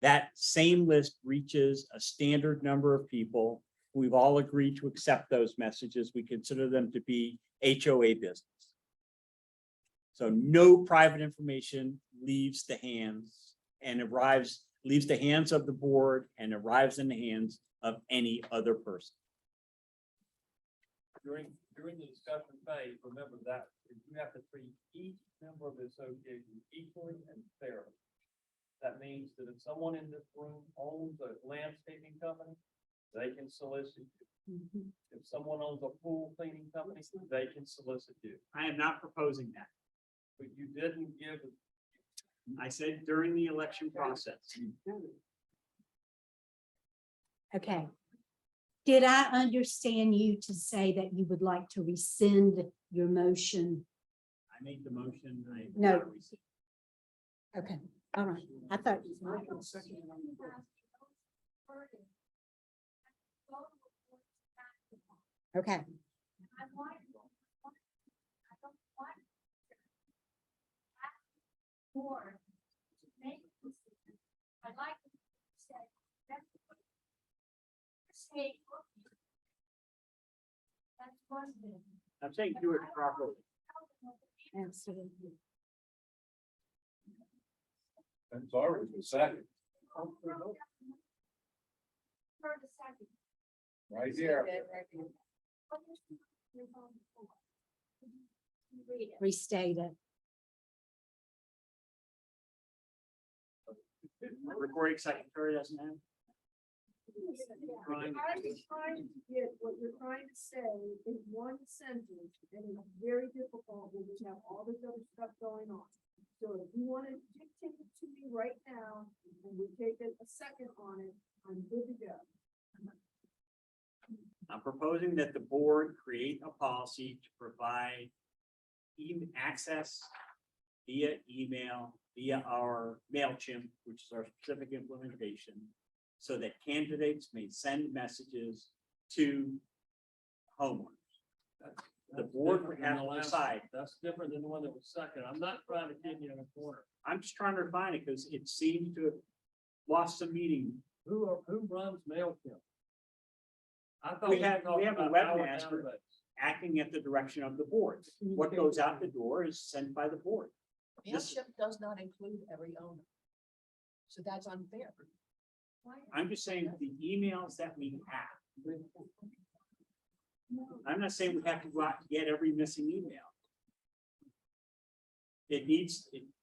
That same list reaches a standard number of people. We've all agreed to accept those messages. We consider them to be HOA business. So no private information leaves the hands and leaves the hands of the board and arrives in the hands of any other person. During the discussion phase, remember that you have to treat each member of the association equally and fairly. That means that if someone in this room owns a landscaping company, they can solicit you. If someone owns a pool cleaning company, they can solicit you. I am not proposing that. But you didn't give. I said during the election process. Okay. Did I understand you to say that you would like to rescind your motion? I made the motion. No. Okay, all right. I thought. Okay, Or make a decision. I'd like to say that's state. That's one thing. I'm saying do it properly. absolutely. I'm sorry, it was second. For the second. Right here. Read it. Restate it. Recording secretary doesn't have. I was trying to get what you're trying to say in one sentence, and it's very difficult when we have all this other stuff going on. So if you want to dictate it to me right now, and we take a second on it, I'm good to go. I'm proposing that the board create a policy to provide access via email, via our MailChimp, which is our specific implementation, so that candidates may send messages to homeowners. The board would have to decide. That's different than the one that was second. I'm not trying to get you in a corner. I'm just trying to refine it because it seems to have lost some meaning. Who runs MailChimp? I thought We have a talked about our webmaster database. acting at the direction of the board. What goes out the door is sent by the board. This- MailChimp does not include every owner. So that's unfair. I'm just saying the emails that we have. I'm not saying we have to go out and get every missing email.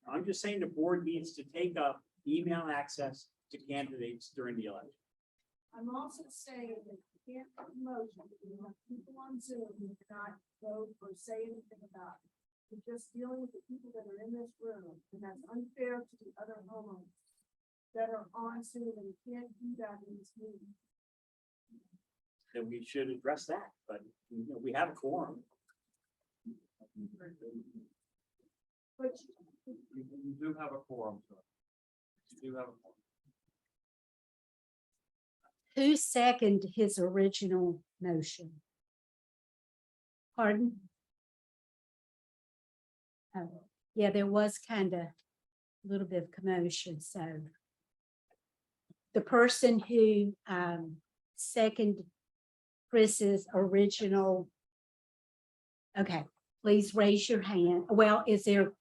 I'm just saying the board needs to take up email access to candidates during the election. I'm also saying that you can't have a motion, you have people on Zoom who cannot vote or say anything about it. You're just dealing with the people that are in this room, and that's unfair to the other homeowners that are on Zoom, and you can't do that in this meeting. Then we should address that, but you know, we have a quorum. But You do have a quorum, sir. You do have a quorum. Who seconded his original motion? Pardon? Oh, yeah, there was kind of a little bit of commotion, so. The person who seconded Chris's original. Okay, please raise your hand. Well, is there,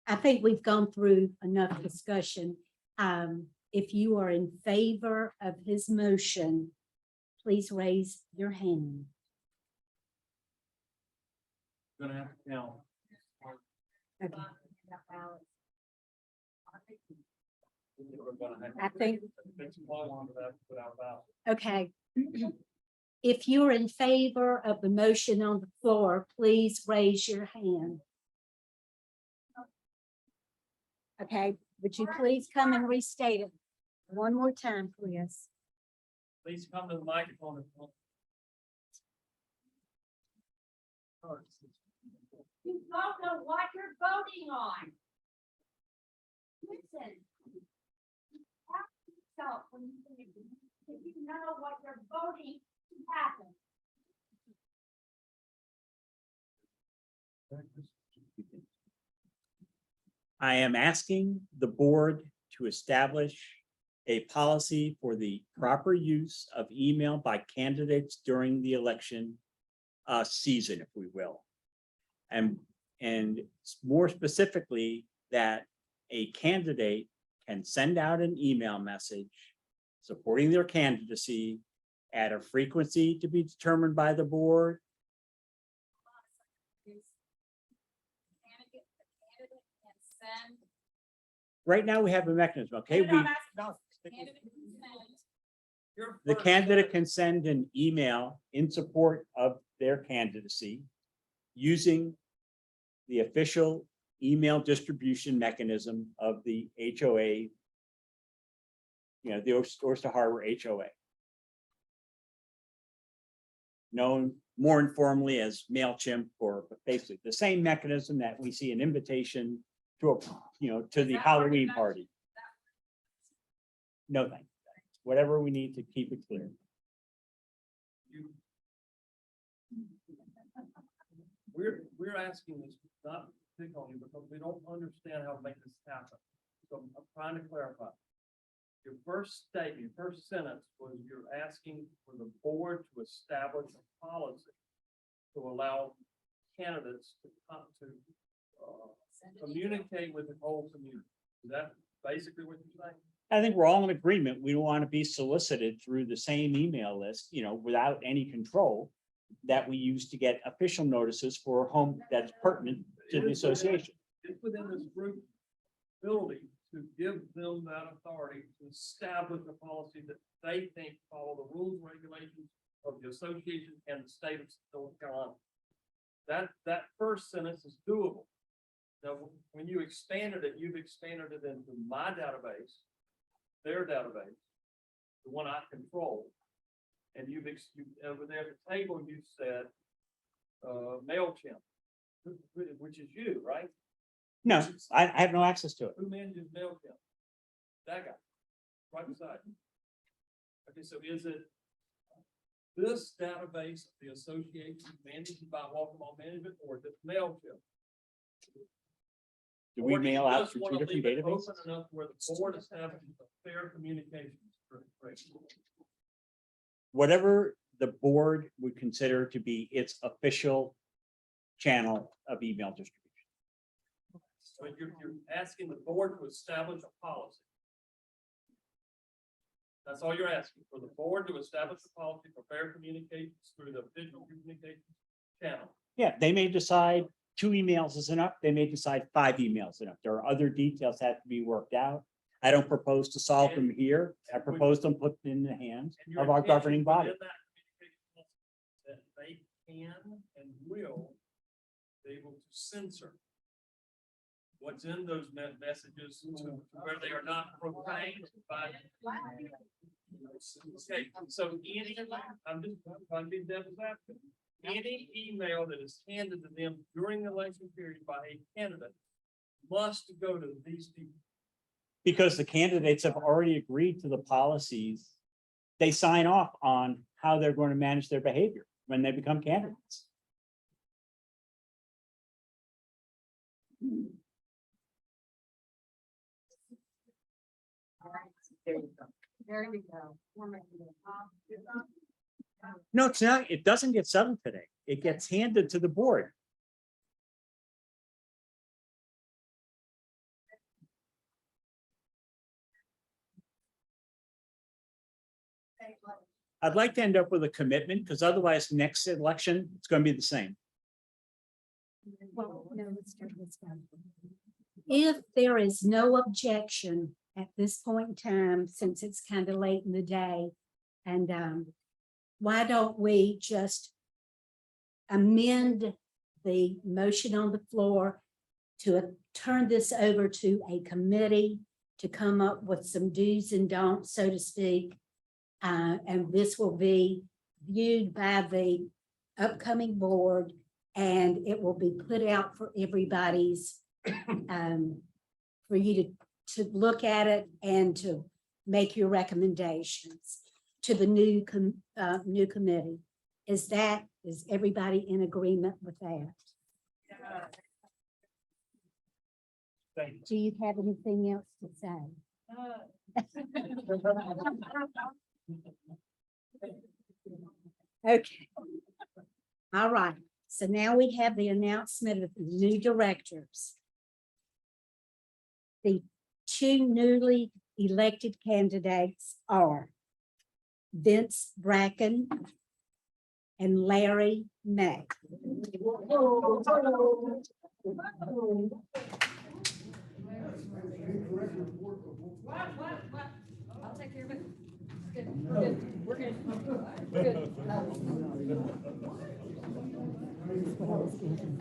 I think we've gone through enough discussion. If you are in favor of his motion, please raise your hand. Gonna have to count. Okay. We're gonna have- I think- It's all on to that without doubt. Okay. If you're in favor of the motion on the floor, please raise your hand. Okay, would you please come and restate it one more time, please? Please come to the microphone. You don't know what you're voting on. Listen. Ask yourself when you think, if you know what you're voting to happen. I am asking the board to establish a policy for the proper use of email by candidates during the election season, if we will. And more specifically, that a candidate can send out an email message supporting their candidacy at a frequency to be determined by the board. Right now, we have a mechanism, okay? The candidate can send an email in support of their candidacy using the official email distribution mechanism of the HOA, the Oyster Harbour HOA. Known more informally as MailChimp, or basically the same mechanism that we see an invitation to to the Halloween party. No, thank you. Whatever we need to keep it clear. We're asking this, not pick on you, because we don't understand how to make this happen. So I'm trying to clarify. Your first statement, your first sentence was you're asking for the board to establish a policy to allow candidates to communicate with the whole community. Is that basically what you're saying? I think we're all in agreement. We don't want to be solicited through the same email list, without any control that we use to get official notices for a home that's pertinent to the association. It's within this group ability to give them that authority to establish a policy that they think follow the rules and regulations of the association and the state of North Carolina. That first sentence is doable. Now, when you expanded it, you've expanded it into my database, their database, the one I control. And you've over there at the table, you said MailChimp, which is you, right? No, I have no access to it. Who manages MailChimp? That guy, right beside you. Okay, so is it this database of the association managed by Welcome Home Management, or is it MailChimp? Do we Or do you mail out just to wanna two different leave it databases? open enough where the board establishes a fair communications. Whatever the board would consider to be its official channel of email distribution. But you're asking the board to establish a policy. That's all you're asking, for the board to establish a policy for fair communications through the official communications channel. Yeah, they may decide 2 emails is enough. They may decide 5 emails is enough. There are other details that have to be worked out. I don't propose to solve them here. I propose them put in the hands And your of our intention governing body. within that communication policy, that they can and will able to censor what's in those messages to where they are not profaned by. Okay, so any, I'm being devil's advocate. Any email that is handed to them during the election period by a candidate must go to these people. Because the candidates have already agreed to the policies. They sign off on how they're going to manage their behavior when they become candidates. There we go. We're making it. No, it's not. It doesn't get settled today. It gets handed to the board. I'd like to end up with a commitment because otherwise next election, it's going to be the same. Well, no, let's start this down. If there is no objection at this point in time, since it's kind of late in the day, and why don't we just amend the motion on the floor to turn this over to a committee to come up with some do's and don'ts, so to speak. And this will be viewed by the upcoming board, and it will be put out for everybody's, for you to look at it and to make your recommendations to the new committee. Is everybody in agreement with that? Do you have anything else to say? Okay. All right. So now we have the announcement of the new directors. The two newly elected candidates are Vince Bracken and Larry May. I'll take care of it. Good. We're good. We're good. We're good.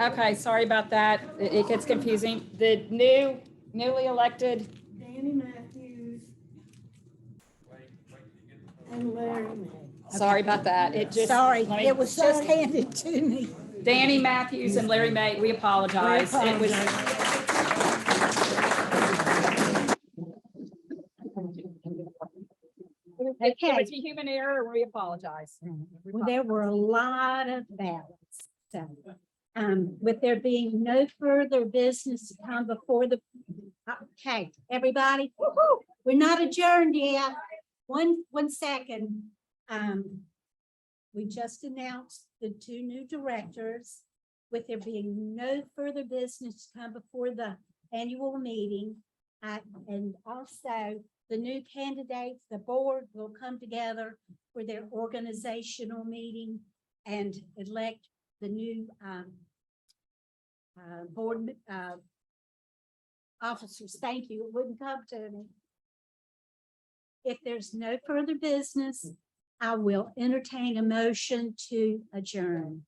Okay, sorry about that. It gets confusing. The newly elected. Danny Matthews and Larry May. Sorry about that. It just. Sorry, let me- it was just handed to me. Danny Matthews and Larry May, we apologize. It was. It was a human error. We apologize. Well, there were a lot of ballots. So, with there being no further business to come before the, okay, everybody, we're not adjourned yet. One second. We just announced the two new directors. With there being no further business to come before the annual meeting, and also the new candidates, the board will come together for their organizational meeting and elect the new board officers. Thank you. It wouldn't come to me. If there's no further business, I will entertain a motion to adjourn.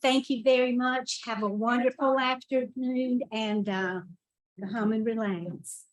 Thank you very much. Have a wonderful afternoon and go home and relax.